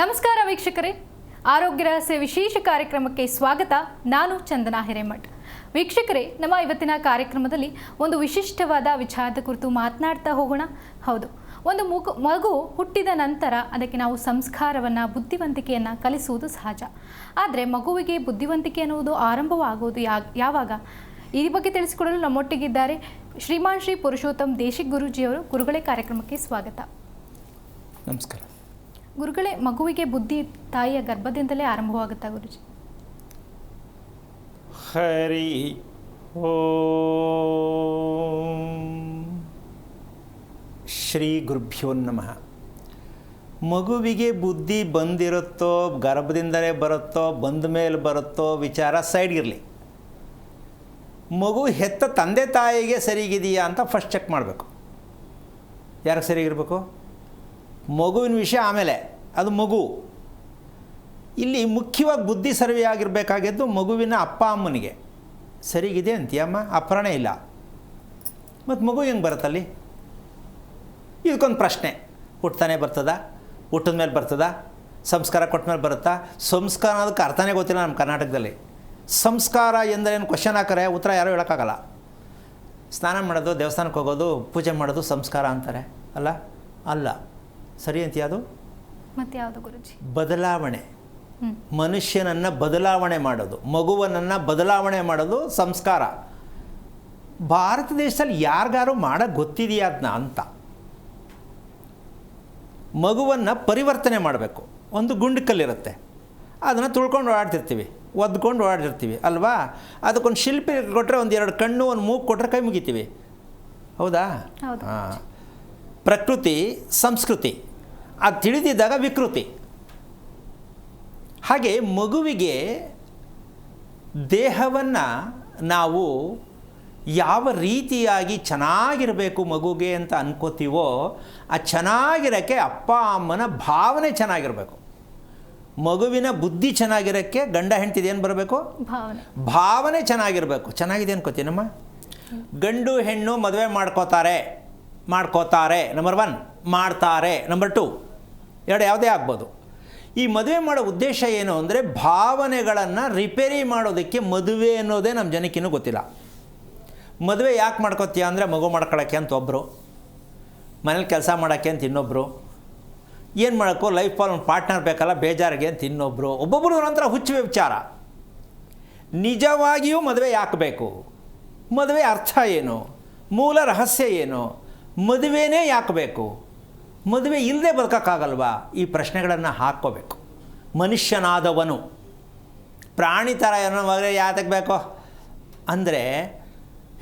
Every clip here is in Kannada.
ನಮಸ್ಕಾರ ವೀಕ್ಷಕರೇ, ಆರೋಗ್ಯ ರಹಸ್ಯ ವಿಶೇಷ ಕಾರ್ಯಕ್ರಮಕ್ಕೆ ಸ್ವಾಗತ. ನಾನು ಚಂದನಾ ಹಿರೇಮಠ್. ವೀಕ್ಷಕರೇ, ನಮ್ಮ ಇವತ್ತಿನ ಕಾರ್ಯಕ್ರಮದಲ್ಲಿ ಒಂದು ವಿಶಿಷ್ಟವಾದ ವಿಚಾರದ ಕುರಿತು ಮಾತನಾಡ್ತಾ ಹೋಗೋಣ. ಹೌದು, ಒಂದು ಮಗು ಹುಟ್ಟಿದ ನಂತರ ಅದಕ್ಕೆ ನಾವು ಸಂಸ್ಕಾರವನ್ನು, ಬುದ್ಧಿವಂತಿಕೆಯನ್ನು ಕಲಿಸುವುದು ಸಹಜ. ಆದರೆ ಮಗುವಿಗೆ ಬುದ್ಧಿವಂತಿಕೆ ಅನ್ನುವುದು ಆರಂಭವಾಗುವುದು ಯಾವಾಗ? ಈ ಬಗ್ಗೆ ತಿಳಿಸಿಕೊಡಲು ನಮ್ಮೊಟ್ಟಿಗಿದ್ದಾರೆ ಶ್ರೀಮಾನ್ ಶ್ರೀ ಪುರುಷೋತ್ತಮ್ ದೇಶಿಕ್ ಗುರೂಜಿಯವರು. ಗುರುಗಳೇ, ಕಾರ್ಯಕ್ರಮಕ್ಕೆ ಸ್ವಾಗತ. ನಮಸ್ಕಾರ. ಗುರುಗಳೇ, ಮಗುವಿಗೆ ಬುದ್ಧಿ ತಾಯಿಯ ಗರ್ಭದಿಂದಲೇ ಆರಂಭವಾಗುತ್ತಾ ಗುರುಜಿ? ಹರಿ ಓಂ ಶ್ರೀ ಗುರುಭ್ಯೋ ನಮಃ. ಮಗುವಿಗೆ ಬುದ್ಧಿ ಬಂದಿರುತ್ತೋ, ಗರ್ಭದಿಂದಲೇ ಬರುತ್ತೋ, ಬಂದ ಮೇಲೆ ಬರುತ್ತೋ ವಿಚಾರ ಸೈಡ್ಗಿರಲಿ. ಮಗು ಹೆತ್ತ ತಂದೆ ತಾಯಿಗೆ ಸರಿಗಿದೆಯಾ ಅಂತ ಫಸ್ಟ್ ಚೆಕ್ ಮಾಡಬೇಕು. ಯಾರಿಗೆ ಸರಿಗಿರಬೇಕು? ಮಗುವಿನ ವಿಷಯ ಆಮೇಲೆ, ಅದು ಮಗು. ಇಲ್ಲಿ ಮುಖ್ಯವಾಗಿ ಬುದ್ಧಿ ಸರಿಯಾಗಿರಬೇಕಾಗಿದ್ದು ಮಗುವಿನ ಅಪ್ಪ ಅಮ್ಮನಿಗೆ. ಸರಿಗಿದೆ ಅಂತೀಯಮ್ಮ, ಅಪರಣೆ ಇಲ್ಲ, ಮತ್ತು ಮಗು ಹೆಂಗೆ ಬರುತ್ತಲ್ಲಿ? ಇದಕ್ಕೊಂದು ಪ್ರಶ್ನೆ. ಹುಟ್ಟತಾನೆ ಬರ್ತದ? ಹುಟ್ಟಿದ ಮೇಲೆ ಬರ್ತದ? ಸಂಸ್ಕಾರ ಕೊಟ್ಟ ಮೇಲೆ ಬರುತ್ತಾ? ಸಂಸ್ಕಾರ ಅನ್ನೋದಕ್ಕೆ ಅರ್ಥನೇ ಗೊತ್ತಿಲ್ಲ ನಮ್ಮ ಕರ್ನಾಟಕದಲ್ಲಿ. ಸಂಸ್ಕಾರ ಎಂದರೇನು ಕ್ವಶನ್ ಹಾಕರೆ ಉತ್ತರ ಯಾರೂ ಹೇಳೋಕ್ಕಾಗಲ್ಲ. ಸ್ನಾನ ಮಾಡೋದು, ದೇವಸ್ಥಾನಕ್ಕೆ ಹೋಗೋದು, ಪೂಜೆ ಮಾಡೋದು ಸಂಸ್ಕಾರ ಅಂತಾರೆ ಅಲ್ಲ? ಅಲ್ಲ. ಸರಿ ಅಂತೀಯ? ಅದು ಮತ್ತೆ ಯಾವುದು ಗುರುಜಿ? ಬದಲಾವಣೆ. ಮನುಷ್ಯನನ್ನು ಬದಲಾವಣೆ ಮಾಡೋದು, ಮಗುವನನ್ನು ಬದಲಾವಣೆ ಮಾಡೋದು ಸಂಸ್ಕಾರ. ಭಾರತ ದೇಶದಲ್ಲಿ ಯಾರಿಗಾರು ಮಾಡೋಕ್ಕೆ ಗೊತ್ತಿದೆಯಾ ಅದನ್ನ ಅಂತ? ಮಗುವನ್ನು ಪರಿವರ್ತನೆ ಮಾಡಬೇಕು. ಒಂದು ಗುಂಡು ಕಲ್ಲಿರುತ್ತೆ, ಅದನ್ನು ತುಳ್ಕೊಂಡು ಓಡಾಡ್ತಿರ್ತೀವಿ, ಒದ್ಕೊಂಡು ಓಡಾಡ್ತಿರ್ತೀವಿ ಅಲ್ವಾ? ಅದಕ್ಕೊಂದು ಶಿಲ್ಪಿ ಕೊಟ್ಟರೆ, ಒಂದು ಎರಡು ಕಣ್ಣು, ಒಂದು ಮೂಗು ಕೊಟ್ಟರೆ ಕೈ ಮುಗಿತೀವಿ, ಹೌದಾ? ಹಾಂ. ಪ್ರಕೃತಿ, ಸಂಸ್ಕೃತಿ ಅದು ತಿಳಿದಿದ್ದಾಗ ವಿಕೃತಿ. ಹಾಗೆ ಮಗುವಿಗೆ ದೇಹವನ್ನು ನಾವು ಯಾವ ರೀತಿಯಾಗಿ ಚೆನ್ನಾಗಿರಬೇಕು ಮಗುಗೆ ಅಂತ ಅನ್ಕೋತೀವೋ, ಆ ಚೆನ್ನಾಗಿರೋಕ್ಕೆ ಅಪ್ಪ ಅಮ್ಮನ ಭಾವನೆ ಚೆನ್ನಾಗಿರಬೇಕು. ಮಗುವಿನ ಬುದ್ಧಿ ಚೆನ್ನಾಗಿರೋಕ್ಕೆ ಗಂಡ ಹೆಂಡ್ತಿದೇನು ಬರಬೇಕು? ಭಾವನೆ ಚೆನ್ನಾಗಿರಬೇಕು. ಚೆನ್ನಾಗಿದೆ ಅನ್ಕೋತೀನಮ್ಮ. ಗಂಡು ಹೆಣ್ಣು ಮದುವೆ ಮಾಡ್ಕೋತಾರೆ ನಂಬರ್ 1, ಮಾಡ್ತಾರೆ ನಂಬರ್ 2, ಎರಡು ಯಾವುದೇ ಆಗ್ಬೋದು. ಈ ಮದುವೆ ಮಾಡೋ ಉದ್ದೇಶ ಏನು ಅಂದರೆ ಭಾವನೆಗಳನ್ನು ರಿಪೇರಿ ಮಾಡೋದಕ್ಕೆ ಮದುವೆ ಅನ್ನೋದೇ ನಮ್ಮ ಜನಕ್ಕಿನ್ನೂ ಗೊತ್ತಿಲ್ಲ. ಮದುವೆ ಯಾಕೆ ಮಾಡ್ಕೋತೀಯ ಅಂದರೆ ಮಗು ಮಾಡ್ಕೊಳ್ಳೋಕ್ಕೆ ಅಂತ ಒಬ್ಬರು, ಮನೇಲಿ ಕೆಲಸ ಮಾಡೋಕ್ಕೆ ಅಂತ ಇನ್ನೊಬ್ಬರು, ಏನು ಮಾಡೋಕ್ಕೋ ಲೈಫಲ್ಲಿ ಒಂದು ಪಾರ್ಟ್ನರ್ ಬೇಕಲ್ಲ ಬೇಜಾರಿಗೆ ಅಂತ ಇನ್ನೊಬ್ಬರು, ಒಬ್ಬೊಬ್ಬರು ನಂತರ ಹುಚ್ಚುವೆ ವಿಚಾರ. ನಿಜವಾಗಿಯೂ ಮದುವೆ ಯಾಕೆ ಬೇಕು? ಮದುವೆ ಅರ್ಥ ಏನು? ಮೂಲ ರಹಸ್ಯ ಏನು? ಮದುವೆನೇ ಯಾಕೆ ಬೇಕು? ಮದುವೆ ಇಲ್ಲದೆ ಬದುಕೋಕ್ಕಾಗಲ್ವಾ? ಈ ಪ್ರಶ್ನೆಗಳನ್ನು ಹಾಕ್ಕೋಬೇಕು. ಮನುಷ್ಯನಾದವನು ಪ್ರಾಣಿ ಥರ ಏನೋವಾಗಲೇ ಯಾತಕ್ಕೆ ಬೇಕೋ ಅಂದರೆ,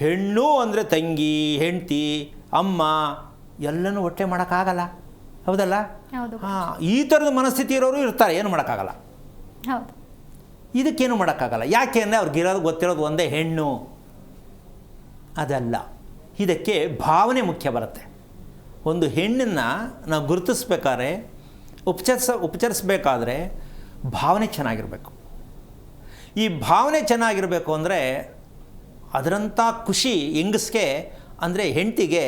ಹೆಣ್ಣು ಅಂದರೆ ತಂಗಿ, ಹೆಂಡತಿ, ಅಮ್ಮ ಎಲ್ಲನೂ ಒಟ್ಟೆ ಮಾಡೋಕ್ಕಾಗಲ್ಲ, ಹೌದಲ್ಲ? ಹಾಂ. ಈ ಥರದ ಮನಸ್ಥಿತಿ ಇರೋರು ಇರ್ತಾರೆ, ಏನು ಮಾಡೋಕ್ಕಾಗಲ್ಲ. ಹೌದು. ಇದಕ್ಕೇನು ಮಾಡೋಕ್ಕಾಗಲ್ಲ. ಯಾಕೆ ಅಂದರೆ ಅವ್ರಿಗಿರೋದು ಗೊತ್ತಿರೋದು ಒಂದೇ, ಹೆಣ್ಣು. ಅದಲ್ಲ, ಇದಕ್ಕೆ ಭಾವನೆ ಮುಖ್ಯ ಬರುತ್ತೆ. ಒಂದು ಹೆಣ್ಣನ್ನು ನಾವು ಗುರುತಿಸ್ಬೇಕಾದ್ರೆ, ಉಪಚರಿಸ್ಬೇಕಾದ್ರೆ ಭಾವನೆ ಚೆನ್ನಾಗಿರಬೇಕು. ಈ ಭಾವನೆ ಚೆನ್ನಾಗಿರಬೇಕು ಅಂದರೆ ಅದರಂಥ ಖುಷಿ ಹೆಂಗಸ್ಗೆ ಅಂದರೆ ಹೆಂಡತಿಗೆ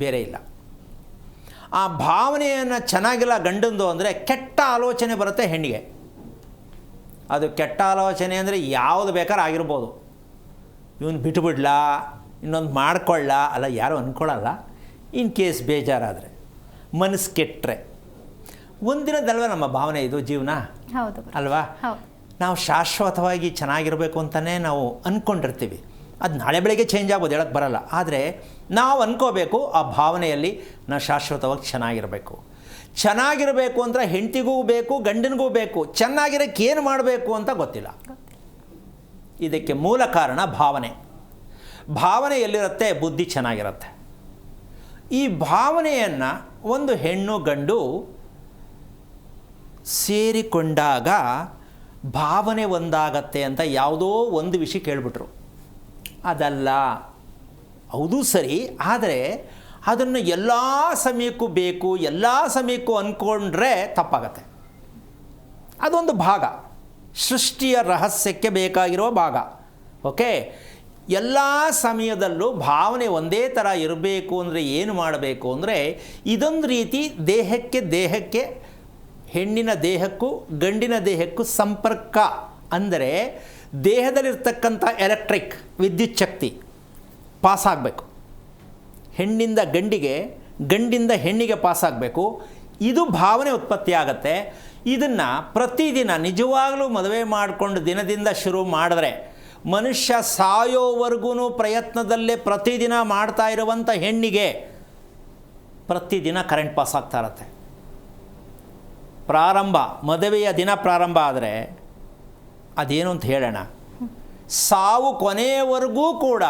ಬೇರೆ ಇಲ್ಲ. ಆ ಭಾವನೆಯನ್ನು ಚೆನ್ನಾಗಿಲ್ಲ ಗಂಡಂದು ಅಂದರೆ ಕೆಟ್ಟ ಆಲೋಚನೆ ಬರುತ್ತೆ ಹೆಣ್ಣಿಗೆ. ಅದು ಕೆಟ್ಟ ಆಲೋಚನೆ ಅಂದರೆ ಯಾವುದು ಬೇಕಾದ್ರೂ ಆಗಿರ್ಬೋದು. ಇವನು ಬಿಟ್ಟುಬಿಡ್ಲಾ, ಇನ್ನೊಂದು ಮಾಡ್ಕೊಳ್ಳ ಅಲ್ಲ, ಯಾರೂ ಅಂದ್ಕೊಳ್ಳಲ್ಲ. ಇನ್ ಕೇಸ್ ಬೇಜಾರಾದರೆ, ಮನಸ್ಸು ಕೆಟ್ಟರೆ, ಒಂದಿನದಲ್ವ ನಮ್ಮ ಭಾವನೆ ಇದು ಜೀವನ, ಅಲ್ವಾ? ನಾವು ಶಾಶ್ವತವಾಗಿ ಚೆನ್ನಾಗಿರಬೇಕು ಅಂತಲೇ ನಾವು ಅಂದ್ಕೊಂಡಿರ್ತೀವಿ. ಅದು ನಾಳೆ ಬೆಳಗ್ಗೆ ಚೇಂಜ್ ಆಗ್ಬೋದು, ಹೇಳೋಕ್ಕೆ ಬರಲ್ಲ. ಆದರೆ ನಾವು ಅಂದ್ಕೋಬೇಕು, ಆ ಭಾವನೆಯಲ್ಲಿ ನಾವು ಶಾಶ್ವತವಾಗಿ ಚೆನ್ನಾಗಿರಬೇಕು ಅಂದರೆ ಹೆಂಡತಿಗೂ ಬೇಕು, ಗಂಡನಿಗೂ ಬೇಕು. ಚೆನ್ನಾಗಿರೋಕ್ಕೆ ಏನು ಮಾಡಬೇಕು ಅಂತ ಗೊತ್ತಿಲ್ಲ. ಇದಕ್ಕೆ ಮೂಲ ಕಾರಣ ಭಾವನೆ. ಭಾವನೆ ಎಲ್ಲಿರುತ್ತೆ? ಬುದ್ಧಿ ಚೆನ್ನಾಗಿರುತ್ತೆ. ಈ ಭಾವನೆಯನ್ನು ಒಂದು ಹೆಣ್ಣು ಗಂಡು ಸೇರಿಕೊಂಡಾಗ ಭಾವನೆ ಒಂದಾಗತ್ತೆ ಅಂತ ಯಾವುದೋ ಒಂದು ವಿಷಯ ಕೇಳಿಬಿಟ್ರು. ಅದಲ್ಲ, ಹೌದು ಸರಿ, ಆದರೆ ಅದನ್ನು ಎಲ್ಲ ಸಮಯಕ್ಕೂ ಬೇಕು, ಎಲ್ಲ ಸಮಯಕ್ಕೂ ಅಂದ್ಕೊಂಡ್ರೆ ತಪ್ಪಾಗತ್ತೆ. ಅದೊಂದು ಭಾಗ, ಸೃಷ್ಟಿಯ ರಹಸ್ಯಕ್ಕೆ ಬೇಕಾಗಿರುವ ಭಾಗ. ಓಕೆ, ಎಲ್ಲ ಸಮಯದಲ್ಲೂ ಭಾವನೆ ಒಂದೇ ಥರ ಇರಬೇಕು ಅಂದರೆ ಏನು ಮಾಡಬೇಕು ಅಂದರೆ, ಇದೊಂದು ರೀತಿ ದೇಹಕ್ಕೆ ಹೆಣ್ಣಿನ ದೇಹಕ್ಕೂ ಗಂಡಿನ ದೇಹಕ್ಕೂ ಸಂಪರ್ಕ ಅಂದರೆ ದೇಹದಲ್ಲಿರ್ತಕ್ಕಂಥ ಎಲೆಕ್ಟ್ರಿಕ್ ವಿದ್ಯುತ್ ಶಕ್ತಿ ಪಾಸಾಗಬೇಕು. ಹೆಣ್ಣಿಂದ ಗಂಡಿಗೆ, ಗಂಡಿಂದ ಹೆಣ್ಣಿಗೆ ಪಾಸಾಗಬೇಕು. ಇದು ಭಾವನೆ ಉತ್ಪತ್ತಿ ಆಗುತ್ತೆ. ಇದನ್ನು ಪ್ರತಿದಿನ ನಿಜವಾಗಲೂ ಮದುವೆ ಮಾಡಿಕೊಂಡು ದಿನದಿಂದ ಶುರು ಮಾಡಿದ್ರೆ ಮನುಷ್ಯ ಸಾಯೋವರೆಗೂ ಪ್ರಯತ್ನದಲ್ಲೇ ಪ್ರತಿದಿನ ಮಾಡ್ತಾ ಇರುವಂಥ ಹೆಣ್ಣಿಗೆ ಪ್ರತಿದಿನ ಕರೆಂಟ್ ಪಾಸ್ ಆಗ್ತಾ ಇರತ್ತೆ. ಪ್ರಾರಂಭ ಮದುವೆಯ ದಿನ ಪ್ರಾರಂಭ ಆದರೆ ಅದೇನು ಅಂತ ಹೇಳೋಣ, ಸಾವು ಕೊನೆಯವರೆಗೂ ಕೂಡ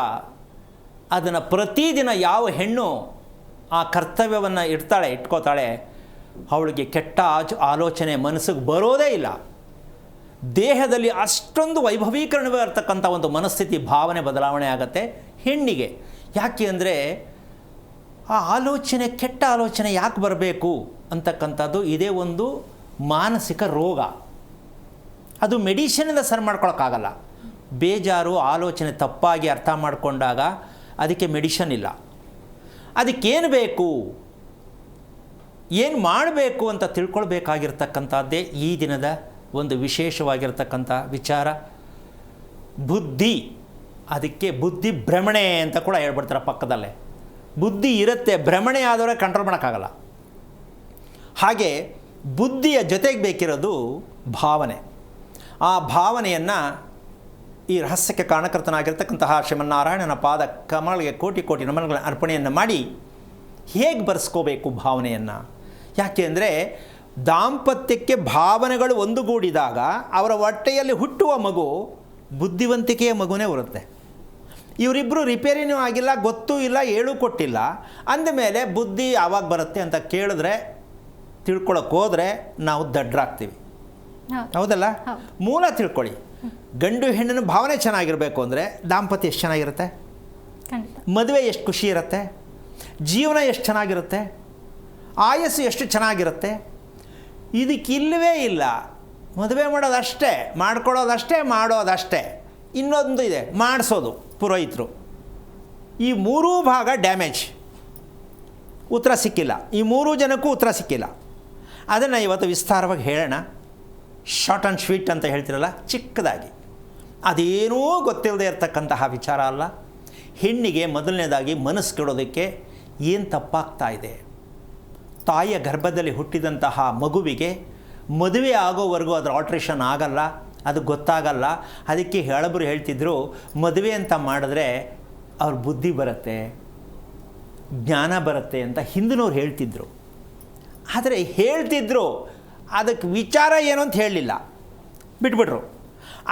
ಅದನ್ನು ಪ್ರತಿದಿನ ಯಾವ ಹೆಣ್ಣು ಆ ಕರ್ತವ್ಯವನ್ನು ಇಟ್ಕೋತಾಳೆ ಅವಳಿಗೆ ಕೆಟ್ಟ ಆಲೋಚನೆ ಮನಸ್ಸಿಗೆ ಬರೋದೇ ಇಲ್ಲ. ದೇಹದಲ್ಲಿ ಅಷ್ಟೊಂದು ವೈಭವೀಕರಣವಿರ್ತಕ್ಕಂಥ ಒಂದು ಮನಸ್ಥಿತಿ ಭಾವನೆ ಬದಲಾವಣೆ ಆಗುತ್ತೆ ಹೆಣ್ಣಿಗೆ. ಯಾಕೆ ಅಂದರೆ ಆ ಆಲೋಚನೆ, ಕೆಟ್ಟ ಆಲೋಚನೆ ಯಾಕೆ ಬರಬೇಕು ಅಂತಕ್ಕಂಥದ್ದು ಇದೇ ಒಂದು ಮಾನಸಿಕ ರೋಗ. ಅದು ಮೆಡಿಷನಿಂದ ಸರಿ ಮಾಡ್ಕೊಳಕ್ಕಾಗಲ್ಲ. ಬೇಜಾರು ಆಲೋಚನೆ ತಪ್ಪಾಗಿ ಅರ್ಥ ಮಾಡಿಕೊಂಡಾಗ ಅದಕ್ಕೆ ಮೆಡಿಷನ್ ಇಲ್ಲ. ಅದಕ್ಕೇನು ಬೇಕು, ಏನು ಮಾಡಬೇಕು ಅಂತ ತಿಳ್ಕೊಳ್ಬೇಕಾಗಿರ್ತಕ್ಕಂಥದ್ದೇ ಈ ದಿನದ ಒಂದು ವಿಶೇಷವಾಗಿರ್ತಕ್ಕಂಥ ವಿಚಾರ. ಬುದ್ಧಿ, ಅದಕ್ಕೆ ಬುದ್ಧಿ ಭ್ರಮಣೆ ಅಂತ ಕೂಡ ಹೇಳ್ಬಿಡ್ತಾರೆ ಪಕ್ಕದಲ್ಲೇ. ಬುದ್ಧಿ ಇರುತ್ತೆ, ಭ್ರಮಣೆ ಆದವರೆ ಕಂಟ್ರೋಲ್ ಮಾಡೋಕ್ಕಾಗಲ್ಲ. ಹಾಗೆ ಬುದ್ಧಿಯ ಜೊತೆಗೆ ಬೇಕಿರೋದು ಭಾವನೆ. ಆ ಭಾವನೆಯನ್ನು ಈ ರಹಸ್ಯಕ್ಕೆ ಕಾರಣಕರ್ತನಾಗಿರ್ತಕ್ಕಂತಹ ಶ್ರೀಮನ್ನಾರಾಯಣನ ಪಾದ ಕಮಲಗಳಿಗೆ ಕೋಟಿ ಕೋಟಿ ನಮನಗಳ ಅರ್ಪಣೆಯನ್ನು ಮಾಡಿ ಹೇಗೆ ಬರೆಸ್ಕೋಬೇಕು ಭಾವನೆಯನ್ನು. ಯಾಕೆ ಅಂದರೆ ದಾಂಪತ್ಯಕ್ಕೆ ಭಾವನೆಗಳು ಒಂದುಗೂಡಿದಾಗ ಅವರ ಹೊಟ್ಟೆಯಲ್ಲಿ ಹುಟ್ಟುವ ಮಗು ಬುದ್ಧಿವಂತಿಕೆಯ ಮಗುನೇ ಬರುತ್ತೆ. ಇವರಿಬ್ಬರು ರಿಪೇರಿನೂ ಆಗಿಲ್ಲ, ಗೊತ್ತೂ ಇಲ್ಲ, ಹೇಳೂ ಕೊಟ್ಟಿಲ್ಲ, ಅಂದಮೇಲೆ ಬುದ್ಧಿ ಯಾವಾಗ ಬರುತ್ತೆ ಅಂತ ಕೇಳಿದ್ರೆ ತಿಳ್ಕೊಳಕ್ಕೆ ಹೋದರೆ ನಾವು ದಡ್ಡರಾಗ್ತೀವಿ. ಹೌದಲ್ಲ? ಮೂಲ ತಿಳ್ಕೊಳ್ಳಿ. ಗಂಡು ಹೆಣ್ಣಿನ ಭಾವನೆ ಚೆನ್ನಾಗಿರಬೇಕು ಅಂದರೆ ದಾಂಪತ್ಯ ಎಷ್ಟು ಚೆನ್ನಾಗಿರುತ್ತೆ, ಮದುವೆ ಎಷ್ಟು ಖುಷಿ ಇರುತ್ತೆ, ಜೀವನ ಎಷ್ಟು ಚೆನ್ನಾಗಿರುತ್ತೆ, ಆಯಸ್ಸು ಎಷ್ಟು ಚೆನ್ನಾಗಿರುತ್ತೆ. ಇದಕ್ಕಿಲ್ಲವೇ ಇಲ್ಲ. ಮದುವೆ ಮಾಡೋದಷ್ಟೇ, ಮಾಡ್ಕೊಳ್ಳೋದಷ್ಟೇ, ಮಾಡೋದಷ್ಟೇ. ಇನ್ನೊಂದು ಇದೆ, ಮಾಡಿಸೋದು ಪುರೋಹಿತರು. ಈ ಮೂರೂ ಭಾಗ ಡ್ಯಾಮೇಜ್. ಉತ್ತರ ಸಿಕ್ಕಿಲ್ಲ, ಈ ಮೂರೂ ಜನಕ್ಕೂ ಉತ್ತರ ಸಿಕ್ಕಿಲ್ಲ. ಅದನ್ನು ಇವತ್ತು ವಿಸ್ತಾರವಾಗಿ ಹೇಳೋಣ. ಶಾರ್ಟ್ ಆ್ಯಂಡ್ ಸ್ವೀಟ್ ಅಂತ ಹೇಳ್ತಿರಲ್ಲ, ಚಿಕ್ಕದಾಗಿ. ಅದೇನೂ ಗೊತ್ತಿಲ್ಲದೆ ಇರತಕ್ಕಂತಹ ವಿಚಾರ ಅಲ್ಲ. ಹೆಣ್ಣಿಗೆ ಮೊದಲನೇದಾಗಿ ಮನಸ್ಸು ಕೆಡೋದಕ್ಕೆ ಏನು ತಪ್ಪಾಗ್ತಾ ಇದೆ. ತಾಯಿಯ ಗರ್ಭದಲ್ಲಿ ಹುಟ್ಟಿದಂತಹ ಮಗುವಿಗೆ ಮದುವೆ ಆಗೋವರೆಗೂ ಅದರ ಆಲ್ಟ್ರೇಷನ್ ಆಗಲ್ಲ, ಅದು ಗೊತ್ತಾಗಲ್ಲ. ಅದಕ್ಕೆ ಹಳಬರು ಹೇಳ್ತಿದ್ರು, ಮದುವೆ ಅಂತ ಮಾಡಿದ್ರೆ ಅವ್ರ ಬುದ್ಧಿ ಬರುತ್ತೆ, ಜ್ಞಾನ ಬರುತ್ತೆ ಅಂತ ಹಿಂದಿನವ್ರು ಹೇಳ್ತಿದ್ರು. ಆದರೆ ಹೇಳ್ತಿದ್ರು, ಅದಕ್ಕೆ ವಿಚಾರ ಏನು ಅಂತ ಹೇಳಲಿಲ್ಲ, ಬಿಟ್ಬಿಟ್ರು.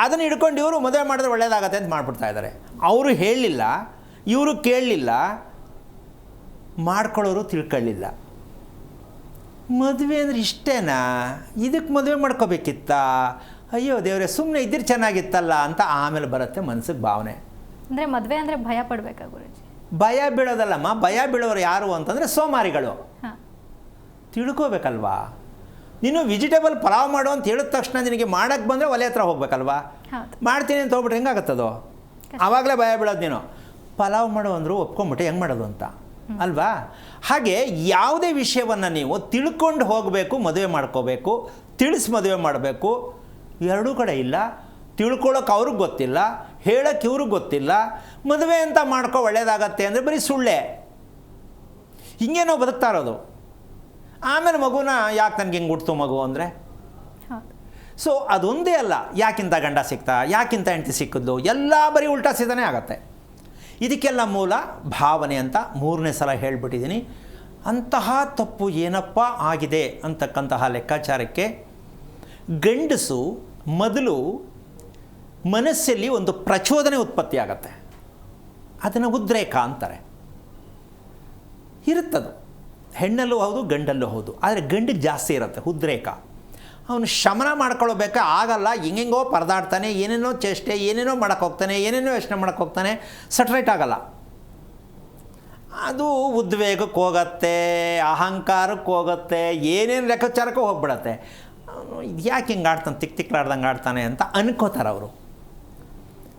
ಅದನ್ನು ಹಿಡ್ಕೊಂಡು ಇವರು ಮದುವೆ ಮಾಡಿದ್ರೆ ಒಳ್ಳೆಯದಾಗತ್ತೆ ಅಂತ ಮಾಡಿಬಿಡ್ತಾ ಇದ್ದಾರೆ. ಅವರು ಹೇಳಲಿಲ್ಲ, ಇವರು ಕೇಳಲಿಲ್ಲ, ಮಾಡ್ಕೊಳ್ಳೋರು ತಿಳ್ಕೊಳ್ಳಿಲ್ಲ. ಮದುವೆ ಅಂದರೆ ಇಷ್ಟೇನಾ, ಇದಕ್ಕೆ ಮದುವೆ ಮಾಡ್ಕೋಬೇಕಿತ್ತಾ, ಅಯ್ಯೋ ದೇವರೇ ಸುಮ್ಮನೆ ಇದ್ದರೆ ಚೆನ್ನಾಗಿತ್ತಲ್ಲ ಅಂತ ಆಮೇಲೆ ಬರುತ್ತೆ ಮನಸ್ಸಿಗೆ ಭಾವನೆ. ಅಂದರೆ ಮದುವೆ ಅಂದರೆ ಭಯ ಪಡಬೇಕಾ ಗುರುಜಿ? ಭಯ ಬೀಳೋದಲ್ಲಮ್ಮ. ಭಯ ಬೀಳೋರು ಯಾರು ಅಂತಂದರೆ ಸೋಮಾರಿಗಳು. ತಿಳ್ಕೋಬೇಕಲ್ವಾ. ನೀನು ವೆಜಿಟೇಬಲ್ ಪಲಾವ್ ಮಾಡು ಅಂತ ಹೇಳಿದ ತಕ್ಷಣ ನಿನಗೆ ಮಾಡೋಕ್ಕೆ ಬಂದರೆ ಒಲೆ ಹತ್ರ ಹೋಗ್ಬೇಕಲ್ವಾ. ಮಾಡ್ತೀನಿ ಅಂತ ಹೋಗ್ಬಿಟ್ರೆ ಹೆಂಗಾಗತ್ತದು? ಆವಾಗಲೇ ಭಯ ಬೀಳೋದು. ನೀನು ಪಲಾವ್ ಮಾಡು ಅಂದರು ಒಪ್ಕೊಂಬಿಟ್ಟೆ, ಹೆಂಗೆ ಮಾಡೋದು ಅಂತ ಅಲ್ವಾ. ಹಾಗೆ ಯಾವುದೇ ವಿಷಯವನ್ನು ನೀವು ತಿಳ್ಕೊಂಡು ಹೋಗಬೇಕು, ಮದುವೆ ಮಾಡ್ಕೋಬೇಕು, ತಿಳಿಸಿ ಮದುವೆ ಮಾಡಬೇಕು. ಎರಡೂ ಕಡೆ ಇಲ್ಲ. ತಿಳ್ಕೊಳ್ಳೋಕೆ ಅವ್ರಿಗೆ ಗೊತ್ತಿಲ್ಲ, ಹೇಳೋಕ್ಕೆ ಇವ್ರಿಗೆ ಗೊತ್ತಿಲ್ಲ. ಮದುವೆ ಅಂತ ಮಾಡ್ಕೊ ಒಳ್ಳೇದಾಗತ್ತೆ ಅಂದರೆ ಬರೀ ಸುಳ್ಳೆ. ಹಿಂಗೆ ನಾವು ಬದುಕ್ತಾ ಇರೋದು. ಆಮೇಲೆ ಮಗುನ ಯಾಕೆ ನನಗೆ ಹಿಂಗೆ ಹುಡ್ತು ಮಗು ಅಂದರೆ, ಸೊ ಅದೊಂದೇ ಅಲ್ಲ. ಯಾಕಿಂತ ಗಂಡ ಸಿಕ್ತಾ, ಯಾಕಿಂತ ಹೆಂಡತಿ ಸಿಕ್ಕಿದ್ದು, ಎಲ್ಲ ಬರೀ ಉಲ್ಟಾ ಸೀದಾನೇ ಆಗತ್ತೆ. ಇದಕ್ಕೆಲ್ಲ ಮೂಲ ಭಾವನೆ ಅಂತ 3ನೇ ಸಲ ಹೇಳಿಬಿಟ್ಟಿದ್ದೀನಿ. ಅಂತಹ ತಪ್ಪು ಏನಪ್ಪ ಆಗಿದೆ ಅಂತಕ್ಕಂತಹ ಲೆಕ್ಕಾಚಾರಕ್ಕೆ ಗಂಡಸು ಮೊದಲು ಮನಸ್ಸಲ್ಲಿ ಒಂದು ಪ್ರಚೋದನೆ ಉತ್ಪತ್ತಿ ಆಗತ್ತೆ. ಅದನ್ನು ಉದ್ರೇಕ ಅಂತಾರೆ. ಇರುತ್ತದು, ಹೆಣ್ಣಲ್ಲೂ ಹೌದು ಗಂಡಲ್ಲೂ ಹೌದು. ಆದರೆ ಗಂಡಿಗೆ ಜಾಸ್ತಿ ಇರುತ್ತೆ ಉದ್ರೇಕ. ಅವನು ಶಮನ ಮಾಡ್ಕೊಳ್ಬೇಕಾ ಆಗಲ್ಲ, ಹೆಂಗೆಂಗೋ ಪರದಾಡ್ತಾನೆ, ಏನೇನೋ ಚೇಷ್ಟೆ, ಏನೇನೋ ಮಾಡೋಕ್ಕೆ ಹೋಗ್ತಾನೆ, ಏನೇನೋ ಯೋಚನೆ ಮಾಡೋಕ್ಕೆ ಹೋಗ್ತಾನೆ, ಸಟ್ರೈಟ್ ಆಗಲ್ಲ. ಅದು ಉದ್ವೇಗಕ್ಕೆ ಹೋಗುತ್ತೆ, ಅಹಂಕಾರಕ್ಕೆ ಹೋಗುತ್ತೆ, ಏನೇನು ಲೆಕ್ಕಾಚಾರಕ್ಕೂ ಹೋಗ್ಬಿಡತ್ತೆ. ಇದು ಯಾಕೆ ಹಿಂಗೆ ಆಡ್ತಾನೆ, ತಿಕ್ಲಾಡ್ದಂಗೆ ಆಡ್ತಾನೆ ಅಂತ ಅನ್ಕೋತಾರೆ ಅವರು.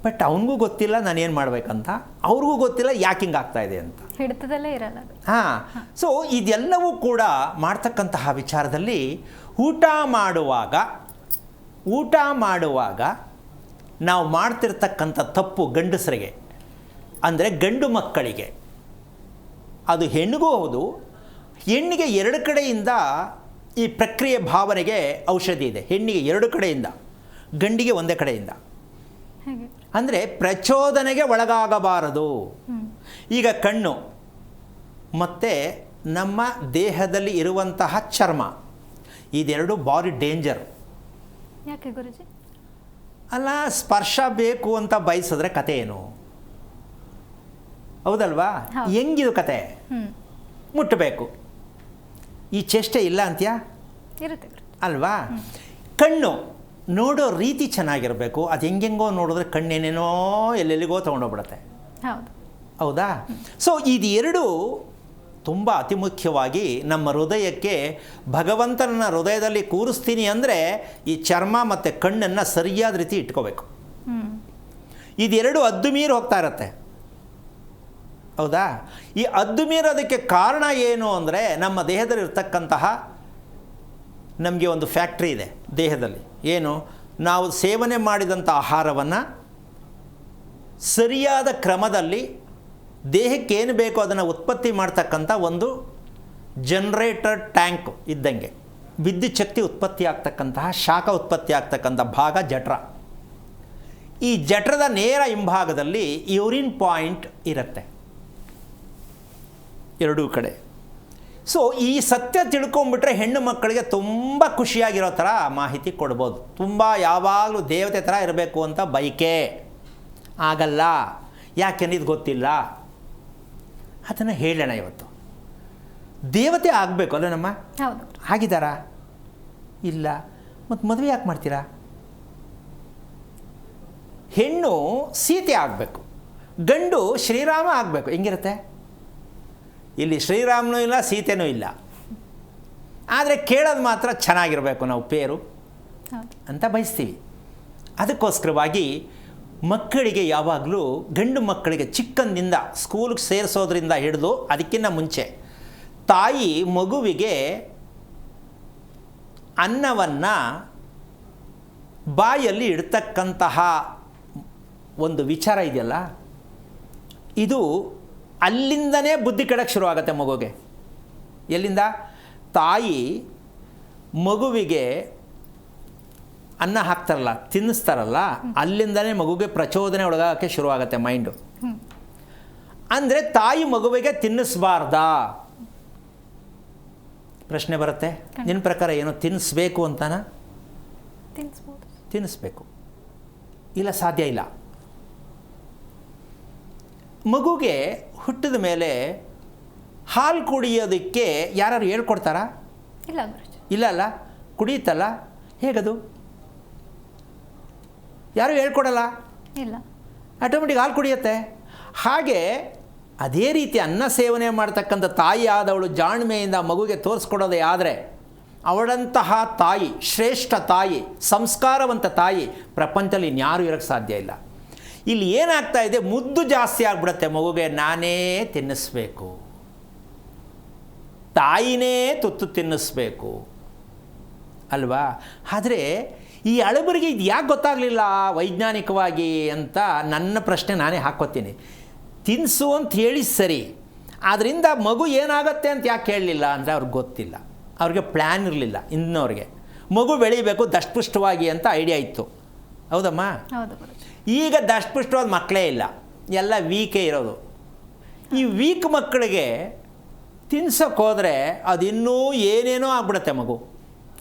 ಬಟ್ ಅವನಿಗೂ ಗೊತ್ತಿಲ್ಲ ನಾನೇನು ಮಾಡಬೇಕಂತ, ಅವ್ರಿಗೂ ಗೊತ್ತಿಲ್ಲ ಯಾಕೆ ಹಿಂಗೆ ಆಗ್ತಾಯಿದೆ ಅಂತ. ಹಿಡಿತದಲ್ಲೇ ಇರಲ್ಲ ಅದು. ಹಾಂ. ಸೊ ಇದೆಲ್ಲವೂ ಕೂಡ ಮಾಡ್ತಕ್ಕಂತಹ ವಿಚಾರದಲ್ಲಿ ಊಟ ಮಾಡುವಾಗ ನಾವು ಮಾಡ್ತಿರ್ತಕ್ಕಂಥ ತಪ್ಪು ಗಂಡಸರಿಗೆ, ಅಂದರೆ ಗಂಡು ಮಕ್ಕಳಿಗೆ, ಅದು ಹೆಣ್ಣಿಗೂ ಹೌದು, ಹೆಣ್ಣಿಗೆ 2 ಕಡೆಯಿಂದ ಈ ಪ್ರಕ್ರಿಯೆ ಭಾವನೆಗೆ ಔಷಧಿ ಇದೆ. ಹೆಣ್ಣಿಗೆ 2 ಕಡೆಯಿಂದ, ಗಂಡಿಗೆ ಒಂದೇ ಕಡೆಯಿಂದ. ಅಂದರೆ ಪ್ರಚೋದನೆಗೆ ಒಳಗಾಗಬಾರದು. ಈಗ ಕಣ್ಣು ಮತ್ತು ನಮ್ಮ ದೇಹದಲ್ಲಿ ಇರುವಂತಹ ಚರ್ಮ, ಇದೆರಡು ಭಾರಿ ಡೇಂಜರ್. ಯಾಕೆ ಗುರುಜಿ? ಅಲ್ಲ, ಸ್ಪರ್ಶ ಬೇಕು ಅಂತ ಬಯಸಿದ್ರೆ ಕತೆ ಏನು? ಹೌದಲ್ವಾ? ಹೆಂಗಿದು ಕತೆ? ಮುಟ್ಟಬೇಕು, ಈ ಚೇಷ್ಟೆ ಇಲ್ಲ ಅಂತ್ಯಾ ಇರುತ್ತೆ ಅಲ್ವಾ? ಕಣ್ಣು ನೋಡೋ ರೀತಿ ಚೆನ್ನಾಗಿರಬೇಕು. ಅದು ಹೆಂಗೆಂಗೋ ನೋಡಿದ್ರೆ ಕಣ್ಣೇನೇನೋ ಎಲ್ಲೆಲ್ಲಿಗೋ ತೊಗೊಂಡೋಗ್ಬಿಡುತ್ತೆ. ಹೌದಾ? ಸೊ ಇದೆರಡು ತುಂಬ ಅತಿ ಮುಖ್ಯವಾಗಿ ನಮ್ಮ ಹೃದಯಕ್ಕೆ, ಭಗವಂತನ ಹೃದಯದಲ್ಲಿ ಕೂರಿಸ್ತೀನಿ ಅಂದರೆ ಈ ಚರ್ಮ ಮತ್ತು ಕಣ್ಣನ್ನು ಸರಿಯಾದ ರೀತಿ ಇಟ್ಕೋಬೇಕು. ಇದೆರಡು ಹದ್ದು ಮೀರಿ ಹೋಗ್ತಾ ಇರತ್ತೆ. ಹೌದಾ? ಈ ಹದ್ದು ಮೀರೋದಕ್ಕೆ ಕಾರಣ ಏನು ಅಂದರೆ, ನಮ್ಮ ದೇಹದಲ್ಲಿ ಇರ್ತಕ್ಕಂತಹ, ನಮಗೆ ಒಂದು ಫ್ಯಾಕ್ಟ್ರಿ ಇದೆ ದೇಹದಲ್ಲಿ. ಏನು? ನಾವು ಸೇವನೆ ಮಾಡಿದಂಥ ಆಹಾರವನ್ನು ಸರಿಯಾದ ಕ್ರಮದಲ್ಲಿ ದೇಹಕ್ಕೆ ಏನು ಬೇಕೋ ಅದನ್ನು ಉತ್ಪತ್ತಿ ಮಾಡ್ತಕ್ಕಂಥ ಒಂದು ಜನರೇಟರ್ ಟ್ಯಾಂಕ್ ಇದ್ದಂಗೆ, ವಿದ್ಯುತ್ ಶಕ್ತಿ ಉತ್ಪತ್ತಿ ಆಗ್ತಕ್ಕಂತಹ, ಶಾಖ ಉತ್ಪತ್ತಿ ಆಗ್ತಕ್ಕಂಥ ಭಾಗ ಜಠರ. ಈ ಜಠರದ ನೇರ ಹಿಂಭಾಗದಲ್ಲಿ ಯೂರಿನ್ ಪಾಯಿಂಟ್ ಇರುತ್ತೆ ಎರಡೂ ಕಡೆ. ಸೊ ಈ ಸತ್ಯ ತಿಳ್ಕೊಂಬಿಟ್ರೆ ಹೆಣ್ಣು ಮಕ್ಕಳಿಗೆ ತುಂಬ ಖುಷಿಯಾಗಿರೋ ಥರ ಮಾಹಿತಿ ಕೊಡ್ಬೋದು. ತುಂಬ ಯಾವಾಗಲೂ ದೇವತೆ ಥರ ಇರಬೇಕು ಅಂತ ಬಯಕೆ ಆಗಲ್ಲ. ಯಾಕೆಂದ್ರೆ ಇದು ಗೊತ್ತಿಲ್ಲ. ಅದನ್ನು ಹೇಳೋಣ ಇವತ್ತು. ದೇವತೆ ಆಗಬೇಕು ಅಲ್ಲ ನಮ್ಮ? ಆಗಿದ್ದಾರಾ? ಇಲ್ಲ. ಮತ್ತು ಮದುವೆ ಯಾಕೆ ಮಾಡ್ತೀರಾ? ಹೆಣ್ಣು ಸೀತೆ ಆಗಬೇಕು, ಗಂಡು ಶ್ರೀರಾಮ ಆಗಬೇಕು. ಹೆಂಗಿರುತ್ತೆ? ಇಲ್ಲಿ ಶ್ರೀರಾಮನೂ ಇಲ್ಲ, ಸೀತೆನೂ ಇಲ್ಲ. ಆದರೆ ಕೇಳೋದು ಮಾತ್ರ ಚೆನ್ನಾಗಿರಬೇಕು ನಾವು ಪೇರು ಅಂತ ಬಯಸ್ತೀವಿ. ಅದಕ್ಕೋಸ್ಕರವಾಗಿ ಮಕ್ಕಳಿಗೆ ಯಾವಾಗಲೂ, ಗಂಡು ಮಕ್ಕಳಿಗೆ ಚಿಕ್ಕಂದಿಂದ ಸ್ಕೂಲ್ಗೆ ಸೇರಿಸೋದ್ರಿಂದ ಹಿಡಿದು ಅದಕ್ಕಿಂತ ಮುಂಚೆ ತಾಯಿ ಮಗುವಿಗೆ ಅನ್ನವನ್ನು ಬಾಯಲ್ಲಿ ಇಡ್ತಕ್ಕಂತಹ ಒಂದು ವಿಚಾರ ಇದೆಯಲ್ಲ, ಇದು ಅಲ್ಲಿಂದನೇ ಬುದ್ಧಿ ಕೆಡಕ್ಕೆ ಶುರುವಾಗುತ್ತೆ ಮಗುಗೆ. ಎಲ್ಲಿಂದ? ತಾಯಿ ಮಗುವಿಗೆ ಅನ್ನ ಹಾಕ್ತಾರಲ್ಲ, ತಿನ್ನಿಸ್ತಾರಲ್ಲ, ಅಲ್ಲಿಂದನೇ ಮಗುಗೆ ಪ್ರಚೋದನೆ ಒಳಗಾಗಕ್ಕೆ ಶುರುವಾಗುತ್ತೆ ಮೈಂಡು. ಅಂದರೆ ತಾಯಿ ಮಗುವಿಗೆ ತಿನ್ನಿಸ್ಬಾರ್ದಾ? ಪ್ರಶ್ನೆ ಬರುತ್ತೆ. ನಿನ್ನ ಪ್ರಕಾರ ಏನು, ತಿನ್ನಿಸ್ಬೇಕು ಅಂತಾನ? ತಿನ್ನಿಸ್ಬೇಕು. ಇಲ್ಲ, ಸಾಧ್ಯ ಇಲ್ಲ. ಮಗುಗೆ ಹುಟ್ಟಿದ ಮೇಲೆ ಹಾಲು ಕುಡಿಯೋದಕ್ಕೆ ಯಾರು ಹೇಳ್ಕೊಡ್ತಾರಾ? ಇಲ್ಲ ಅಲ್ಲ, ಕುಡಿಯುತ್ತಲ್ಲ, ಹೇಗದು? ಯಾರು ಹೇಳ್ಕೊಡಲ್ಲ, ಇಲ್ಲ, ಆಟೋಮೆಟಿಕ್ ಹಾಲು ಕುಡಿಯುತ್ತೆ. ಹಾಗೆ ಅದೇ ರೀತಿ ಅನ್ನ ಸೇವನೆ ಮಾಡ್ತಕ್ಕಂಥ ತಾಯಿ ಆದವಳು ಜಾಣ್ಮೆಯಿಂದ ಮಗುಗೆ ತೋರಿಸ್ಕೊಡೋದೇ ಆದರೆ, ಅವಳಂತಹ ತಾಯಿ, ಶ್ರೇಷ್ಠ ತಾಯಿ, ಸಂಸ್ಕಾರವಂತ ತಾಯಿ ಪ್ರಪಂಚದಲ್ಲಿ ಇನ್ಯಾರೂ ಇರೋಕ್ಕೆ ಸಾಧ್ಯ ಇಲ್ಲ. ಇಲ್ಲಿ ಏನಾಗ್ತಾ ಇದೆ, ಮುದ್ದು ಜಾಸ್ತಿ ಆಗ್ಬಿಡುತ್ತೆ ಮಗುಗೆ. ನಾನೇ ತಿನ್ನಿಸ್ಬೇಕು, ತಾಯಿನೇ ತುತ್ತು ತಿನ್ನಿಸ್ಬೇಕು ಅಲ್ವಾ? ಆದರೆ ಈ ಹಳಬರಿಗೆ ಇದು ಯಾಕೆ ಗೊತ್ತಾಗಲಿಲ್ಲ ವೈಜ್ಞಾನಿಕವಾಗಿ ಅಂತ ನನ್ನ ಪ್ರಶ್ನೆ ನಾನೇ ಹಾಕ್ಕೋತೀನಿ. ತಿನ್ನಿಸು ಅಂತ ಹೇಳಿ ಸರಿ, ಆದ್ದರಿಂದ ಮಗು ಏನಾಗುತ್ತೆ ಅಂತ ಯಾಕೆ ಹೇಳಲಿಲ್ಲ ಅಂದರೆ ಅವ್ರಿಗೆ ಗೊತ್ತಿಲ್ಲ, ಅವ್ರಿಗೆ ಪ್ಲ್ಯಾನ್ ಇರಲಿಲ್ಲ. ಇನ್ನವ್ರಿಗೆ ಮಗು ಬೆಳೀಬೇಕು ದಷ್ಟಪುಷ್ಟವಾಗಿ ಅಂತ ಐಡಿಯಾ ಇತ್ತು. ಹೌದಮ್ಮ? ಈಗ ದಷ್ಟಪುಷ್ಟವಾದ ಮಕ್ಕಳೇ ಇಲ್ಲ, ಎಲ್ಲ ವೀಕೇ ಇರೋದು. ಈ ವೀಕ್ ಮಕ್ಕಳಿಗೆ ತಿನ್ಸೋಕ್ಕೆ ಹೋದರೆ ಅದಿನ್ನೂ ಏನೇನೋ ಆಗ್ಬಿಡುತ್ತೆ ಮಗು.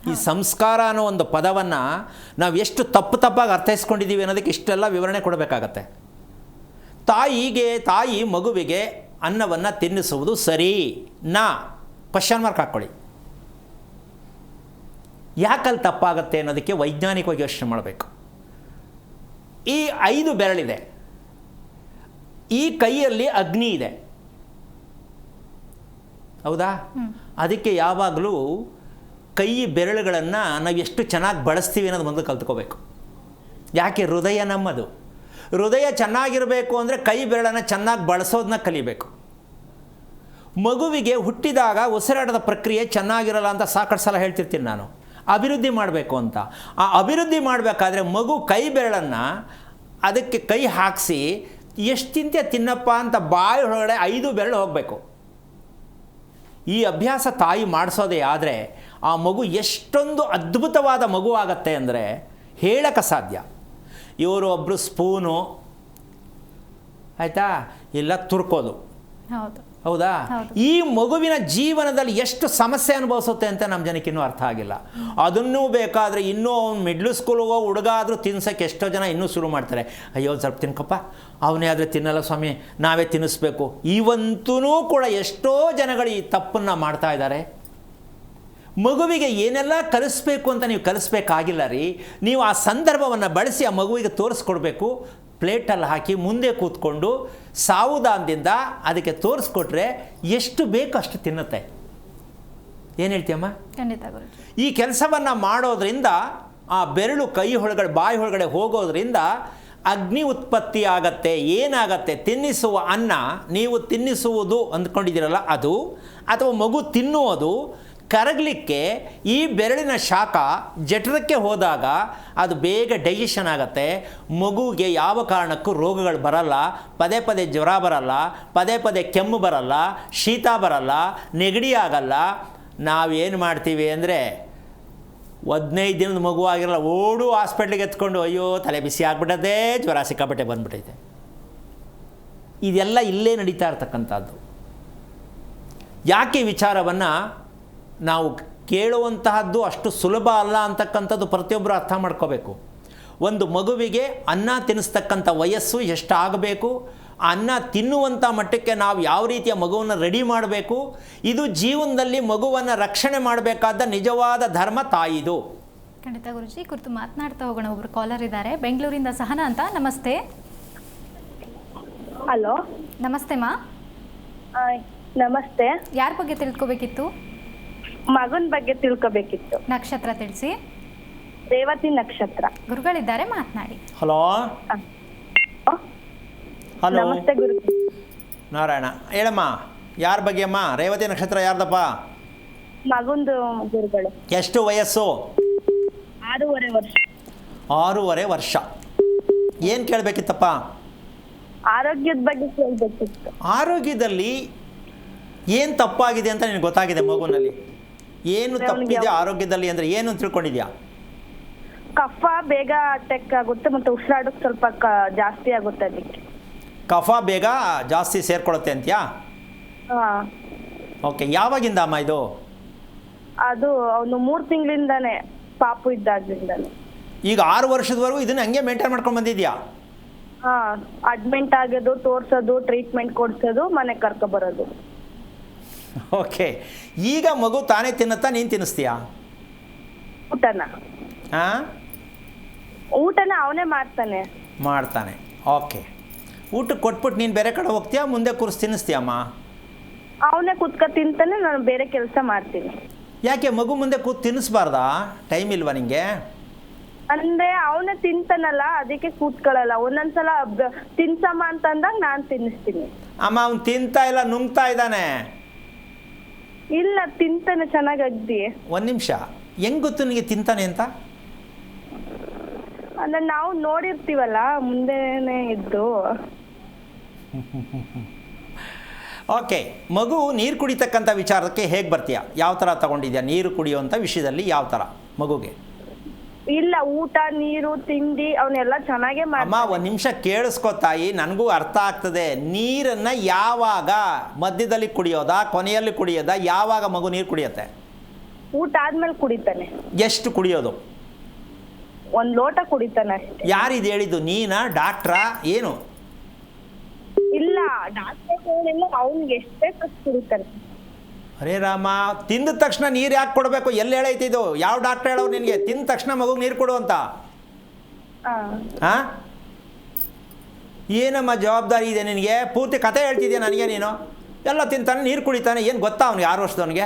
ಈ ಸಂಸ್ಕಾರ ಅನ್ನೋ ಒಂದು ಪದವನ್ನು ನಾವು ಎಷ್ಟು ತಪ್ಪಾಗಿ ಅರ್ಥೈಸ್ಕೊಂಡಿದ್ದೀವಿ ಅನ್ನೋದಕ್ಕೆ ಇಷ್ಟೆಲ್ಲ ವಿವರಣೆ ಕೊಡಬೇಕಾಗತ್ತೆ. ತಾಯಿ ಮಗುವಿಗೆ ಅನ್ನವನ್ನು ತಿನ್ನಿಸುವುದು ಸರಿ ನಾ? ಕ್ವಶನ್ ಮಾರ್ಕ್ ಹಾಕ್ಕೊಳ್ಳಿ. ಯಾಕಲ್ಲಿ ತಪ್ಪಾಗತ್ತೆ ಅನ್ನೋದಕ್ಕೆ ವೈಜ್ಞಾನಿಕವಾಗಿ ಯೋಚನೆ ಮಾಡಬೇಕು. ಈ 5 ಬೆರಳಿದೆ, ಈ ಕೈಯಲ್ಲಿ ಅಗ್ನಿ ಇದೆ, ಹೌದಾ? ಅದಕ್ಕೆ ಯಾವಾಗಲೂ ಕೈ ಬೆರಳುಗಳನ್ನು ನಾವು ಎಷ್ಟು ಚೆನ್ನಾಗಿ ಬಳಸ್ತೀವಿ ಅನ್ನೋದು ಮೊದಲು ಕಲ್ತ್ಕೋಬೇಕು. ಯಾಕೆ? ಹೃದಯ ನಮ್ಮದು. ಹೃದಯ ಚೆನ್ನಾಗಿರಬೇಕು ಅಂದರೆ ಕೈ ಬೆರಳನ್ನು ಚೆನ್ನಾಗಿ ಬಳಸೋದನ್ನ ಕಲಿಬೇಕು. ಮಗುವಿಗೆ ಹುಟ್ಟಿದಾಗ ಉಸಿರಾಟದ ಪ್ರಕ್ರಿಯೆ ಚೆನ್ನಾಗಿರಲ್ಲ ಅಂತ ಸಾಕಷ್ಟು ಸಲ ಹೇಳ್ತಿರ್ತೀನಿ ನಾನು. ಅಭಿವೃದ್ಧಿ ಮಾಡಬೇಕು ಅಂತ. ಆ ಅಭಿವೃದ್ಧಿ ಮಾಡಬೇಕಾದ್ರೆ ಮಗು ಕೈ ಬೆರಳನ್ನು ಅದಕ್ಕೆ ಕೈ ಹಾಕಿಸಿ ಎಷ್ಟು ತಿಂತೆ ತಿನ್ನಪ್ಪ ಅಂತ ಬಾಯಿ ಒಳಗಡೆ 5 ಬೆರಳು ಹೋಗಬೇಕು. ಈ ಅಭ್ಯಾಸ ತಾಯಿ ಮಾಡಿಸೋದೇ ಆದರೆ ಆ ಮಗು ಎಷ್ಟೊಂದು ಅದ್ಭುತವಾದ ಮಗು ಆಗತ್ತೆ ಅಂದರೆ ಹೇಳಕ್ಕೆ ಸಾಧ್ಯ. ಇವರು ಒಬ್ಬರು ಸ್ಪೂನು ಆಯಿತಾ, ಇಲ್ಲ ತುರ್ಕೋದು, ಹೌದಾ? ಈ ಮಗುವಿನ ಜೀವನದಲ್ಲಿ ಎಷ್ಟು ಸಮಸ್ಯೆ ಅನುಭವಿಸುತ್ತೆ ಅಂತ ನಮ್ಮ ಜನಕ್ಕೆ ಇನ್ನೂ ಅರ್ಥ ಆಗಿಲ್ಲ. ಅದನ್ನೂ ಬೇಕಾದರೆ ಇನ್ನೂ ಅವ್ನು ಮಿಡ್ಲ್ ಸ್ಕೂಲ್ ಹೋಗೋ ಹುಡುಗ ಆದರೂ ತಿನ್ಸೋಕ್ಕೆ ಎಷ್ಟೋ ಜನ ಇನ್ನೂ ಶುರು ಮಾಡ್ತಾರೆ. ಅಯ್ಯೋ ಸ್ವಲ್ಪ ತಿನ್ಕಪ್ಪ, ಅವನೇ ಆದರೆ ತಿನ್ನಲ್ಲ ಸ್ವಾಮಿ, ನಾವೇ ತಿನ್ನಿಸ್ಬೇಕು. ಇವಂತೂ ಕೂಡ ಎಷ್ಟೋ ಜನಗಳು ಈ ತಪ್ಪನ್ನು ಮಾಡ್ತಾ ಇದ್ದಾರೆ. ಮಗುವಿಗೆ ಏನೆಲ್ಲ ಕಲಿಸ್ಬೇಕು ಅಂತ ನೀವು ಕಲಿಸ್ಬೇಕಾಗಿಲ್ಲ ರೀ. ನೀವು ಆ ಸಂದರ್ಭವನ್ನು ಬಳಸಿ ಆ ಮಗುವಿಗೆ ತೋರಿಸ್ಕೊಡ್ಬೇಕು. ಪ್ಲೇಟಲ್ಲಿ ಹಾಕಿ ಮುಂದೆ ಕೂತ್ಕೊಂಡು ಸಾವುದಾನದಿಂದ ಅದಕ್ಕೆ ತೋರಿಸ್ಕೊಟ್ರೆ ಎಷ್ಟು ಬೇಕು ಅಷ್ಟು ತಿನ್ನುತ್ತೆ. ಏನು ಹೇಳ್ತೀಯಮ್ಮ? ಖಂಡಿತ. ಈ ಕೆಲಸವನ್ನು ಮಾಡೋದ್ರಿಂದ ಆ ಬೆರಳು ಕೈ ಒಳಗಡೆ ಬಾಯಿ ಒಳಗಡೆ ಹೋಗೋದ್ರಿಂದ ಅಗ್ನಿ ಉತ್ಪತ್ತಿ ಆಗತ್ತೆ. ಏನಾಗತ್ತೆ? ತಿನ್ನಿಸುವ ಅನ್ನ ನೀವು ತಿನ್ನಿಸುವುದು ಅಂದ್ಕೊಂಡಿದ್ದೀರಲ್ಲ ಅದು, ಅಥವಾ ಮಗು ತಿನ್ನುವುದು ಕರಗಲಿಕ್ಕೆ ಈ ಬೆರಳಿನ ಶಾಖ ಜಠರಕ್ಕೆ ಹೋದಾಗ ಅದು ಬೇಗ ಡೈಜೆಷನ್ ಆಗುತ್ತೆ. ಮಗುವಿಗೆ ಯಾವ ಕಾರಣಕ್ಕೂ ರೋಗಗಳು ಬರಲ್ಲ. ಪದೇ ಪದೇ ಜ್ವರ ಬರಲ್ಲ, ಪದೇ ಪದೇ ಕೆಮ್ಮು ಬರಲ್ಲ, ಶೀತ ಬರಲ್ಲ, ನೆಗಡಿ ಆಗಲ್ಲ. ನಾವೇನು ಮಾಡ್ತೀವಿ ಅಂದರೆ 15 ದಿನದ ಮಗು ಆಗಿರಲ್ಲ, ಓಡು ಹಾಸ್ಪಿಟ್ಲಿಗೆ ಎತ್ಕೊಂಡು ಅಯ್ಯೋ ತಲೆ ಬಿಸಿ ಆಗ್ಬಿಟ್ಟದೆ, ಜ್ವರ ಸಿಕ್ಕಾಪಟ್ಟೆ ಬಂದ್ಬಿಟ್ಟೈತೆ. ಇದೆಲ್ಲ ಇಲ್ಲೇ ನಡೀತಾ ಇರ್ತಕ್ಕಂಥದ್ದು. ಯಾಕೆ ವಿಚಾರವನ್ನು ನಾವು ಕೇಳುವಂತಹದ್ದು ಅಷ್ಟು ಸುಲಭ ಅಲ್ಲ ಅಂತಕ್ಕಂಥದ್ದು ಪ್ರತಿಯೊಬ್ಬರು ಅರ್ಥ ಮಾಡ್ಕೋಬೇಕು. ಒಂದು ಮಗುವಿಗೆ ಅನ್ನ ತಿನ್ನಿಸ್ತಕ್ಕಂಥ ವಯಸ್ಸು ಎಷ್ಟಾಗಬೇಕು, ಅನ್ನ ತಿನ್ನುವಂಥ ಮಟ್ಟಕ್ಕೆ ನಾವು ಯಾವ ರೀತಿಯ ಮಗುವನ್ನು ರೆಡಿ ಮಾಡಬೇಕು, ಇದು ಜೀವನದಲ್ಲಿ ಮಗುವನ್ನು ರಕ್ಷಣೆ ಮಾಡಬೇಕಾದ ನಿಜವಾದ ಧರ್ಮ ತಾಯಿದು. ಖಂಡಿತ ಗುರುಜಿ, ಕುರಿತು ಮಾತನಾಡ್ತಾ ಹೋಗೋಣ. ಒಬ್ರು ಕಾಲರ್ ಇದ್ದಾರೆ ಬೆಂಗಳೂರಿಂದ, ಸಹನಾ ಅಂತ. ನಮಸ್ತೆ. ಹಲೋ, ನಮಸ್ತೆ ಮಾ. ನಮಸ್ತೆ. ಯಾರ ಬಗ್ಗೆ ತಿಳ್ಕೊಬೇಕಿತ್ತು? ಮಗನ ಬಗ್ಗೆ ತಿಳ್ಕೊಬೇಕಿತ್ತು. ನಕ್ಷತ್ರ ತಿಳಿಸಿ. ರೇವತಿ ನಕ್ಷತ್ರ. ಗುರುಗಳಿದ್ದಾರೆ, ಮಾತನಾಡಿ. ಹಲೋ. ಹಲೋ, ನಮಸ್ತೆ ಗುರು. ನಾರಾಯಣ. ಹೇಳಮ್ಮ, ಯಾರ ಬಗ್ಗೆ ಅಮ್ಮ? ರೇವತಿ ನಕ್ಷತ್ರ ಯಾರ್ದಪ್ಪ? ಮಗಂದು ಗುರುಗಳು. ಎಷ್ಟು ವಯಸ್ಸು? 6.5 ವರ್ಷ. 6.5 ವರ್ಷ. ಏನು ಕೇಳಬೇಕಿತ್ತಪ್ಪ? ಆರೋಗ್ಯದ ಬಗ್ಗೆ ಕೇಳಬೇಕಿತ್ತು. ಆರೋಗ್ಯದಲ್ಲಿ ಏನು ತಪ್ಪಾಗಿದೆ ಅಂತ ನಿನಗೆ ಗೊತ್ತಾಗಿದೆ? ಮಗುನಲ್ಲಿ ಏನು ತಪ್ಪಿದೆ ಆರೋಗ್ಯದಲ್ಲಿ ಅಂದರೆ ಏನು ತಿಳ್ಕೊಂಡಿದ್ಯಾ? ಕಫ ಬೇಗ ಅಟ್ಯಾಕ್ ಆಗುತ್ತೆ, ಮತ್ತೆ ಉಸಿರಾಡೋಕೆ ಸ್ವಲ್ಪ ಜಾಸ್ತಿ ಆಗುತ್ತೆ. ಅದಕ್ಕೆ ಕಫ ಬೇಗ ಜಾಸ್ತಿ ಸೇರ್ಕೊಳ್ಳುತ್ತೆ ಅಂತ್ಯಾ? ಹಾಂ. ಓಕೆ. ಯಾವಾಗಿಂದ ಅಮ್ಮ ಇದು? ಅದು ಅವನು 3 ತಿಂಗಳಿಂದಾನೆ, ಪಾಪು ಇದ್ದಾಗ್ಲಿಂದಾನೆ. ಈಗ 6 ವರ್ಷದವರೆಗೂ ಇದನ್ನ ಹಂಗೆ ಮೇಂಟೈನ್ ಮಾಡ್ಕೊಂಡು ಬಂದಿದ್ಯಾ? ಹಾಂ. ಅಡ್ಮಿಂಟ್ ಆಗೋದು, ತೋರಿಸೋದು, ಟ್ರೀಟ್ಮೆಂಟ್ ಕೊಡ್ಸೋದು, ಮನೆಗೆ ಕರ್ಕೊಬರೋದು. ಓಕೆ. ಈಗ ಮಗು ತಾನೇ ತಿನ್ನುತ್ತಾ, ನೀನು ತಿನ್ನಿಸ್ತೀಯಾ ಊಟನ? ಹಾಂ, ಊಟನ ಅವನೇ ಮಾಡ್ತಾನೆ. ಓಕೆ. ಊಟಕ್ಕೆ ಕೊಟ್ಬಿಟ್ಟು ನೀನು ಬೇರೆ ಕಡೆ ಹೋಗ್ತೀಯಾ, ಮುಂದೆ ಕೂರಿಸಿ ತಿನ್ನಿಸ್ತೀಯಮ್ಮ? ಅವನೇ ಕೂತ್ಕೊ ತಿಂತಾನೆ, ನಾನು ಬೇರೆ ಕೆಲಸ ಮಾಡ್ತೀನಿ. ಯಾಕೆ ಮಗು ಮುಂದೆ ಕೂತು ತಿನ್ನಿಸ್ಬಾರ್ದಾ? ಟೈಮ್ ಇಲ್ವಾ ನಿಂಗೆ? ಅಂದ್ರೆ ಅವನೇ ತಿಂತಾನಲ್ಲ, ಅದಕ್ಕೆ ಕೂತ್ಕೊಳ್ಳಲ್ಲ. ಒಂದೊಂದ್ಸಲ ತಿನ್ಸಮ್ಮ ಅಂತಂದಾಗ ನಾನು ತಿನ್ನಿಸ್ತೀನಿ. ಅಮ್ಮ, ಅವ್ನು ತಿಂತಾ ಇಲ್ಲ, ನುಂಗ್ತಾ ಇದ್ದಾನೆ. ಇಲ್ಲ, ತಿಂತಾನೆ ಚೆನ್ನಾಗಿ ಅಗ್ದಿ. ಒಂದು ನಿಮಿಷ, ಹೆಂಗೆ ಗೊತ್ತು ನಿನಗೆ ತಿಂತಾನೆ ಅಂತ? ಅಂದ್ರೆ ನಾವು ನೋಡಿರ್ತೀವಲ್ಲ ಮುಂದೆನೇ ಇದ್ದು. ಓಕೆ. ಮಗು ನೀರು ಕುಡಿತಕ್ಕಂಥ ವಿಚಾರಕ್ಕೆ ಹೇಗೆ ಬರ್ತೀಯಾ? ಯಾವ ಥರ ತಗೊಂಡಿದ್ಯಾ ನೀರು ಕುಡಿಯುವಂಥ ವಿಷಯದಲ್ಲಿ? ಯಾವ ಥರ ಮಗುಗೆ? ಇಲ್ಲ, ಊಟ, ನೀರು, ತಿಂಡಿ ಅವನ್ನೆಲ್ಲ ಚೆನ್ನಾಗೇ ಅಮ್ಮ, ಒಂದು ನಿಮಿಷ ಕೇಳಿಸ್ಕೊ ತಾಯಿ, ನನಗೂ ಅರ್ಥ ಆಗ್ತದೆ. ನೀರನ್ನು ಯಾವಾಗ ಮಧ್ಯದಲ್ಲಿ ಕುಡಿಯೋದಾ, ಕೊನೆಯಲ್ಲಿ ಕುಡಿಯೋದಾ? ಯಾವಾಗ ಮಗು ನೀರು ಕುಡಿಯುತ್ತೆ? ಊಟ ಆದ್ಮೇಲೆ ಕುಡಿತಾನೆ. ಎಷ್ಟು ಕುಡಿಯೋದು? 1 ಲೋಟ ಕುಡಿತಾನೆ ಅಷ್ಟೇ. ಯಾರಿದು ಹೇಳಿದ್ದು? ನೀನಾ, ಡಾಕ್ಟ್ರಾ, ಏನು? ಇಲ್ಲ, ಡಾಕ್ಟರ್ ಹೇಳಿಲ್ಲ, ಅವ್ನಿಗೆ ಎಷ್ಟು ಬೇಕು ಅಷ್ಟು ಕುಡಿತಾನೆ. ಅರೇ ರಾಮ, ತಿಂದ ತಕ್ಷಣ ನೀರು ಯಾಕೆ ಕೊಡಬೇಕು? ಎಲ್ಲಿ ಹೇಳೈತಿದ್ದು? ಯಾವ ಡಾಕ್ಟರ್ ಹೇಳೋರು ನಿನಗೆ ತಿಂದ ತಕ್ಷಣ ಮಗುಗೆ ನೀರು ಕೊಡು ಅಂತ? ಹಾಂ, ಏನಮ್ಮ ಜವಾಬ್ದಾರಿ ಇದೆ ನಿನಗೆ? ಪೂರ್ತಿ ಕತೆ ಹೇಳ್ತಿದ್ಯಾ ನನಗೆ ನೀನು? ಎಲ್ಲ ತಿಂತಾನೆ, ನೀರು ಕುಡಿತಾನೆ, ಏನು ಗೊತ್ತಾ ಅವ್ನಿಗೆ? 6 ವರ್ಷದವನಿಗೆ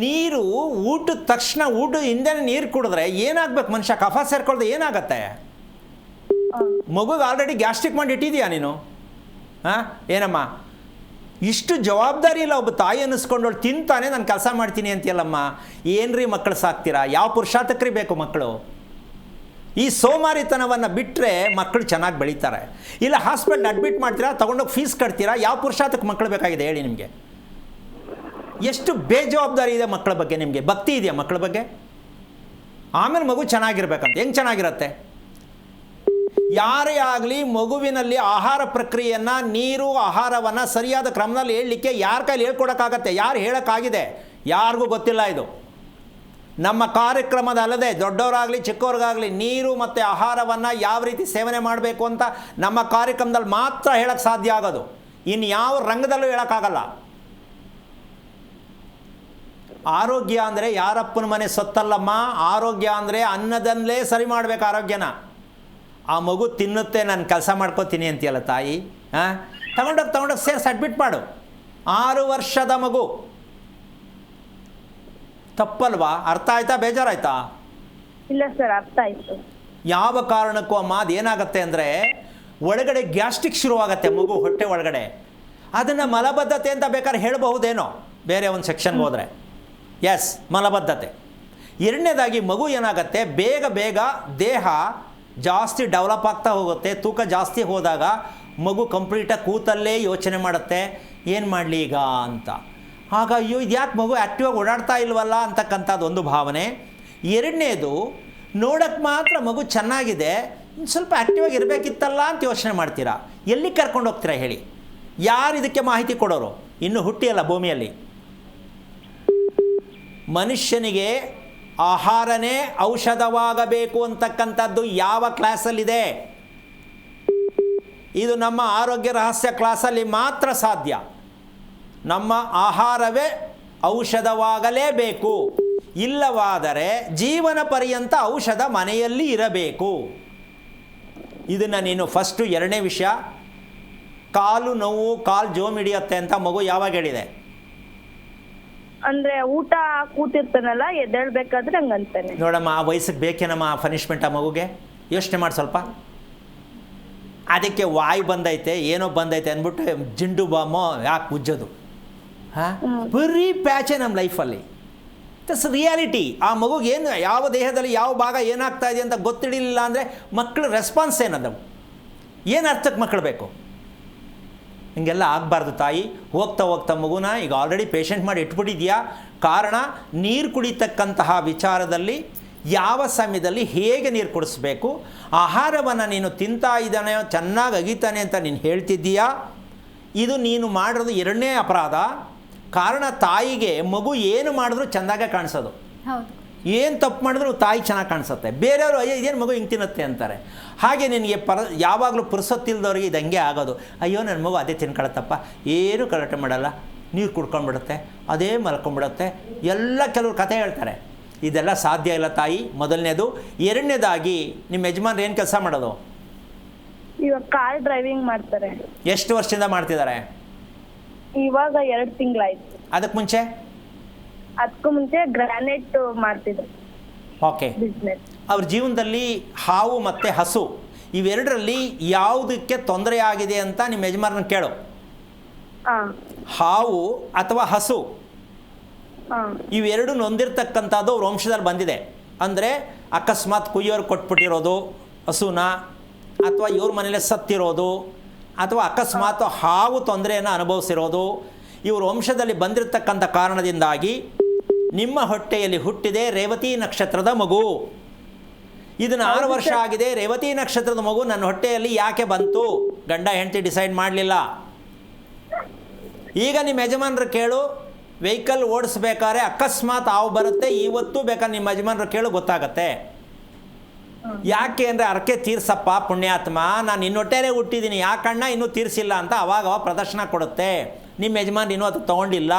ನೀರು ಊಟದ ತಕ್ಷಣ ಹಿಂದೆ ನೀರು ಕುಡಿದ್ರೆ ಏನಾಗಬೇಕು ಮನುಷ್ಯ? ಕಫ ಸೇರ್ಕೊಳ್ದೆ ಏನಾಗತ್ತೆ? ಮಗುಗೆ ಆಲ್ರೆಡಿ ಗ್ಯಾಸ್ಟ್ರಿಕ್ ಮಾಡಿ ಇಟ್ಟಿದ್ಯಾ ನೀನು? ಹಾಂ, ಏನಮ್ಮ ಇಷ್ಟು ಜವಾಬ್ದಾರಿ ಇಲ್ಲ ಒಬ್ಬ ತಾಯಿ ಅನ್ನಿಸ್ಕೊಂಡವಳು ತಿಂತಾನೆ ನಾನು ಕೆಲಸ ಮಾಡ್ತೀನಿ ಅಂತೀಯಲ್ಲಮ್ಮ. ಏನ್ರಿ ಮಕ್ಕಳು ಸಾಕ್ತೀರಾ? ಯಾವ ಪುರುಷಾರ್ಥಕ್ರಿ ಬೇಕು ಮಕ್ಕಳು? ಈ ಸೋಮಾರಿತನವನ್ನು ಬಿಟ್ಟರೆ ಮಕ್ಕಳು ಚೆನ್ನಾಗಿ ಬೆಳೀತಾರೆ. ಇಲ್ಲ ಹಾಸ್ಪಿಟ್ಲ್ ಅಡ್ಮಿಟ್ ಮಾಡ್ತೀರಾ, ತೊಗೊಂಡೋಗಿ ಫೀಸ್ ಕಟ್ತೀರಾ, ಯಾವ ಪುರುಷಾರ್ಥಕ್ಕೆ ಮಕ್ಕಳು ಬೇಕಾಗಿದೆ ಹೇಳಿ ನಿಮಗೆ? ಎಷ್ಟು ಬೇಜವಾಬ್ದಾರಿ ಇದೆ ಮಕ್ಕಳ ಬಗ್ಗೆ ನಿಮಗೆ? ಭಕ್ತಿ ಇದೆಯಾ ಮಕ್ಕಳ ಬಗ್ಗೆ? ಆಮೇಲೆ ಮಗು ಚೆನ್ನಾಗಿರ್ಬೇಕಂತ. ಹೆಂಗೆ ಚೆನ್ನಾಗಿರುತ್ತೆ? ಯಾರೇ ಆಗಲಿ ಮಗುವಿನಲ್ಲಿ ಆಹಾರ ಪ್ರಕ್ರಿಯೆಯನ್ನು, ನೀರು ಆಹಾರವನ್ನು ಸರಿಯಾದ ಕ್ರಮದಲ್ಲಿ ಹೇಳಲಿಕ್ಕೆ ಯಾರ ಕೈಲಿ ಹೇಳ್ಕೊಡೋಕ್ಕಾಗತ್ತೆ? ಯಾರು ಹೇಳೋಕ್ಕಾಗಿದೆ? ಯಾರಿಗೂ ಗೊತ್ತಿಲ್ಲ. ಇದು ನಮ್ಮ ಕಾರ್ಯಕ್ರಮದ ಅಲ್ಲದೆ ದೊಡ್ಡವರಾಗಲಿ ಚಿಕ್ಕವ್ರಿಗಾಗಲಿ ನೀರು ಮತ್ತು ಆಹಾರವನ್ನು ಯಾವ ರೀತಿ ಸೇವನೆ ಮಾಡಬೇಕು ಅಂತ ನಮ್ಮ ಕಾರ್ಯಕ್ರಮದಲ್ಲಿ ಮಾತ್ರ ಹೇಳೋಕ್ಕೆ ಸಾಧ್ಯ ಆಗೋದು. ಇನ್ನು ಯಾವ ರಂಗದಲ್ಲೂ ಹೇಳೋಕ್ಕಾಗಲ್ಲ. ಆರೋಗ್ಯ ಅಂದರೆ ಯಾರಪ್ಪನ ಮನೆ ಸೊತ್ತಲ್ಲಮ್ಮ. ಆರೋಗ್ಯ ಅಂದರೆ ಅನ್ನದಲ್ಲೇ ಸರಿ ಮಾಡಬೇಕು ಆರೋಗ್ಯನ. ಆ ಮಗು ತಿನ್ನುತ್ತೆ, ನಾನು ಕೆಲಸ ಮಾಡ್ಕೋತೀನಿ ಅಂತೀಯಲ್ಲ ತಾಯಿ. ಹಾಂ, ತಗೊಂಡೋಗಿ ಸೇರಿಸಿ ಅಡ್ಮಿಟ್ ಮಾಡು. 6 ವರ್ಷದ ಮಗು. ತಪ್ಪಲ್ವಾ? ಅರ್ಥ ಆಯ್ತಾ? ಬೇಜಾರಾಯ್ತಾ? ಇಲ್ಲ ಸರ್, ಅರ್ಥ ಆಯ್ತು. ಯಾವ ಕಾರಣಕ್ಕೂ ಅಮ್ಮ ಅದೇನಾಗತ್ತೆ ಅಂದರೆ ಒಳಗಡೆ ಗ್ಯಾಸ್ಟ್ರಿಕ್ ಶುರುವಾಗತ್ತೆ ಮಗು ಹೊಟ್ಟೆ ಒಳಗಡೆ. ಅದನ್ನು ಮಲಬದ್ಧತೆ ಅಂತ ಬೇಕಾದ್ರೆ ಹೇಳಬಹುದೇನೋ ಬೇರೆ ಒಂದು ಸೆಕ್ಷನ್ಗೆ ಹೋದರೆ. ಎಸ್, ಮಲಬದ್ಧತೆ. ಎರಡನೇದಾಗಿ ಮಗು ಏನಾಗುತ್ತೆ, ಬೇಗ ದೇಹ ಜಾಸ್ತಿ ಡೆವಲಪ್ ಆಗ್ತಾ ಹೋಗುತ್ತೆ. ತೂಕ ಜಾಸ್ತಿ ಹೋದಾಗ ಮಗು ಕಂಪ್ಲೀಟಾಗಿ ಕೂತಲ್ಲೇ ಯೋಚನೆ ಮಾಡುತ್ತೆ, ಏನು ಮಾಡಲಿ ಈಗ ಅಂತ. ಆಗ ಅಯ್ಯೋ ಇದ್ಯಾಕೆ ಮಗು ಆ್ಯಕ್ಟಿವಾಗಿ ಓಡಾಡ್ತಾ ಇಲ್ವಲ್ಲ ಅಂತಕ್ಕಂಥದ್ದು ಒಂದು ಭಾವನೆ. ಎರಡನೇದು, ನೋಡೋಕ್ಕೆ ಮಾತ್ರ ಮಗು ಚೆನ್ನಾಗಿದೆ, ಇನ್ನು ಸ್ವಲ್ಪ ಆ್ಯಕ್ಟಿವಾಗಿ ಇರಬೇಕಿತ್ತಲ್ಲ ಅಂತ ಯೋಚನೆ ಮಾಡ್ತೀರಾ. ಎಲ್ಲಿ ಕರ್ಕೊಂಡು ಹೋಗ್ತೀರಾ ಹೇಳಿ? ಯಾರು ಇದಕ್ಕೆ ಮಾಹಿತಿ ಕೊಡೋರು? ಇನ್ನೂ ಹುಟ್ಟಿಯಲ್ಲ ಭೂಮಿಯಲ್ಲಿ. ಮನುಷ್ಯನಿಗೆ ಆಹಾರನೇ ಔಷಧವಾಗಬೇಕು ಅಂತಕ್ಕಂಥದ್ದು ಯಾವ ಕ್ಲಾಸಲ್ಲಿದೆ? ಇದು ನಮ್ಮ ಆರೋಗ್ಯ ರಹಸ್ಯ ಕ್ಲಾಸಲ್ಲಿ ಮಾತ್ರ ಸಾಧ್ಯ. ನಮ್ಮ ಆಹಾರವೇ ಔಷಧವಾಗಲೇಬೇಕು. ಇಲ್ಲವಾದರೆ ಜೀವನ ಪರ್ಯಂತ ಔಷಧ ಮನೆಯಲ್ಲಿ ಇರಬೇಕು. ಇದನ್ನು ನೀನು ಫಸ್ಟು. ಎರಡನೇ ವಿಷಯ, ಕಾಲು ನೋವು, ಕಾಲು ಜೋಮ್ ಹಿಡಿಯುತ್ತೆ ಅಂತ ಮಗು ಯಾವಾಗ ಹೇಳಿದೆ? ಅಂದ್ರೆ ಊಟ ಕೂತಿರ್ತಾನಲ್ಲ, ಎದ್ದೇಳ್ಬೇಕಾದ್ರೆ ಹಂಗಂತಾನೆ. ನೋಡಮ್ಮ, ಆ ವಯಸ್ಸಿಗೆ ಬೇಕೇನಮ್ಮ ಪನಿಷ್ಮೆಂಟ್ ಆ ಮಗುಗೆ? ಯೋಚನೆ ಮಾಡಿ ಸ್ವಲ್ಪ. ಅದಕ್ಕೆ ವಾಯು ಬಂದೈತೆ, ಏನೋ ಬಂದೈತೆ ಅಂದ್ಬಿಟ್ಟು ಜಿಂಡು ಬಾಮೋ ಯಾಕೆ ಉಜ್ಜೋದು? ಹಾಂ, ಬರೀ ಪ್ಯಾಚೆ ನಮ್ಮ ಲೈಫಲ್ಲಿ. That's reality. ಆ ಮಗುಗೆ ಏನು, ಯಾವ ದೇಹದಲ್ಲಿ ಯಾವ ಭಾಗ ಏನಾಗ್ತಾ ಇದೆ ಅಂತ ಗೊತ್ತಿಡಲಿಲ್ಲ ಅಂದರೆ ಮಕ್ಕಳ ರೆಸ್ಪಾನ್ಸ್ ಏನದವು? ಏನು ಅರ್ಥಕ್ಕೆ ಮಕ್ಕಳು ಬೇಕು? ಹಿಂಗೆಲ್ಲ ಆಗಬಾರ್ದು ತಾಯಿ. ಹೋಗ್ತಾ ಮಗುನ ಈಗ ಆಲ್ರೆಡಿ ಪೇಷಂಟ್ ಮಾಡಿ ಇಟ್ಬಿಟ್ಟಿದ್ಯಾ. ಕಾರಣ, ನೀರು ಕುಡಿತಕ್ಕಂತಹ ವಿಚಾರದಲ್ಲಿ ಯಾವ ಸಮಯದಲ್ಲಿ ಹೇಗೆ ನೀರು ಕುಡಿಸ್ಬೇಕು, ಆಹಾರವನ್ನು ನೀನು ತಿಂತಾ ಇದ್ದಾನೆ, ಚೆನ್ನಾಗಿ ಅಗಿತಾನೆ ಅಂತ ನೀನು ಹೇಳ್ತಿದ್ದೀಯಾ. ಇದು ನೀನು ಮಾಡಿರೋದು ಎರಡನೇ ಅಪರಾಧ. ಕಾರಣ, ತಾಯಿಗೆ ಮಗು ಏನು ಮಾಡಿದ್ರೂ ಚೆಂದಾಗೆ ಕಾಣಿಸೋದು. ಹೌದು. ಏನು ತಪ್ಪು ಮಾಡಿದ್ರು ತಾಯಿ ಚೆನ್ನಾಗಿ ಕಾಣಿಸುತ್ತೆ. ಬೇರೆಯವರು ಅಯ್ಯೋ ಇದೇನು ಮಗು ಹಿಂಗೆ ತಿನ್ನುತ್ತೆ ಅಂತಾರೆ. ಹಾಗೆ ನಿನಗೆ ಯಾವಾಗಲೂ ಪುರುಸೊತ್ತಿಲ್ದವ್ರಿಗೆ ಇದು ಹಂಗೆ ಆಗೋದು. ಅಯ್ಯೋ ನನ್ನ ಮಗು ಅದೇ ತಿನ್ಕೊಳತ್ತಪ್ಪ, ಏನು ಗಲಾಟೆ ಮಾಡಲ್ಲ, ನೀರು ಕುಡ್ಕೊಂಡ್ಬಿಡುತ್ತೆ, ಅದೇ ಮಲ್ಕೊಂಡ್ಬಿಡುತ್ತೆ, ಎಲ್ಲ ಕೆಲವ್ರು ಕಥೆ ಹೇಳ್ತಾರೆ. ಇದೆಲ್ಲ ಸಾಧ್ಯ ಇಲ್ಲ ತಾಯಿ, ಮೊದಲನೇದು. ಎರಡನೇದಾಗಿ, ನಿಮ್ಮ ಯಜಮಾನ್ರು ಏನು ಕೆಲಸ ಮಾಡೋದು? ಇವಾಗ ಕಾರ್ ಡ್ರೈವಿಂಗ್ ಮಾಡ್ತಾರೆ. ಎಷ್ಟು ವರ್ಷದಿಂದ ಮಾಡ್ತಿದ್ದಾರೆ? ಇವಾಗ 2 ತಿಂಗಳಾಯ್ತು. ಅದಕ್ಕೆ ಮುಂಚೆ? ಅದಕ್ಕೂ ಮುಂಚೆ ಗ್ರಾನೈಟ್ ಮಾಡ್ತಿದ್ರು. ಓಕೆ. ಬಿಸ್ನೆಸ್. ಅವ್ರ ಜೀವನದಲ್ಲಿ ಹಾವು ಮತ್ತು ಹಸು ಇವೆರಡರಲ್ಲಿ ಯಾವುದಕ್ಕೆ ತೊಂದರೆ ಆಗಿದೆ ಅಂತ ನಿಮ್ಮ ಯಜಮಾನರನ್ನ ಕೇಳು. ಹಾವು ಅಥವಾ ಹಸು ಇವೆರಡು ನೊಂದಿರ್ತಕ್ಕಂಥದ್ದು ಅವ್ರ ವಂಶದಲ್ಲಿ ಬಂದಿದೆ. ಅಂದರೆ ಅಕಸ್ಮಾತ್ ಕುಯ್ಯೋರು ಕೊಟ್ಬಿಟ್ಟಿರೋದು ಹಸುನ, ಅಥವಾ ಇವ್ರ ಮನೇಲೆ ಸತ್ತಿರೋದು, ಅಥವಾ ಅಕಸ್ಮಾತ್ ಹಾವು ತೊಂದರೆಯನ್ನು ಅನುಭವಿಸಿರೋದು ಇವ್ರ ವಂಶದಲ್ಲಿ ಬಂದಿರತಕ್ಕಂಥ ಕಾರಣದಿಂದಾಗಿ ನಿಮ್ಮ ಹೊಟ್ಟೆಯಲ್ಲಿ ಹುಟ್ಟಿದೆ ರೇವತಿ ನಕ್ಷತ್ರದ ಮಗು. ಇದನ್ನು 6 ವರ್ಷ ಆಗಿದೆ. ರೇವತಿ ನಕ್ಷತ್ರದ ಮಗು ನನ್ನ ಹೊಟ್ಟೆಯಲ್ಲಿ ಯಾಕೆ ಬಂತು? ಗಂಡ ಹೆಂಡತಿ ಡಿಸೈಡ್ ಮಾಡಲಿಲ್ಲ. ಈಗ ನಿಮ್ಮ ಯಜಮಾನ್ರು ಕೇಳು, ವೆಹಿಕಲ್ ಓಡಿಸ್ಬೇಕಾದ್ರೆ ಅಕಸ್ಮಾತ್ ಹಾವು ಬರುತ್ತೆ, ಇವತ್ತು ಬೇಕಾದ್ರೆ ನಿಮ್ಮ ಯಜಮಾನ್ರು ಕೇಳು, ಗೊತ್ತಾಗತ್ತೆ. ಯಾಕೆ ಅಂದರೆ ಅರ್ಕೆ ತೀರ್ಸಪ್ಪ ಪುಣ್ಯಾತ್ಮ, ನಾನು ನಿನ್ನ ಹೊಟ್ಟೆಲೇ ಹುಟ್ಟಿದ್ದೀನಿ, ಯಾಕಣ್ಣ ಇನ್ನೂ ತೀರಿಸಿಲ್ಲ ಅಂತ ಅವಾಗ ಪ್ರದರ್ಶನ ಕೊಡುತ್ತೆ. ನಿಮ್ಮ ಯಜಮಾನ್ ಇನ್ನೂ ಅದು ತೊಗೊಂಡಿಲ್ಲ.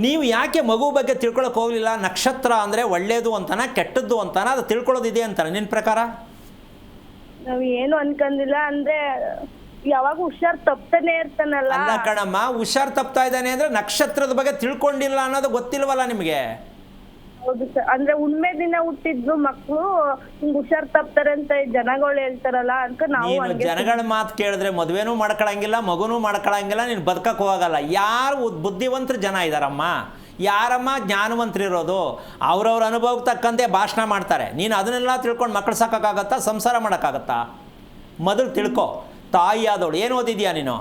ನೀವು ಯಾಕೆ ಮಗು ಬಗ್ಗೆ ತಿಳ್ಕೊಳಕ್ಕೆ ಹೋಗಲಿಲ್ಲ? ನಕ್ಷತ್ರ ಅಂದರೆ ಒಳ್ಳೆಯದು ಅಂತಾನ ಕೆಟ್ಟದ್ದು ಅಂತಾನ, ಅದು ತಿಳ್ಕೊಳ್ಳೋದಿದೆ ಅಂತಾನೆ ನಿನ್ನ ಪ್ರಕಾರ? ನಾವು ಏನು ಅನ್ಕೊಂಡಿಲ್ಲ. ಅಂದರೆ ಯಾವಾಗ ಹುಷಾರ್ ತಪ್ತಾನೆ ಇರ್ತಾನಲ್ಲ. ಅಲ್ಲ ಕಣಮ್ಮ, ಹುಷಾರ್ ತಪ್ತಾ ಇದ್ದಾನೆ ಅಂದ್ರೆ ನಕ್ಷತ್ರದ ಬಗ್ಗೆ ತಿಳ್ಕೊಂಡಿಲ್ಲ ಅನ್ನೋದು ಗೊತ್ತಿಲ್ವಲ್ಲ ನಿಮಗೆ? ಹೌದು ಸರ್, ಅಂದ್ರೆ ಹುಣ್ಮೆ ದಿನ ಹುಟ್ಟಿದ್ರು ಮಕ್ಳು ಹಿಂಗ್ ಹುಷಾರ್ ತಪ್ತಾರೆ ಅಂತ ಜನಗಳು ಹೇಳ್ತಾರಲ್ಲ ಅಂತ ನಾವು ನೀನು ಹಂಗೆ ಜನಗಳ ಮಾತು ಕೇಳಿದ್ರೆ ಮದುವೆನೂ ಮಾಡ್ಕೊಳಂಗಿಲ್ಲ, ಮಗುನೂ ಮಾಡ್ಕೊಳಂಗಿಲ್ಲ, ನೀನು ಬದುಕಕ್ಕೆ ಹೋಗಲ್ಲ. ಯಾರು ಬುದ್ಧಿವಂತರು ಜನ ಇದ್ದಾರಮ್ಮ? ಯಾರಮ್ಮ ಜ್ಞಾನವಂತರಿರೋದು? ಅವ್ರವ್ರ ಅನುಭವಕ್ಕೆ ತಕ್ಕಂತೆ ಭಾಷಣ ಮಾಡ್ತಾರೆ. ನೀನು ಅದನ್ನೆಲ್ಲ ತಿಳ್ಕೊಂಡು ಮಕ್ಕಳು ಸಾಕೋಕ್ಕಾಗತ್ತಾ? ಸಂಸಾರ ಮಾಡೋಕ್ಕಾಗತ್ತಾ? ಮೊದಲು ತಿಳ್ಕೊ. ತಾಯಿ ಆದವಳು ಏನು ಓದಿದ್ಯಾ ನೀನು?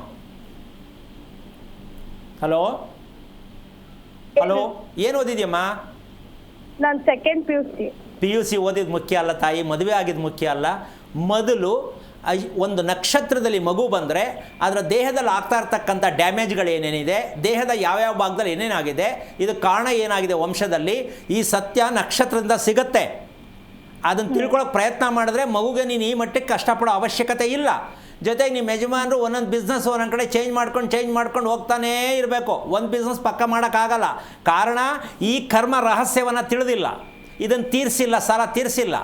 ಹಲೋ ಹಲೋ, ಏನು ಓದಿದ್ಯಮ್ಮ? ನಾನು ಸೆಕೆಂಡ್ PUC ಓದಿದ್ದು ಮುಖ್ಯ ಅಲ್ಲ ತಾಯಿ, ಮದುವೆ ಆಗಿದ್ದು ಮುಖ್ಯ ಅಲ್ಲ. ಮೊದಲು ಒಂದು ನಕ್ಷತ್ರದಲ್ಲಿ ಮಗು ಬಂದರೆ ಅದರ ದೇಹದಲ್ಲಿ ಆಗ್ತಾ ಇರ್ತಕ್ಕಂಥ ಡ್ಯಾಮೇಜ್ಗಳು ಏನೇನಿದೆ, ದೇಹದ ಯಾವ್ಯಾವ ಭಾಗದಲ್ಲಿ ಏನೇನಾಗಿದೆ, ಇದು ಕಾರಣ ಏನಾಗಿದೆ ವಂಶದಲ್ಲಿ, ಈ ಸತ್ಯ ನಕ್ಷತ್ರದಿಂದ ಸಿಗುತ್ತೆ. ಅದನ್ನು ತಿಳ್ಕೊಳ್ಳೋಕೆ ಪ್ರಯತ್ನ ಮಾಡಿದ್ರೆ ಮಗುಗೆ ನೀನು ಈ ಮಟ್ಟಕ್ಕೆ ಕಷ್ಟಪಡೋ ಅವಶ್ಯಕತೆ ಇಲ್ಲ. ಜೊತೆಗೆ ನಿಮ್ಮ ಯಜಮಾನರು ಒಂದೊಂದು ಬಿಸ್ನೆಸ್ ಒಂದೊಂದು ಕಡೆ ಚೇಂಜ್ ಮಾಡ್ಕೊಂಡು ಹೋಗ್ತಾನೇ ಇರಬೇಕು. ಒಂದು ಬಿಸ್ನೆಸ್ ಪಕ್ಕ ಮಾಡೋಕ್ಕಾಗಲ್ಲ. ಕಾರಣ ಈ ಕರ್ಮ ರಹಸ್ಯವನ್ನು ತಿಳಿದಿಲ್ಲ, ಇದನ್ನು ತೀರಿಸಿಲ್ಲ, ಸಾಲ ತೀರಿಸಿಲ್ಲ.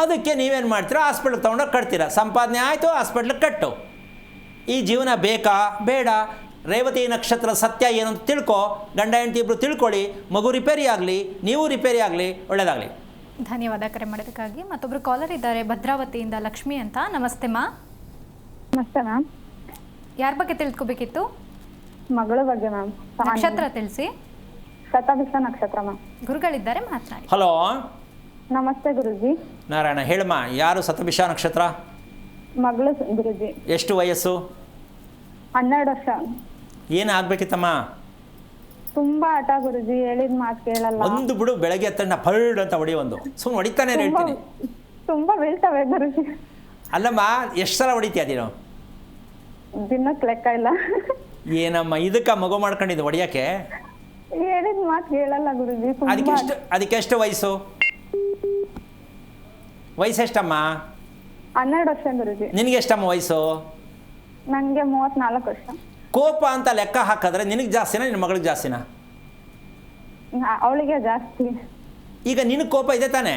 ಅದಕ್ಕೆ ನೀವೇನು ಮಾಡ್ತೀರಾ? ಹಾಸ್ಪಿಟ್ಲಿಗೆ ತೊಗೊಂಡೋಗಿ ಕಟ್ತೀರಾ. ಸಂಪಾದನೆ ಆಯಿತು, ಹಾಸ್ಪಿಟ್ಲಿಗೆ ಕಟ್ಟು. ಈ ಜೀವನ ಬೇಕಾ ಬೇಡ? ರೇವತಿ ನಕ್ಷತ್ರ ಸತ್ಯ ಏನು ಅಂತ ತಿಳ್ಕೊ. ಗಂಡ ಹೆಂಡತಿ ಇಬ್ಬರು ತಿಳ್ಕೊಳ್ಳಿ. ಮಗು ರಿಪೇರಿ ಆಗಲಿ, ನೀವು ರಿಪೇರಿ ಆಗಲಿ, ಒಳ್ಳೆಯದಾಗಲಿ. ಧನ್ಯವಾದ ಕರೆ ಮಾಡೋದಕ್ಕಾಗಿ. ಮತ್ತೊಬ್ಬರು ಕಾಲರ್ ಇದ್ದಾರೆ ಭದ್ರಾವತಿಯಿಂದ, ಲಕ್ಷ್ಮಿ ಅಂತ. ನಮಸ್ತೆ ಮಾ. ನಮಸ್ತೆ ಮ್ಯಾಮ್. ಯಾರ ಬಗ್ಗೆ ತಿಳ್ಕೊಬೇಕಿತ್ತು? ಮಗಳ ಬಗ್ಗೆ ಮ್ಯಾಮ್. ನಕ್ಷತ್ರ ತಿಳಿಸಿ. ಶತಭಿಷ ನಕ್ಷತ್ರ ಮ್ಯಾಮ್. ಗುರುಗಳಿದ್ದಾರೆ, ಮಾತನಾಡಿ. ಹಲೋ ನಮಸ್ತೆ ಗುರುಜಿ. ನಾರಾಯಣ, ಹೇಳಮ್ಮ. ಯಾರು ಶತಭಿಷ ನಕ್ಷತ್ರ? ಮಗಳು ಗುರುಜಿ. ಎಷ್ಟು ವಯಸ್ಸು? 12 ವರ್ಷ. ಏನು ಆಗಬೇಕಿತ್ತಮ್ಮ? ತುಂಬಾ ಹಠ ಗುರುಜಿ, ಹೇಳಿದ ಮಾತು ಕೇಳಲ್ಲ. ಒಂದು ಬಿಡು, ಬೆಳಗ್ಗೆ ಎತ್ತಣ್ಣ ಫರ್ಡ್ ಅಂತ ಹೊಡಿ, ಒಂದು ಸುಮ್ಮನೆ ಹೊಡಿತಾನೆ ಹೇಳ್ತೀನಿ. ತುಂಬಾ ಬೀಳ್ತವೆ ಗುರುಜಿ. ಅಲ್ಲಮ್ಮ, ಎಷ್ಟು ಸಲ ಹೊಡಿತೀಯ ನೀನು? ದಿನಕ್ಕೆ ಲೆಕ್ಕ ಇಲ್ಲ. ಏನಮ್ಮ ಇದಕ್ಕೆ ಮಗು ಮಾಡ್ಕೊಂಡಿದ್ದು ಹೊಡಿಯೋಕ್ಕೆ? ಹೇಳಿದ ಮಾತು ಕೇಳಲ್ಲ ಗುರುಜಿ. ಅದಕ್ಕೆ ಎಷ್ಟು ವಯಸ್ಸು? ವಯಸ್ಸೆಷ್ಟಮ್ಮ? 12 ವರ್ಷ ಗುರುಜಿ. ನಿನಗೆ ಎಷ್ಟಮ್ಮ ವಯಸ್ಸು? ನಂಗೆ 34 ವರ್ಷ. ಕೋಪ ಅಂತ ಲೆಕ್ಕ ಹಾಕಿದ್ರೆ ನಿನಗೆ ಜಾಸ್ತಿನಾ ನಿನ್ನ ಮಗಳಿಗೆ ಜಾಸ್ತಿನಾ? ಅವಳಿಗೆ ಜಾಸ್ತಿ. ಈಗ ನಿನಗೆ ಕೋಪ ಇದೆ ತಾನೇ?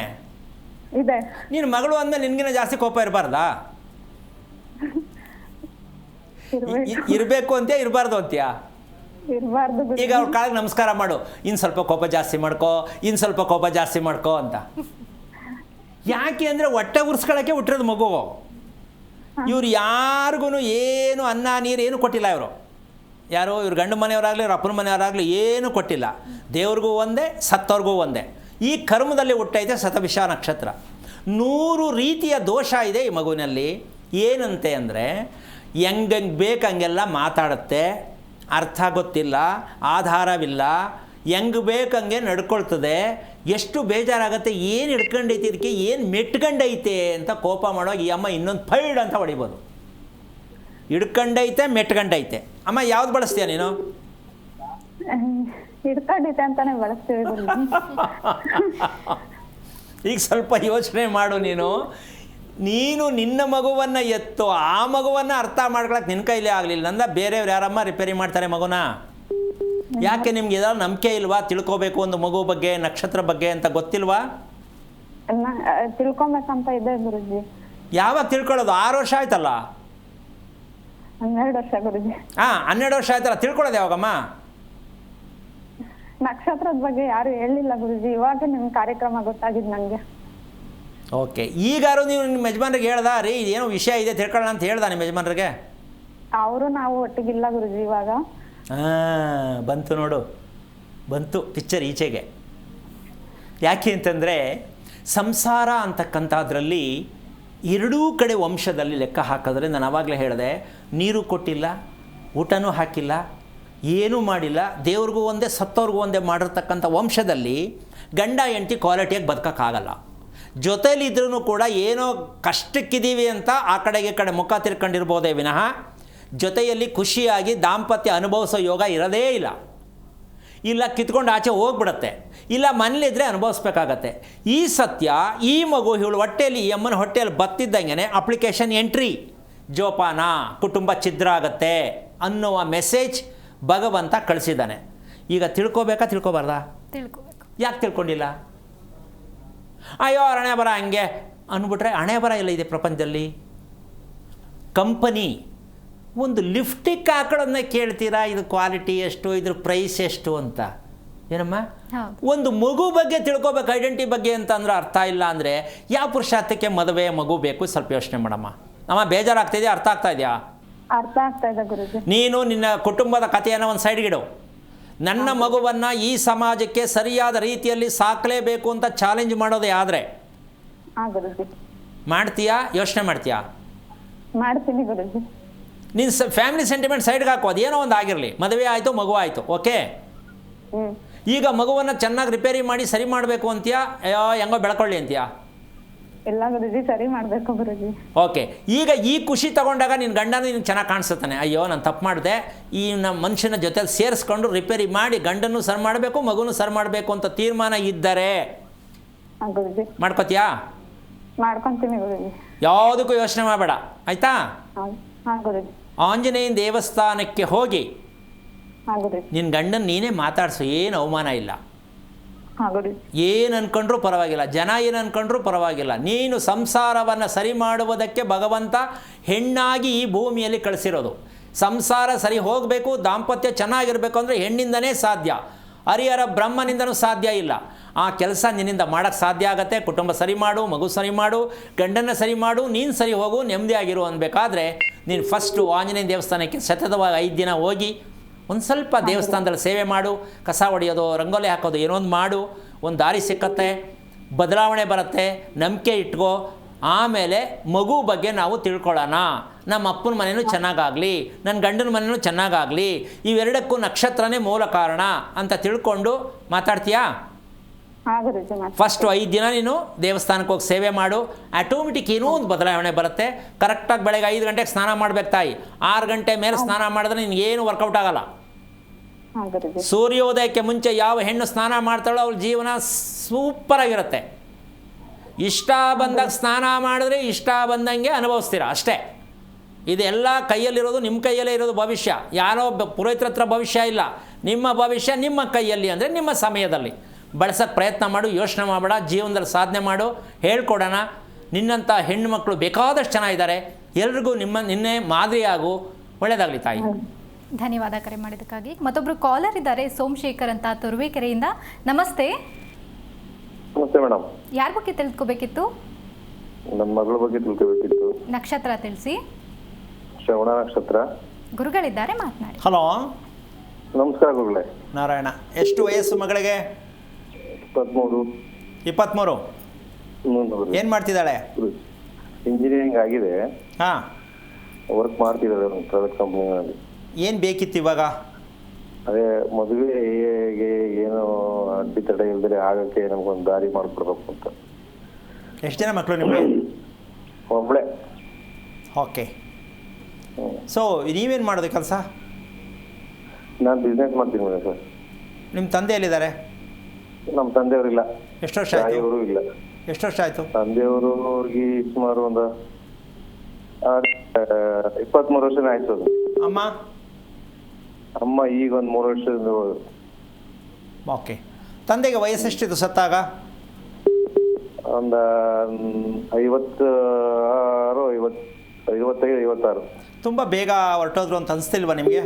ಇದೆ. ನೀನು ಮಗಳು ಅಂದಮೇಲೆ ನಿನಗಿನ ಜಾಸ್ತಿ ಕೋಪ ಇರಬಾರ್ದಾ? ಇರಬೇಕು ಅಂತೀಯ, ಇರಬಾರ್ದು ಅಂತೀಯ? ಇರಬಾರ್ದು. ಈಗ ಅವ್ರ ಕಾಲಿಗೆ ನಮಸ್ಕಾರ ಮಾಡು, ಇನ್ನು ಸ್ವಲ್ಪ ಕೋಪ ಜಾಸ್ತಿ ಮಾಡ್ಕೋ, ಇನ್ನು ಸ್ವಲ್ಪ ಕೋಪ ಜಾಸ್ತಿ ಮಾಡ್ಕೋ ಅಂತ. ಯಾಕೆ ಅಂದರೆ ಹೊಟ್ಟೆ ಉರ್ಸ್ಕೊಳ್ಳೋಕ್ಕೆ ಹುಟ್ಟಿರೋದು ಮಗು. ಇವ್ರು ಯಾರಿಗೂ ಏನು ಅನ್ನ ನೀರು ಏನು ಕೊಟ್ಟಿಲ್ಲ. ಯಾರು ಇವ್ರ ಗಂಡು ಮನೆಯವರಾಗಲಿ ಇವ್ರ ಅಪ್ಪನ ಮನೆಯವರಾಗಲಿ ಏನೂ ಕೊಟ್ಟಿಲ್ಲ. ದೇವ್ರಿಗೂ ಒಂದೇ, ಸತ್ತವ್ರಿಗೂ ಒಂದೇ. ಈ ಕರ್ಮದಲ್ಲಿ ಹುಟ್ಟೈತೆ ಶತಭಿಷ ನಕ್ಷತ್ರ. 100 ರೀತಿಯ ದೋಷ ಇದೆ ಈ ಮಗುವಿನಲ್ಲಿ. ಏನಂತೆ ಅಂದರೆ ಹೆಂಗೆ ಬೇಕಂಗೆಲ್ಲ ಮಾತಾಡುತ್ತೆ, ಅರ್ಥ ಗೊತ್ತಿಲ್ಲ, ಆಧಾರವಿಲ್ಲ, ಹೆಂಗೆ ಬೇಕಂಗೆ ನಡ್ಕೊಳ್ತದೆ. ಎಷ್ಟು ಬೇಜಾರಾಗುತ್ತೆ, ಏನು ಹಿಡ್ಕೊಂಡೈತೆ, ಇದಕ್ಕೆ ಏನು ಮೆಟ್ಕೊಂಡೈತೆ ಅಂತ ಕೋಪ ಮಾಡುವಾಗ ಈ ಅಮ್ಮ ಇನ್ನೊಂದು ಫೈಡ್ ಅಂತ ಹೊಡಿಬೋದು. ಹಿಡ್ಕೊಂಡೈತೆ, ಮೆಟ್ಕೊಂಡೈತೆ. ಅಮ್ಮ ಯಾವ್ದು ಬಳಸ್ತೀಯ ನೀನು? ಹಿಡ್ಕೊಂಡೈತೆ ಅಂತಾನೆ ಬಳಸ್ತೀವಿ. ಈಗ ಸ್ವಲ್ಪ ಯೋಚನೆ ಮಾಡು. ನೀನು ನಿನ್ನ ಮಗುವನ್ನು ಎತ್ತು, ಆ ಮಗುವನ್ನು ಅರ್ಥ ಮಾಡ್ಕೊಳಕ್ಕೆ ನಿನ್ನ ಕೈಲೇ ಆಗಲಿಲ್ಲ ನಂದ ಬೇರೆಯವ್ರು ಯಾರಮ್ಮ ರಿಪೇರಿ ಮಾಡ್ತಾರೆ ಮಗುನ? ಯಾಕೆ ನಿಮ್ಗೆ ಏನಾದ್ರು ನಂಬಿಕೆ ಇಲ್ವಾ? ತಿಳ್ಕೋಬೇಕು ಒಂದು ಮಗು ಬಗ್ಗೆ, ನಕ್ಷತ್ರ ಬಗ್ಗೆ ಅಂತ ಗೊತ್ತಿಲ್ವಾ? ತಿಳ್ಕೊಬೇಕಂತ ಇದೆ ಗುರುಜಿ. ಯಾವಾಗ ತಿಳ್ಕೊಳ್ಳೋದು? 6 ವರ್ಷ ಆಯ್ತಲ್ಲ? 12 ವರ್ಷ ಗುರುಜಿ. 12 ವರ್ಷ ಆಯ್ತಲ್ಲ, ತಿಳ್ಕೊಳ್ಳೋದು ಯಾವಾಗಮ್ಮ? ನಕ್ಷತ್ರದ ಬಗ್ಗೆ ಯಾರು ಹೇಳಿಲ್ಲ ಗುರುಜಿ, ಇವಾಗ ನಿಮ್ಮ ಕಾರ್ಯಕ್ರಮ ಗೊತ್ತಾಗಿದ್ದು ನನಗೆ. ಓಕೆ, ಈಗಾರು ನೀವು ನಿಮ್ಮ ಯಜಮಾನ್ರಿಗೆ ಹೇಳ್ದಾ ರೀ ಏನೋ ವಿಷಯ ಇದೆ ತಿಳ್ಕೊಳ್ಳೋಣ ಅಂತ ಹೇಳ್ದ ನಿಮ್ಮ ಯಜಮಾನ್ರಿಗೆ? ಅವರು ನಾವು ಒಟ್ಟಿಗಿಲ್ಲ ಗುರುಜಿ ಇವಾಗ. ಬಂತು ನೋಡು, ಬಂತು ಪಿಕ್ಚರ್ ಈಚೆಗೆ. ಯಾಕೆ ಅಂತಂದರೆ ಸಂಸಾರ ಅಂತಕ್ಕಂಥದ್ರಲ್ಲಿ ಎರಡೂ ಕಡೆ ವಂಶದಲ್ಲಿ ಲೆಕ್ಕ ಹಾಕಿದ್ರೆ, ನಾನು ಆವಾಗಲೇ ಹೇಳಿದೆ, ನೀರು ಕೊಟ್ಟಿಲ್ಲ, ಊಟನೂ ಹಾಕಿಲ್ಲ, ಏನೂ ಮಾಡಿಲ್ಲ, ದೇವ್ರಿಗೂ ಒಂದೇ ಸತ್ತವ್ರಿಗೂ ಒಂದೇ ಮಾಡಿರ್ತಕ್ಕಂಥ ವಂಶದಲ್ಲಿ ಗಂಡ ಹೆಂಡತಿ ಕ್ವಾಲಿಟಿಯಾಗಿ ಬದುಕೋಕ್ಕಾಗಲ್ಲ. ಜೊತೆಲಿದ್ರೂ ಕೂಡ ಏನೋ ಕಷ್ಟಕ್ಕಿದ್ದೀವಿ ಅಂತ ಆ ಕಡೆಗೆ ಕಡೆ ಮುಖ ತಿರ್ಕೊಂಡಿರ್ಬೋದೇ ವಿನಃ ಜೊತೆಯಲ್ಲಿ ಖುಷಿಯಾಗಿ ದಾಂಪತ್ಯ ಅನುಭವಿಸೋ ಯೋಗ ಇರೋದೇ ಇಲ್ಲ. ಇಲ್ಲ ಕಿತ್ಕೊಂಡು ಆಚೆ ಹೋಗ್ಬಿಡತ್ತೆ, ಇಲ್ಲ ಮನೇಲಿದ್ದರೆ ಅನುಭವಿಸ್ಬೇಕಾಗತ್ತೆ. ಈ ಸತ್ಯ ಈ ಮಗು ಇವಳು ಹೊಟ್ಟೆಯಲ್ಲಿ, ಈ ಅಮ್ಮನ ಹೊಟ್ಟೆಯಲ್ಲಿ ಬತ್ತಿದ್ದಂಗೆ ಅಪ್ಲಿಕೇಶನ್ ಎಂಟ್ರಿ, ಜೋಪಾನ, ಕುಟುಂಬ ಛಿದ್ರ ಆಗತ್ತೆ ಅನ್ನುವ ಮೆಸೇಜ್ ಭಗವಂತ ಕಳಿಸಿದ್ದಾನೆ. ಈಗ ತಿಳ್ಕೊಬೇಕಾ ತಿಳ್ಕೊಬಾರ್ದಾ? ತಿಳ್ಕೊಬೇಕು. ಯಾಕೆ ತಿಳ್ಕೊಂಡಿಲ್ಲ? ಅಯ್ಯೋ ಹಣೆ ಬರ ಹಂಗೆ ಅಂದ್ಬಿಟ್ರೆ ಹಣೆ ಬರ ಎಲ್ಲ ಇದೆ ಪ್ರಪಂಚದಲ್ಲಿ. ಕಂಪನಿ ಒಂದು ಲಿಫ್ಟಿಕ್ ಆಕಳನ್ನ ಕೇಳ್ತೀರಾ, ಇದು ಕ್ವಾಲಿಟಿ ಎಷ್ಟು, ಇದ್ರ ಪ್ರೈಸ್ ಎಷ್ಟು ಅಂತ. ಏನಮ್ಮ, ಒಂದು ಮಗು ಬಗ್ಗೆ ತಿಳ್ಕೊಬೇಕು, ಐಡೆಂಟಿ ಬಗ್ಗೆ ಅಂತ ಅಂದ್ರೆ ಅರ್ಥ ಇಲ್ಲ ಅಂದರೆ ಯಾವ ಪುರುಷಾರ್ಥಕ್ಕೆ ಮದುವೆ ಮಗು ಬೇಕು? ಸ್ವಲ್ಪ ಯೋಚನೆ ಮಾಡಮ್ಮ. ಅಮ್ಮ ಬೇಜಾರಾಗ್ತಿದೆಯಾ? ಅರ್ಥ ಆಗ್ತಾ ಇದೆಯಾ? ಅರ್ಥ ಆಗ್ತಾ ಇದೆ ಗುರುಜಿ. ನೀನು ನಿನ್ನ ಕುಟುಂಬದ ಕಥೆಯನ್ನು ಒಂದು ಸೈಡ್ಗಿಡು. ನನ್ನ ಮಗುವನ್ನು ಈ ಸಮಾಜಕ್ಕೆ ಸರಿಯಾದ ರೀತಿಯಲ್ಲಿ ಸಾಕಲೇಬೇಕು ಅಂತ ಚಾಲೆಂಜ್ ಮಾಡೋದೇ ಆದರೆ ಮಾಡ್ತೀಯಾ? ಯೋಚನೆ ಮಾಡ್ತೀಯಾ? ಮಾಡ್ತೀನಿ ಗುರುಜಿ. ನಿನ್ನ ಫ್ಯಾಮಿಲಿ ಸೆಂಟಿಮೆಂಟ್ ಸೈಡ್ಗೆ ಹಾಕೋ, ಅದೇನೋ ಒಂದು ಆಗಿರಲಿ, ಮದುವೆ ಆಯಿತು, ಮಗು ಆಯಿತು, ಓಕೆ. ಈಗ ಮಗುವನ್ನು ಚೆನ್ನಾಗಿ ರಿಪೇರಿ ಮಾಡಿ ಸರಿ ಮಾಡಬೇಕು ಅಂತೀಯಾ, ಹೆಂಗೋ ಬೆಳ್ಕೊಳ್ಳಿ ಅಂತೀಯಾ? ಇಲ್ಲ ಗುರುಜಿ, ಸರಿ ಮಾಡಬೇಕು ಗುರುಜಿ. ಓಕೆ. ಈಗ ಈ ಖುಷಿ ತಗೊಂಡಾಗ ನಿನ್ನ ಗಂಡನ ನಿನ್ಗೆ ಚೆನ್ನಾಗಿ ಕಾಣಿಸುತ್ತಾನೆ. ಅಯ್ಯೋ ನಾನು ತಪ್ಪು ಮಾಡಿದೆ, ಈ ನಮ್ಮ ಮನುಷ್ಯನ ಜೊತೆ ಸೇರಿಸ್ಕೊಂಡು ರಿಪೇರಿ ಮಾಡಿ ಗಂಡನ್ನು ಸರಿ ಮಾಡಬೇಕು, ಮಗುನೂ ಸರಿ ಮಾಡಬೇಕು ಅಂತ ತೀರ್ಮಾನ ಇದ್ದರೆ ಗುರುಜಿ ಮಾಡ್ಕೋತೀಯಾ? ಮಾಡ್ಕೊಂತೀನಿ ಗುರುಜಿ. ಯಾವುದಕ್ಕೂ ಯೋಚನೆ ಮಾಡಬೇಡ, ಆಯಿತಾ? ಗುರುಜಿ. ಆಂಜನೇಯನ ದೇವಸ್ಥಾನಕ್ಕೆ ಹೋಗಿ ಗುರುಜಿ. ನಿನ್ನ ಗಂಡನ ನೀನೇ ಮಾತಾಡಿಸು, ಏನು ಅವಮಾನ ಇಲ್ಲ. ಗುರುಜಿ. ಏನು ಅನ್ಕೊಂಡ್ರೂ ಪರವಾಗಿಲ್ಲ, ಜನ ಏನು ಅನ್ಕೊಂಡ್ರೂ ಪರವಾಗಿಲ್ಲ. ನೀನು ಸಂಸಾರವನ್ನು ಸರಿ ಮಾಡುವುದಕ್ಕೆ ಭಗವಂತ ಹೆಣ್ಣಾಗಿ ಈ ಭೂಮಿಯಲ್ಲಿ ಕಳಿಸಿರೋದು. ಸಂಸಾರ ಸರಿ ಹೋಗಬೇಕು, ದಾಂಪತ್ಯ ಚೆನ್ನಾಗಿರಬೇಕು ಅಂದರೆ ಹೆಣ್ಣಿಂದನೇ ಸಾಧ್ಯ, ಹರಿಹರ ಬ್ರಹ್ಮನಿಂದನೂ ಸಾಧ್ಯ ಇಲ್ಲ. ಆ ಕೆಲಸ ನಿನ್ನಿಂದ ಮಾಡೋಕ್ಕೆ ಸಾಧ್ಯ ಆಗುತ್ತೆ. ಕುಟುಂಬ ಸರಿ ಮಾಡು, ಮಗು ಸರಿ ಮಾಡು, ಗಂಡನ್ನು ಸರಿ ಮಾಡು, ನೀನು ಸರಿ ಹೋಗು, ನೆಮ್ಮದಿಯಾಗಿರು ಅನ್ಬೇಕಾದ್ರೆ ನೀನು ಫಸ್ಟು ಆಂಜನೇಯ ದೇವಸ್ಥಾನಕ್ಕೆ ಸತತವಾಗಿ 5 ದಿನ ಹೋಗಿ ಒಂದು ಸ್ವಲ್ಪ ದೇವಸ್ಥಾನದಲ್ಲಿ ಸೇವೆ ಮಾಡು, ಕಸ ಹೊಡೆಯೋದು, ರಂಗೋಲಿ ಹಾಕೋದು, ಏನೋ ಒಂದು ಮಾಡು. ಒಂದು ದಾರಿ ಸಿಕ್ಕತ್ತೆ, ಬದಲಾವಣೆ ಬರುತ್ತೆ, ನಂಬಿಕೆ ಇಟ್ಕೋ. ಆಮೇಲೆ ಮಗು ಬಗ್ಗೆ ನಾವು ತಿಳ್ಕೊಳ್ಳೋಣ. ನಮ್ಮ ಅಪ್ಪನ ಮನೆಯೂ ಚೆನ್ನಾಗಾಗಲಿ, ನನ್ನ ಗಂಡನ ಮನೆಯೂ ಚೆನ್ನಾಗಾಗಲಿ, ಇವೆರಡಕ್ಕೂ ನಕ್ಷತ್ರನೇ ಮೂಲ ಕಾರಣ ಅಂತ ತಿಳ್ಕೊಂಡು ಮಾತಾಡ್ತೀಯಾ? ಫಸ್ಟು 5 ದಿನ ನೀನು ದೇವಸ್ಥಾನಕ್ಕೆ ಹೋಗಿ ಸೇವೆ ಮಾಡು. ಆಟೋಮೆಟಿಕ್ ಏನೋ ಒಂದು ಬದಲಾವಣೆ ಬರುತ್ತೆ. ಕರೆಕ್ಟಾಗಿ ಬೆಳಗ್ಗೆ 5 ಗಂಟೆಗೆ ಸ್ನಾನ ಮಾಡಬೇಕು ತಾಯಿ. 6 ಗಂಟೆ ಮೇಲೆ ಸ್ನಾನ ಮಾಡಿದ್ರೆ ನಿನಗೇನು ವರ್ಕೌಟ್ ಆಗಲ್ಲ. ಸೂರ್ಯೋದಯಕ್ಕೆ ಮುಂಚೆ ಯಾವ ಹೆಣ್ಣು ಸ್ನಾನ ಮಾಡ್ತಾಳೋ ಅವಳ ಜೀವನ ಸೂಪರಾಗಿರುತ್ತೆ. ಇಷ್ಟ ಬಂದಾಗ ಸ್ನಾನ ಮಾಡಿದ್ರೆ ಇಷ್ಟ ಬಂದಂಗೆ ಅನುಭವಿಸ್ತೀರ ಅಷ್ಟೇ. ಇದೆಲ್ಲ ಕೈಯಲ್ಲಿರೋದು, ನಿಮ್ಮ ಕೈಯಲ್ಲೇ ಇರೋದು ಭವಿಷ್ಯ. ಯಾರೋ ಪುರೋಹಿತರ ಹತ್ರ ಭವಿಷ್ಯ ಇಲ್ಲ, ನಿಮ್ಮ ಭವಿಷ್ಯ ನಿಮ್ಮ ಕೈಯಲ್ಲಿ. ಅಂದರೆ ನಿಮ್ಮ ಸಮಯದಲ್ಲಿ ಬಳಸೋಕ್ಕೆ ಪ್ರಯತ್ನ ಮಾಡು, ಯೋಚನೆ ಮಾಡಬೇಡ, ಜೀವನದಲ್ಲಿ ಸಾಧನೆ ಮಾಡು. ಹೇಳ್ಕೊಡೋಣ, ನಿನ್ನಂಥ ಹೆಣ್ಣು ಮಕ್ಕಳು ಬೇಕಾದಷ್ಟು ಚೆನ್ನಾಗಿದ್ದಾರೆ. ಎಲ್ರಿಗೂ ನಿನ್ನೆ ಮಾದರಿಯಾಗು. ಒಳ್ಳೆಯದಾಗಲಿ ತಾಯಿ. ಧನ್ಯವಾದ ಕರೆ ಮಾಡಿದ್ದಕ್ಕಾಗಿ. ಮತ್ತೊಬ್ಬರು ಕಾಲರ್ ಇದ್ದಾರೆ, ಸೋಮಶೇಖರ್ ಅಂತ, ತುರುವೇಕೆರೆಯಿಂದ. ನಮಸ್ತೆ. ನಮಸ್ತೆ ಮೇಡಮ್. ಯಾರ ಬಗ್ಗೆ ತಿಳ್ಕೊಬೇಕಿತ್ತು? ನನ್ನ ಮಗಳ ಬಗ್ಗೆ ತಿಳ್ಕೊಬೇಕಿತ್ತು. ನಕ್ಷತ್ರ ತಿಳಿಸಿ. ಶ್ರವಣ ನಕ್ಷತ್ರ. ಗುರುಗಳಿದ್ದಾರೆ, ಮಾತನಾಡಿ. ಹಲೋ, ನಮಸ್ಕಾರ ಗುರುಗಳೇ. ನಾರಾಯಣ. ಎಷ್ಟು ವಯಸ್ಸು ಮಗಳಿಗೆ? 23. ಏನು ಮಾಡ್ತಿದ್ದಾಳೆ? ಇಂಜಿನಿಯರಿಂಗ್ ಆಗಿದೆ. ಹಾಂ, ವರ್ಕ್ ಮಾಡ್ತಿದ್ದಾಳೆ ಒಂದು ಪ್ರೈವೇಟ್ ಕಂಪ್ನಿಗಳಲ್ಲಿ. ಏನು ಬೇಕಿತ್ತು ಇವಾಗ? ಅದೇ ಮದುವೆಗೆ ಏನೋ ಅಡ್ಡಿತಡೆ ಇಲ್ದರೆ ಆಗಕ್ಕೆ ನಮ್ಗೊಂದು ದಾರಿ ಮಾಡಿಕೊಡ್ಬೇಕು ಅಂತ. ಎಷ್ಟು ಜನ ಮಕ್ಕಳು ನಿಮಗೆ? ಒಬ್ಬಳೆ. ಓಕೆ. ಸೊ ನೀವೇನು ಮಾಡೋದು ಕೆಲಸ? ನಾನು ಬಿಸ್ನೆಸ್ ಮಾಡ್ತೀನಿ ಮೇಡಮ್ ಸರ್. ನಿಮ್ಮ ತಂದೆ ಎಲ್ಲಿದ್ದಾರೆ? ನಮ್ಮ ತಂದೆಯವರಿಲ್ಲ. ಎಷ್ಟು ವರ್ಷ ಆಯಿತು? ತಾಯಿಯವರು ಇಲ್ಲ. ಎಷ್ಟು ವರ್ಷ ಆಯಿತು? ತಂದೆಯವರು ಅವ್ರಿಗೆ ಸುಮಾರು ಒಂದು 23 ವರ್ಷನೇ ಆಯ್ತು. ಅದು ಅಮ್ಮ? ಅಮ್ಮ ಈಗ ಒಂದು 3 ವರ್ಷದಿಂದ. ಓಕೆ. ತಂದೆಗೆ ವಯಸ್ಸೆಷ್ಟಿತ್ತು ಸತ್ತಾಗ? ಒಂದು 55-56. ತುಂಬ ಬೇಗ ಹೊರಟೋದ್ರು ಅಂತ ಅನಿಸ್ತಿಲ್ವಾ ನಿಮಗೆ?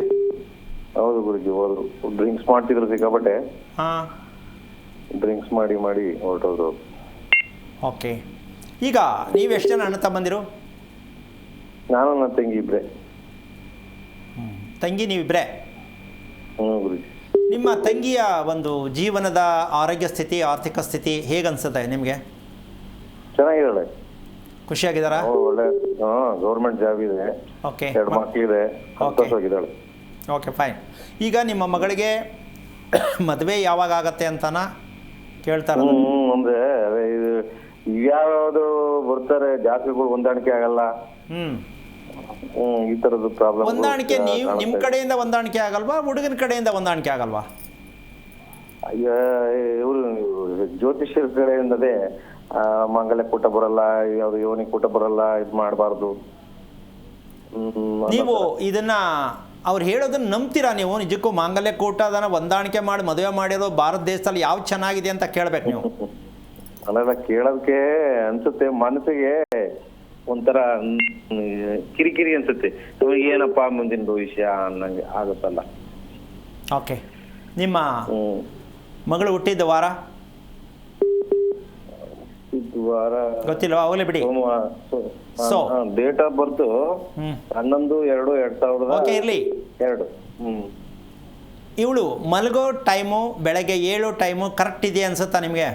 ಹೌದು ಗುರುಜಿ, ಹೋದ್ರು. ಡ್ರಿಂಕ್ಸ್ ಮಾಡ್ತಿದ್ರು ಸಿಕ್ಕಾಪಟ್ಟೆ. ಹಾಂ, ಡ್ರಿಂಕ್ಸ್ ಮಾಡಿ ಹೊರಟೋದ್ರು. ಓಕೆ. ಈಗ ನೀವೆಷ್ಟು ಜನ ಅಣ್ಣ ತಮ್ಮಂದಿರು? ನಾನು ನನ್ನ ತಂಗಿ ಇಬ್ಬರೇ. ತಂಗಿ ನೀವಿಬ್ಬರೇ? ಗುರುಜಿ. ನಿಮ್ಮ ತಂಗಿಯ ಒಂದು ಜೀವನದ ಆರೋಗ್ಯ ಸ್ಥಿತಿ, ಆರ್ಥಿಕ ಸ್ಥಿತಿ ಹೇಗನ್ಸುತ್ತೆ ನಿಮಗೆ? ಚೆನ್ನಾಗಿದ್ದಾಳೆ. ಖುಷಿಯಾಗಿದ್ದಾರಾ? ಒಳ್ಳೆ ಗೌರ್ಮೆಂಟ್ ಜಾಬ್ ಇದೆ. ಓಕೆ. 2 ಮಕ್ಕಳಿದೆ. ಸಂತೋಷವಾಗಿದ್ದಾಳೆ. Okay, fine. ಈಗ ನಿಮ್ಮ ಮಗಳಿಗೆ ಮದುವೆ ಯಾವಾಗ ಆಗತ್ತೆ ಅಂತನ ಕೇಳ್ತಾರೆ. ಅಂದ್ರೆ ಅದೇ ಇದು ಯಾವ್ದು ಬರ್ತಾರೆ, ಜಾತಿಗಳು ಹೊಂದಾಣಿಕೆ ಆಗಲ್ಲ. ಈ ತರದ್ದು ಪ್ರಾಬ್ಲಮ್. ಹೊಂದಾಣಿಕೆ ನಿಮ್ಮ ಕಡೆಯಿಂದ ಹೊಂದಾಣಿಕೆ ಆಗಲ್ವಾ, ಹುಡುಗನ ಕಡೆಯಿಂದ ಹೊಂದಾಣಿಕೆ ಆಗಲ್ವಾ? ಇವರು ಜ್ಯೋತಿಷ್ಯರ ಕಡೆಯಿಂದಲೇ ಮಂಗಲ ಕೂಟ ಬರಲ್ಲ, ಯಾವ್ದು ಯೋನಿ ಕೂಟ ಬರಲ್ಲ, ಇದು ಮಾಡಬಾರ್ದು. ನೀವು ಇದನ್ನ ಅವ್ರು ಹೇಳೋದನ್ನ ನಂಬ್ತೀರಾ ನೀವು? ನಿಜಕ್ಕೂ ಮಾಂಗಲ್ಯ ಕೂಟದನ್ನ ಹೊಂದಾಣಿಕೆ ಮಾಡಿ ಮದುವೆ ಮಾಡಿರೋ ಭಾರತ ದೇಶದಲ್ಲಿ ಯಾವ್ದು ಚೆನ್ನಾಗಿದೆ ಅಂತ ಕೇಳ್ಬೇಕು ನೀವು. ಅಲ್ಲ, ಕೇಳೋದಕ್ಕೆ ಅನ್ಸುತ್ತೆ, ಮನಸ್ಸಿಗೆ ಒಂಥರ ಕಿರಿಕಿರಿ ಅನ್ಸುತ್ತೆ. ಏನಪ್ಪಾ ಮುಂದಿನ ಭವಿಷ್ಯ ಅನ್ನಂಗೆ ಆಗುತ್ತಲ್ಲ. ಓಕೆ, ನಿಮ್ಮ ಮಗಳು ಹುಟ್ಟಿದ ವಾರ ಇದು ವಾರ ಗೊತ್ತಿಲ್ವಾ? ಹೋಗ್ಲಿ ಬಿಡಿ. So. Date of birth 11/2/2002. Okay, ಇರಲಿ. ಇವಳು ಮಲಗೋ ಟೈಮು ಬೆಳಗ್ಗೆ 7 ಟೈಮು ಕರೆಕ್ಟ್ ಇದೆ ಅನ್ಸುತ್ತಾ ನಿಮಗೆ?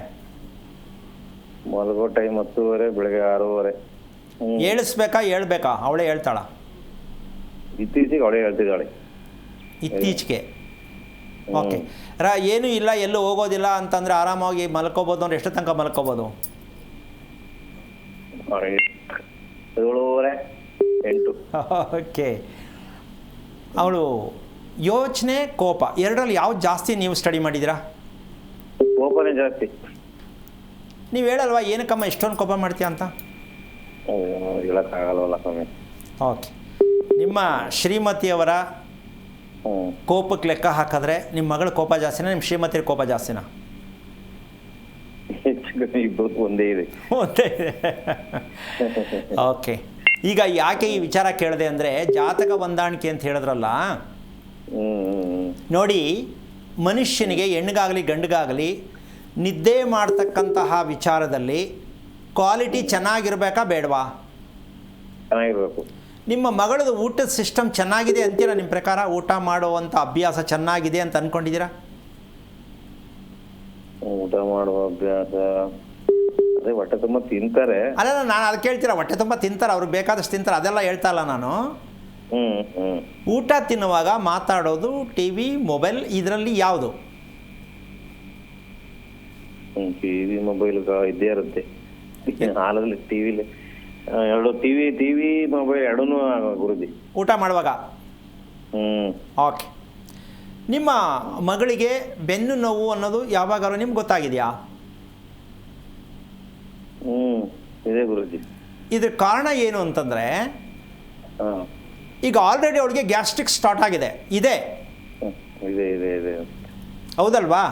ಮಲಗೋ ಟೈಮ್ 10:30, ಬೆಳಗ್ಗೆ 6:30. ಏಳಿಸ್ಬೇಕಾ ಹೇಳ್ಬೇಕಾ? ಅವಳೇ ಹೇಳ್ತಾಳ? ಇತ್ತೀಚೆಗೆ ಅವಳೇ ಹೇಳ್ತಿದ್ದಾಳೆ. ಇತ್ತೀಚೆಗೆ. ಓಕೆ, ಏನೂ ಇಲ್ಲ, ಎಲ್ಲೂ ಹೋಗೋದಿಲ್ಲ ಅಂತಂದರೆ ಆರಾಮಾಗಿ ಮಲ್ಕೋಬೋದು ಅಂದ್ರೆ ಎಷ್ಟು ತನಕ ಮಲ್ಕೋಬೋದು? 7:30, 8. ಓಕೆ. ಅವಳು ಯೋಚನೆ, ಕೋಪ ಎರಡರಲ್ಲಿ ಯಾವ್ದು ಜಾಸ್ತಿ ನೀವು ಸ್ಟಡಿ ಮಾಡಿದ್ದೀರಾ? ಕೋಪನೇ ಜಾಸ್ತಿ. ನೀವು ಹೇಳಲ್ವಾ ಏನಕ್ಕಮ್ಮ ಇಷ್ಟೊಂದು ಕೋಪ ಮಾಡ್ತೀಯ ಅಂತ? ಹೇಳಕ್ಕಾಗಲ್ವಲ್ಲ ಸ್ವಾಮಿ. ಓಕೆ, ನಿಮ್ಮ ಶ್ರೀಮತಿಯವರ ಕೋಪಕ್ಕೆ ಲೆಕ್ಕ ಹಾಕಿದ್ರೆ ನಿಮ್ಮ ಮಗಳ ಕೋಪ ಜಾಸ್ತಿನಾ, ನಿಮ್ಮ ಶ್ರೀಮತಿಯ ಕೋಪ ಜಾಸ್ತಿನಾ? ಇಬ್ಬರು ಒಂದೇ ಇದೆ. ಒಂದೇ ಇದೆ. ಓಕೆ, ಈಗ ಯಾಕೆ ಈ ವಿಚಾರ ಕೇಳಿದೆ ಅಂದರೆ ಜಾತಕ ಹೊಂದಾಣಿಕೆ ಅಂತ ಹೇಳಿದ್ರಲ್ಲ ನೋಡಿ, ಮನುಷ್ಯನಿಗೆ ಹೆಣ್ಣಿಗಾಗಲಿ ಗಂಡಿಗಾಗಲಿ ನಿದ್ದೆ ಮಾಡ್ತಕ್ಕಂತಹ ವಿಚಾರದಲ್ಲಿ ಕ್ವಾಲಿಟಿ ಚೆನ್ನಾಗಿರ್ಬೇಕಾ ಬೇಡವಾ? ಚೆನ್ನಾಗಿರ್ಬೇಕು. ನಿಮ್ಮ ಮಗಳದು ಊಟದ ಸಿಸ್ಟಮ್ ಚೆನ್ನಾಗಿದೆ ಅಂತೀರಾ? ನಿಮ್ಮ ಪ್ರಕಾರ ಊಟ ಮಾಡುವಂಥ ಅಭ್ಯಾಸ ಚೆನ್ನಾಗಿದೆ ಅಂತ ಅಂದ್ಕೊಂಡಿದ್ದೀರಾ? ಊಟ ಮಾಡುವ ಅಭ್ಯಾಸ ಅದೇ ಹೊಟ್ಟೆ ತುಂಬ ತಿಂತಾರೆ. ಅಲ್ಲ, ನಾನು ಅದು ಕೇಳ್ತೀರಾ? ಹೊಟ್ಟೆ ತುಂಬ ತಿಂತಾರೆ, ಅವ್ರಿಗೆ ಬೇಕಾದಷ್ಟು ತಿಂತಾರೆ, ಅದೆಲ್ಲ ಹೇಳ್ತಾ ಇಲ್ಲ ನಾನು. ಊಟ ತಿನ್ನುವಾಗ ಮಾತಾಡೋದು, ಟಿವಿ, ಮೊಬೈಲ್, ಇದರಲ್ಲಿ ಯಾವುದು? ಟಿವಿ, ಮೊಬೈಲ್ ಇದ್ದೇ ಇರುತ್ತೆ. ಹಾಲಲ್ಲಿ ಟಿವಿಲಿ ಎರಡು ಟಿವಿ ಮೊಬೈಲ್ ಎರಡೂ ಗುರುಜಿ ಊಟ ಮಾಡುವಾಗ. ಓಕೆ, ನಿಮ್ಮ ಮಗಳಿಗೆ ಬೆನ್ನು ನೋವು ಅನ್ನೋದು ಯಾವಾಗಾದ್ರೂ ನಿಮ್ಗೆ ಗೊತ್ತಾಗಿದೆಯಾ? ಇದೆ ಗುರುಜಿ. ಇದ್ರ ಕಾರಣ ಏನು ಅಂತಂದರೆ, ಈಗ ಆಲ್ರೆಡಿ ಅವಳಿಗೆ ಗ್ಯಾಸ್ಟ್ರಿಕ್ ಸ್ಟಾರ್ಟ್ ಆಗಿದೆ. ಇದೆ ಹೌದಲ್ವಾ?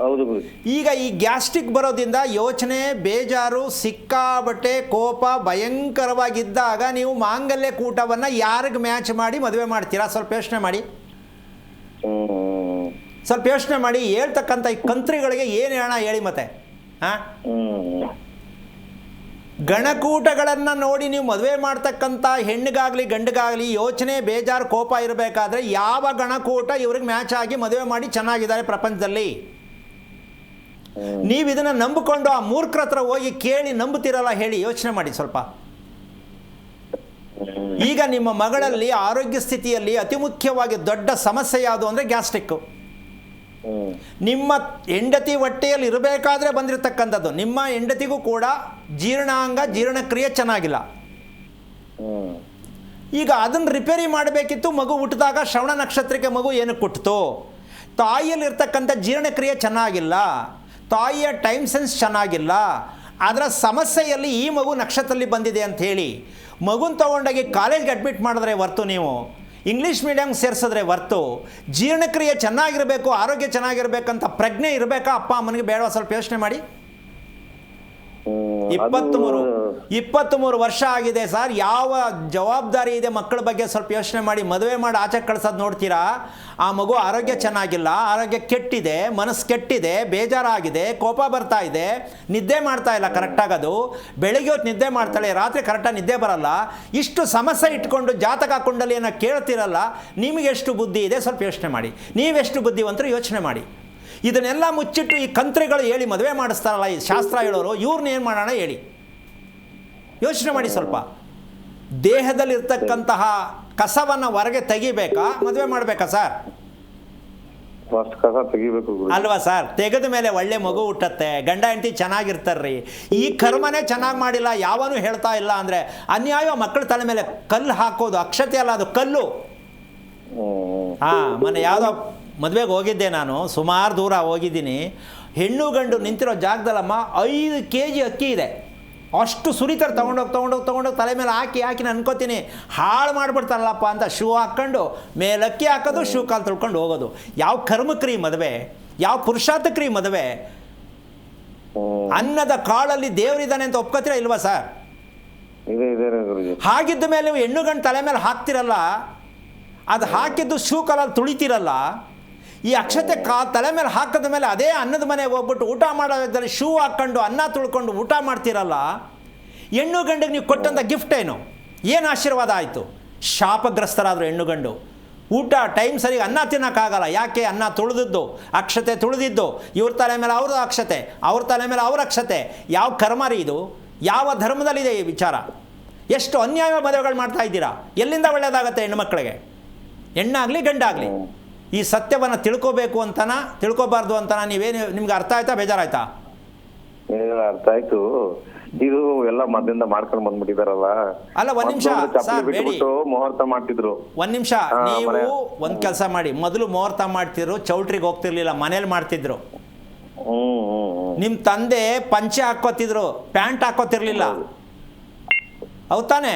ಹೌದು ಗುರುಜಿ. ಈಗ ಈ ಗ್ಯಾಸ್ಟ್ರಿಕ್ ಬರೋದ್ರಿಂದ ಯೋಚನೆ, ಬೇಜಾರು, ಸಿಕ್ಕಾಬಟ್ಟೆ ಕೋಪ ಭಯಂಕರವಾಗಿದ್ದಾಗ ನೀವು ಮಾಂಗಲ್ಯ ಕೂಟವನ್ನು ಯಾರಿಗೆ ಮ್ಯಾಚ್ ಮಾಡಿ ಮದುವೆ ಮಾಡ್ತೀರಾ? ಸ್ವಲ್ಪ ಯೋಚನೆ ಮಾಡಿ. ಸ್ವಲ್ಪ ಯೋಚನೆ ಮಾಡಿ. ಹೇಳ್ತಕ್ಕಂಥ ಈ ಕಂತ್ರಿಗಳಿಗೆ ಏನು ಹೇಳೋಣ ಹೇಳಿ ಮತ್ತೆ? ಹಾಂ, ಗಣಕೂಟಗಳನ್ನು ನೋಡಿ ನೀವು ಮದುವೆ ಮಾಡ್ತಕ್ಕಂಥ ಹೆಣ್ಣಿಗಾಗಲಿ ಗಂಡಿಗಾಗಲಿ ಯೋಚನೆ, ಬೇಜಾರು, ಕೋಪ ಇರಬೇಕಾದ್ರೆ ಯಾವ ಗಣಕೂಟ ಇವ್ರಿಗೆ ಮ್ಯಾಚ್ ಆಗಿ ಮದುವೆ ಮಾಡಿ ಚೆನ್ನಾಗಿದ್ದಾರೆ ಪ್ರಪಂಚದಲ್ಲಿ? ನೀವು ಇದನ್ನು ನಂಬಿಕೊಂಡು ಆ ಮೂರ್ಖರ ಹತ್ರ ಹೋಗಿ ಕೇಳಿ ನಂಬುತ್ತೀರಲ್ಲ? ಹೇಳಿ, ಯೋಚನೆ ಮಾಡಿ ಸ್ವಲ್ಪ. ಈಗ ನಿಮ್ಮ ಮಗಳಲ್ಲಿ ಆರೋಗ್ಯ ಸ್ಥಿತಿಯಲ್ಲಿ ಅತಿ ಮುಖ್ಯವಾಗಿ ದೊಡ್ಡ ಸಮಸ್ಯೆ ಯಾವುದು ಅಂದರೆ ಗ್ಯಾಸ್ಟ್ರಿಕ್ಕು. ನಿಮ್ಮ ಹೆಂಡತಿ ಹೊಟ್ಟೆಯಲ್ಲಿ ಇರಬೇಕಾದ್ರೆ ಬಂದಿರತಕ್ಕಂಥದ್ದು. ನಿಮ್ಮ ಹೆಂಡತಿಗೂ ಕೂಡ ಜೀರ್ಣಾಂಗ, ಜೀರ್ಣಕ್ರಿಯೆ ಚೆನ್ನಾಗಿಲ್ಲ. ಈಗ ಅದನ್ನು ರಿಪೇರಿ ಮಾಡಬೇಕಿತ್ತು. ಮಗು ಹುಟ್ಟಿದಾಗ ಶ್ರವಣ ನಕ್ಷತ್ರಕ್ಕೆ ಮಗು ಏನಕ್ಕೆ ಹುಟ್ಟಿತು? ತಾಯಿಯಲ್ಲಿರ್ತಕ್ಕಂಥ ಜೀರ್ಣಕ್ರಿಯೆ ಚೆನ್ನಾಗಿಲ್ಲ, ತಾಯಿಯ ಟೈಮ್ ಸೆನ್ಸ್ ಚೆನ್ನಾಗಿಲ್ಲ. ಅದರ ಸಮಸ್ಯೆಯಲ್ಲಿ ಈ ಮಗು ನಕ್ಷತ್ರದಲ್ಲಿ ಬಂದಿದೆ ಅಂಥೇಳಿ ಮಗುನ ತೊಗೊಂಡೋಗಿ ಕಾಲೇಜ್ಗೆ ಅಡ್ಮಿಟ್ ಮಾಡಿದ್ರೆ ಹೊರ್ತು, ನೀವು ಇಂಗ್ಲೀಷ್ ಮೀಡಿಯಮ್ಗೆ ಸೇರಿಸಿದ್ರೆ ಹೊರ್ತು, ಜೀರ್ಣಕ್ರಿಯೆ ಚೆನ್ನಾಗಿರಬೇಕು, ಆರೋಗ್ಯ ಚೆನ್ನಾಗಿರ್ಬೇಕಂತ ಪ್ರಜ್ಞೆ ಇರಬೇಕಾ ಅಪ್ಪ ಅಮ್ಮನಿಗೆ? ಬೇಡವಾ? ಸ್ವಲ್ಪ ಯೋಚನೆ ಮಾಡಿ. 23 ವರ್ಷ ಆಗಿದೆ ಸರ್. ಯಾವ ಜವಾಬ್ದಾರಿ ಇದೆ ಮಕ್ಕಳ ಬಗ್ಗೆ? ಸ್ವಲ್ಪ ಯೋಚನೆ ಮಾಡಿ. ಮದುವೆ ಮಾಡಿ ಆಚೆ ಕಳ್ಸೋದು ನೋಡ್ತೀರಾ? ಆ ಮಗು ಆರೋಗ್ಯ ಚೆನ್ನಾಗಿಲ್ಲ, ಆರೋಗ್ಯ ಕೆಟ್ಟಿದೆ, ಮನಸ್ಸು ಕೆಟ್ಟಿದೆ, ಬೇಜಾರಾಗಿದೆ, ಕೋಪ ಬರ್ತಾ ಇದೆ, ನಿದ್ದೆ ಮಾಡ್ತಾ ಇಲ್ಲ ಕರೆಕ್ಟಾಗದು. ಬೆಳಿಗ್ಗೆ ಹೊತ್ತು ನಿದ್ದೆ ಮಾಡ್ತಾಳೆ, ರಾತ್ರಿ ಕರೆಕ್ಟಾಗಿ ನಿದ್ದೆ ಬರಲ್ಲ. ಇಷ್ಟು ಸಮಸ್ಯೆ ಇಟ್ಕೊಂಡು ಜಾತಕ ಕುಂಡಲಿಯನ್ನು ಕೇಳ್ತಿರಲ್ಲ, ನಿಮಗೆ ಎಷ್ಟು ಬುದ್ಧಿ ಇದೆ? ಸ್ವಲ್ಪ ಯೋಚನೆ ಮಾಡಿ. ನೀವೆಷ್ಟು ಬುದ್ಧಿವಂತರು ಯೋಚನೆ ಮಾಡಿ. ಇದನ್ನೆಲ್ಲ ಮುಚ್ಚಿಟ್ಟು ಈ ಕಂತ್ರಿಗಳು ಹೇಳಿ ಮದುವೆ ಮಾಡಿಸ್ತಾರಲ್ಲ, ಈ ಶಾಸ್ತ್ರ ಹೇಳೋರು, ಇವ್ರನ್ನ ಏನು ಮಾಡೋಣ ಹೇಳಿ? ಯೋಚನೆ ಮಾಡಿ ಸ್ವಲ್ಪ. ದೇಹದಲ್ಲಿರ್ತಕ್ಕಂತಹ ಕಸವನ್ನು ಹೊರಗೆ ತೆಗಿಬೇಕಾ, ಮದುವೆ ಮಾಡಬೇಕಾ ಸರ್? ಕಸ ತೆಗಿಬೇಕು ಅಲ್ವಾ ಸರ್? ತೆಗೆದ ಮೇಲೆ ಒಳ್ಳೆ ಮಗು ಹುಟ್ಟತ್ತೆ, ಗಂಡ ಹೆಂಡತಿ ಚೆನ್ನಾಗಿರ್ತಾರ್ರಿ. ಈ ಕರ್ಮನೇ ಚೆನ್ನಾಗಿ ಮಾಡಿಲ್ಲ, ಯಾವನೂ ಹೇಳ್ತಾ ಇಲ್ಲ ಅಂದರೆ ಅನ್ಯಾಯ. ಮಕ್ಕಳ ತಲೆ ಮೇಲೆ ಕಲ್ಲು ಹಾಕೋದು ಅಕ್ಷತೆ ಅಲ್ಲ, ಅದು ಕಲ್ಲು. ಮೊನ್ನೆ ಯಾವುದೋ ಮದುವೆಗೆ ಹೋಗಿದ್ದೆ ನಾನು, ಸುಮಾರು ದೂರ ಹೋಗಿದ್ದೀನಿ. ಹೆಣ್ಣು ಗಂಡು ನಿಂತಿರೋ ಜಾಗದಲ್ಲಮ್ಮ 5 kg ಅಕ್ಕಿ ಇದೆ. ಅಷ್ಟು ಸುರಿತಾರೆ, ತೊಗೊಂಡೋಗಿ ತಲೆ ಮೇಲೆ ಹಾಕಿ ನಾನು ಅನ್ಕೋತೀನಿ ಹಾಳು ಮಾಡಿಬಿಡ್ತಾರಲ್ಲಪ್ಪ ಅಂತ. ಶೂ ಹಾಕ್ಕೊಂಡು ಮೇಲೆ ಅಕ್ಕಿ ಹಾಕೋದು, ಶೂ ಕಾಲು ತೊಳ್ಕೊಂಡು ಹೋಗೋದು. ಯಾವ ಕರ್ಮಕ್ರಿ ಮದುವೆ? ಯಾವ ಪುರುಷಾರ್ಥಕ್ರಿ ಮದುವೆ? ಅನ್ನದ ಕಾಳಲ್ಲಿ ದೇವರಿದ್ದಾನೆ ಅಂತ ಒಪ್ಕೋತೀರಾ ಇಲ್ವಾ ಸರ್? ಇದೆ ಗುರುಜಿ. ಹಾಗಿದ್ದ ಮೇಲೆ ನೀವು ಹೆಣ್ಣು ಗಂಡು ತಲೆ ಮೇಲೆ ಹಾಕ್ತಿರಲ್ಲ, ಅದು ಹಾಕಿದ್ದು ಶೂ ಕಲರ್ ತುಳಿತಿರಲ್ಲ, ಈ ಅಕ್ಷತೆ ತಲೆ ಮೇಲೆ ಹಾಕಿದ ಮೇಲೆ ಅದೇ ಅನ್ನದ ಮನೆಗೆ ಹೋಗ್ಬಿಟ್ಟು ಊಟ ಮಾಡೋದ್ರಲ್ಲಿ ಶೂ ಹಾಕ್ಕೊಂಡು ಅನ್ನ ತುಳ್ಕೊಂಡು ಊಟ ಮಾಡ್ತಿರಲ್ಲ, ಹೆಣ್ಣು ಗಂಡಿಗೆ ನೀವು ಕೊಟ್ಟಂಥ ಗಿಫ್ಟ್ ಏನು ಆಶೀರ್ವಾದ ಆಯಿತು? ಶಾಪಗ್ರಸ್ತರಾದರು ಹೆಣ್ಣು ಗಂಡು. ಊಟ ಟೈಮ್ ಸರಿಗೆ ಅನ್ನ ತಿನ್ನೋಕ್ಕಾಗಲ್ಲ. ಯಾಕೆ? ಅನ್ನ ತುಳಿದಿದ್ದು, ಅಕ್ಷತೆ ತುಳಿದಿದ್ದು, ಇವ್ರ ತಲೆ ಮೇಲೆ ಅವ್ರದ್ದು ಅಕ್ಷತೆ, ಅವ್ರ ತಲೆ ಮೇಲೆ ಅವ್ರ ಅಕ್ಷತೆ. ಯಾವ ಕರ್ಮರಿ ಇದು? ಯಾವ ಧರ್ಮದಲ್ಲಿದೆ ಈ ವಿಚಾರ? ಎಷ್ಟು ಅನ್ಯಾಯ ಮದುವೆಗಳು ಮಾಡ್ತಾ ಇದ್ದೀರಾ? ಎಲ್ಲಿಂದ ಒಳ್ಳೆಯದಾಗತ್ತೆ ಹೆಣ್ಣು ಮಕ್ಕಳಿಗೆ? ಹೆಣ್ಣಾಗಲಿ ಗಂಡಾಗಲಿ ಈ ಸತ್ಯವನ್ನು ತಿಳ್ಕೋಬೇಕು ಅಂತನ ತಿಳ್ಕೊಬಾರ್ದು ಅಂತನ ನೀವೇನು ನಿಮ್ಗೆ ಅರ್ಥ ಆಯ್ತಾ ಬೇಜಾರಾಯ್ತಾ? ಅರ್ಥ ಆಯ್ತು. ಇದು ಎಲ್ಲ ಮೊದಲಿಂದ ಮಾಡ್ಕೊಂಡು ಬಂದ್ಬಿಟ್ಟಿದಾರಲ್ಲ. ಅಲ್ಲ ಒಂದ್ ನಿಮಿಷ ಸರ್, ಬಿಟ್ಬಿಟ್ಟು ಮುಹೂರ್ತ ಮಾಡ್ತಿದ್ರು. ಒಂದ್ ನಿಮಿಷ, ನೀವು ಒಂದ್ ಕೆಲಸ ಮಾಡಿ. ಮೊದಲು ಮುಹೂರ್ತ ಮಾಡ್ತಿದ್ರು, ಚೌಟ್ರಿಗೆ ಹೋಗ್ತಿರ್ಲಿಲ್ಲ, ಮನೇಲಿ ಮಾಡ್ತಿದ್ರು. ನಿಮ್ಮ ತಂದೆ ಪಂಚೆ ಹಾಕೋತಿದ್ರು, ಪ್ಯಾಂಟ್ ಹಾಕೋತಿರ್ಲಿಲ್ಲ. ಹೌದ್ ತಾನೆ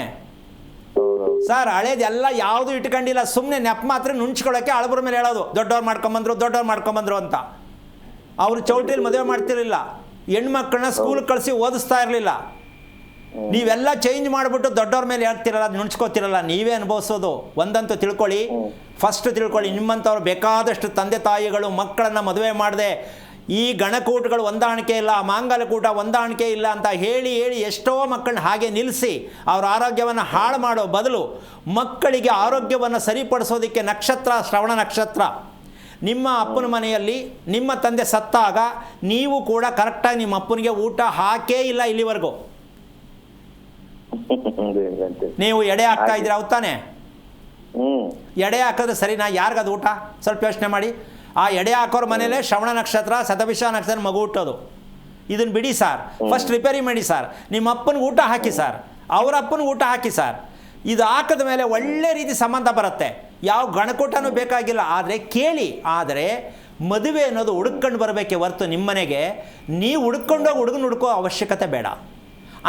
ಸರ್? ಹಳೇದೆಲ್ಲ ಯಾವುದು ಇಟ್ಕೊಂಡಿಲ್ಲ, ಸುಮ್ಮನೆ ನೆಪ ಮಾತ್ರ ನುಣ್ಚ್ಕೊಳ್ಳೋಕ್ಕೆ ಹಳಬ್ರ ಮೇಲೆ ಹೇಳೋದು, ದೊಡ್ಡವ್ರು ಮಾಡ್ಕೊಂಬಂದ್ರು ಅಂತ. ಅವರು ಚೌಟ್ರಿಯಲ್ಲಿ ಮದುವೆ ಮಾಡ್ತಿರಲಿಲ್ಲ, ಹೆಣ್ಮಕ್ಳನ್ನ ಸ್ಕೂಲ್ ಕಳಿಸಿ ಓದಿಸ್ತಾ ಇರಲಿಲ್ಲ. ನೀವೆಲ್ಲ ಚೇಂಜ್ ಮಾಡಿಬಿಟ್ಟು ದೊಡ್ಡವ್ರ ಮೇಲೆ ಹೇಳ್ತಿರಲ್ಲ, ಅದು ನುಣ್ಚ್ಕೋತಿರಲ್ಲ, ನೀವೇ ಅನುಭವಿಸೋದು. ಒಂದಂತೂ ತಿಳ್ಕೊಳ್ಳಿ, ಫಸ್ಟ್ ತಿಳ್ಕೊಳ್ಳಿ, ನಿಮ್ಮಂಥವ್ರು ಬೇಕಾದಷ್ಟು ತಂದೆ ತಾಯಿಗಳು ಮಕ್ಕಳನ್ನು ಮದುವೆ ಮಾಡದೆ ಈ ಗಣಕೂಟಗಳು ಹೊಂದಾಣಿಕೆ ಇಲ್ಲ, ಮಾಂಗಲ್ಯಕೂಟ ಹೊಂದಾಣಿಕೆ ಇಲ್ಲ ಅಂತ ಹೇಳಿ ಎಷ್ಟೋ ಮಕ್ಕಳನ್ನ ಹಾಗೆ ನಿಲ್ಲಿಸಿ ಅವರ ಆರೋಗ್ಯವನ್ನು ಹಾಳು ಮಾಡೋ ಬದಲು ಮಕ್ಕಳಿಗೆ ಆರೋಗ್ಯವನ್ನು ಸರಿಪಡಿಸೋದಕ್ಕೆ ನಕ್ಷತ್ರ, ಶ್ರವಣ ನಕ್ಷತ್ರ, ನಿಮ್ಮ ಅಪ್ಪನ ಮನೆಯಲ್ಲಿ ನಿಮ್ಮ ತಂದೆ ಸತ್ತಾಗ ನೀವು ಕೂಡ ಕರೆಕ್ಟಾಗಿ ನಿಮ್ಮ ಅಪ್ಪನಿಗೆ ಊಟ ಹಾಕೇ ಇಲ್ಲ ಇಲ್ಲಿವರೆಗೂ. ನೀವು ಎಡೆ ಹಾಕ್ತಾ ಇದ್ದೀರಾ, ಹೌದ್ ತಾನೆ? ಎಡೆ ಹಾಕಿದ್ರೆ ಸರಿನಾ? ಯಾರಿಗದು ಊಟ? ಸ್ವಲ್ಪ ಯೋಚನೆ ಮಾಡಿ. ಆ ಎಡೆ ಹಾಕೋರ ಮನೇಲೆ ಶ್ರವಣ ನಕ್ಷತ್ರ, ಶತಭಿಷ ನಕ್ಷತ್ರ ಮಗು ಹುಟ್ಟೋದು. ಇದನ್ನು ಬಿಡಿ ಸರ್, ಫಸ್ಟ್ ರಿಪೇರಿ ಮಾಡಿ ಸರ್. ನಿಮ್ಮ ಅಪ್ಪನಿಗೆ ಊಟ ಹಾಕಿ ಸರ್, ಅವರ ಅಪ್ಪನಿಗೆ ಊಟ ಹಾಕಿ ಸರ್. ಇದು ಹಾಕಿದ ಮೇಲೆ ಒಳ್ಳೆ ರೀತಿ ಸಂಬಂಧ ಬರುತ್ತೆ. ಯಾವ ಗಣಕೂಟನೂ ಬೇಕಾಗಿಲ್ಲ. ಆದರೆ ಕೇಳಿ, ಆದರೆ ಮದುವೆ ಅನ್ನೋದು ಹುಡುಕೊಂಡು ಬರಬೇಕೆ ಹೊರತು ನಿಮ್ಮನೆಗೆ ನೀವು ಹುಡುಕೊಂಡೋಗಿ ಹುಡುಗನ ಹುಡುಕೋ ಅವಶ್ಯಕತೆ ಬೇಡ.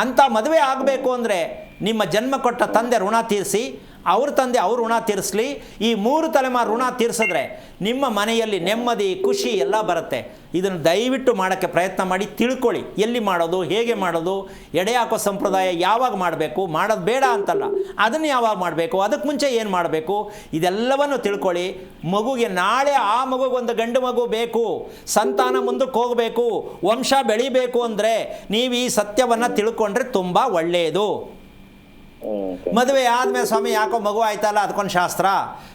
ಅಂಥ ಮದುವೆ ಆಗಬೇಕು ಅಂದರೆ ನಿಮ್ಮ ಜನ್ಮ ಕೊಟ್ಟ ತಂದೆ ಋಣ ತೀರಿಸಿ, ಅವ್ರ ತಂದೆ ಅವ್ರ ಋಣ ತೀರಿಸಲಿ. ಈ 3 ತಲೆಮಾರು ಋಣ ತೀರಿಸಿದ್ರೆ ನಿಮ್ಮ ಮನೆಯಲ್ಲಿ ನೆಮ್ಮದಿ, ಖುಷಿ ಎಲ್ಲ ಬರುತ್ತೆ. ಇದನ್ನು ದಯವಿಟ್ಟು ಮಾಡೋಕ್ಕೆ ಪ್ರಯತ್ನ ಮಾಡಿ, ತಿಳ್ಕೊಳ್ಳಿ. ಎಲ್ಲಿ ಮಾಡೋದು, ಹೇಗೆ ಮಾಡೋದು, ಎಡೆ ಹಾಕೋ ಸಂಪ್ರದಾಯ ಯಾವಾಗ ಮಾಡಬೇಕು, ಮಾಡೋದು ಬೇಡ ಅಂತಲ್ಲ, ಅದನ್ನು ಯಾವಾಗ ಮಾಡಬೇಕು, ಅದಕ್ಕೆ ಮುಂಚೆ ಏನು ಮಾಡಬೇಕು, ಇದೆಲ್ಲವನ್ನು ತಿಳ್ಕೊಳ್ಳಿ. ಮಗುಗೆ ನಾಳೆ ಆ ಮಗುಗೊಂದು ಗಂಡು ಮಗು ಬೇಕು, ಸಂತಾನ ಮುಂದಕ್ಕೆ ಹೋಗಬೇಕು, ವಂಶ ಬೆಳಿಬೇಕು ಅಂದರೆ ನೀವು ಈ ಸತ್ಯವನ್ನು ತಿಳ್ಕೊಂಡ್ರೆ ತುಂಬ ಒಳ್ಳೆಯದು. ಮದುವೆ ಆದಮೇಲೆ ಸ್ವಾಮಿ ಯಾಕೋ ಮಗು ಆಯ್ತಲ್ಲ ಅದಕ್ಕೊಂದು ಶಾಸ್ತ್ರ,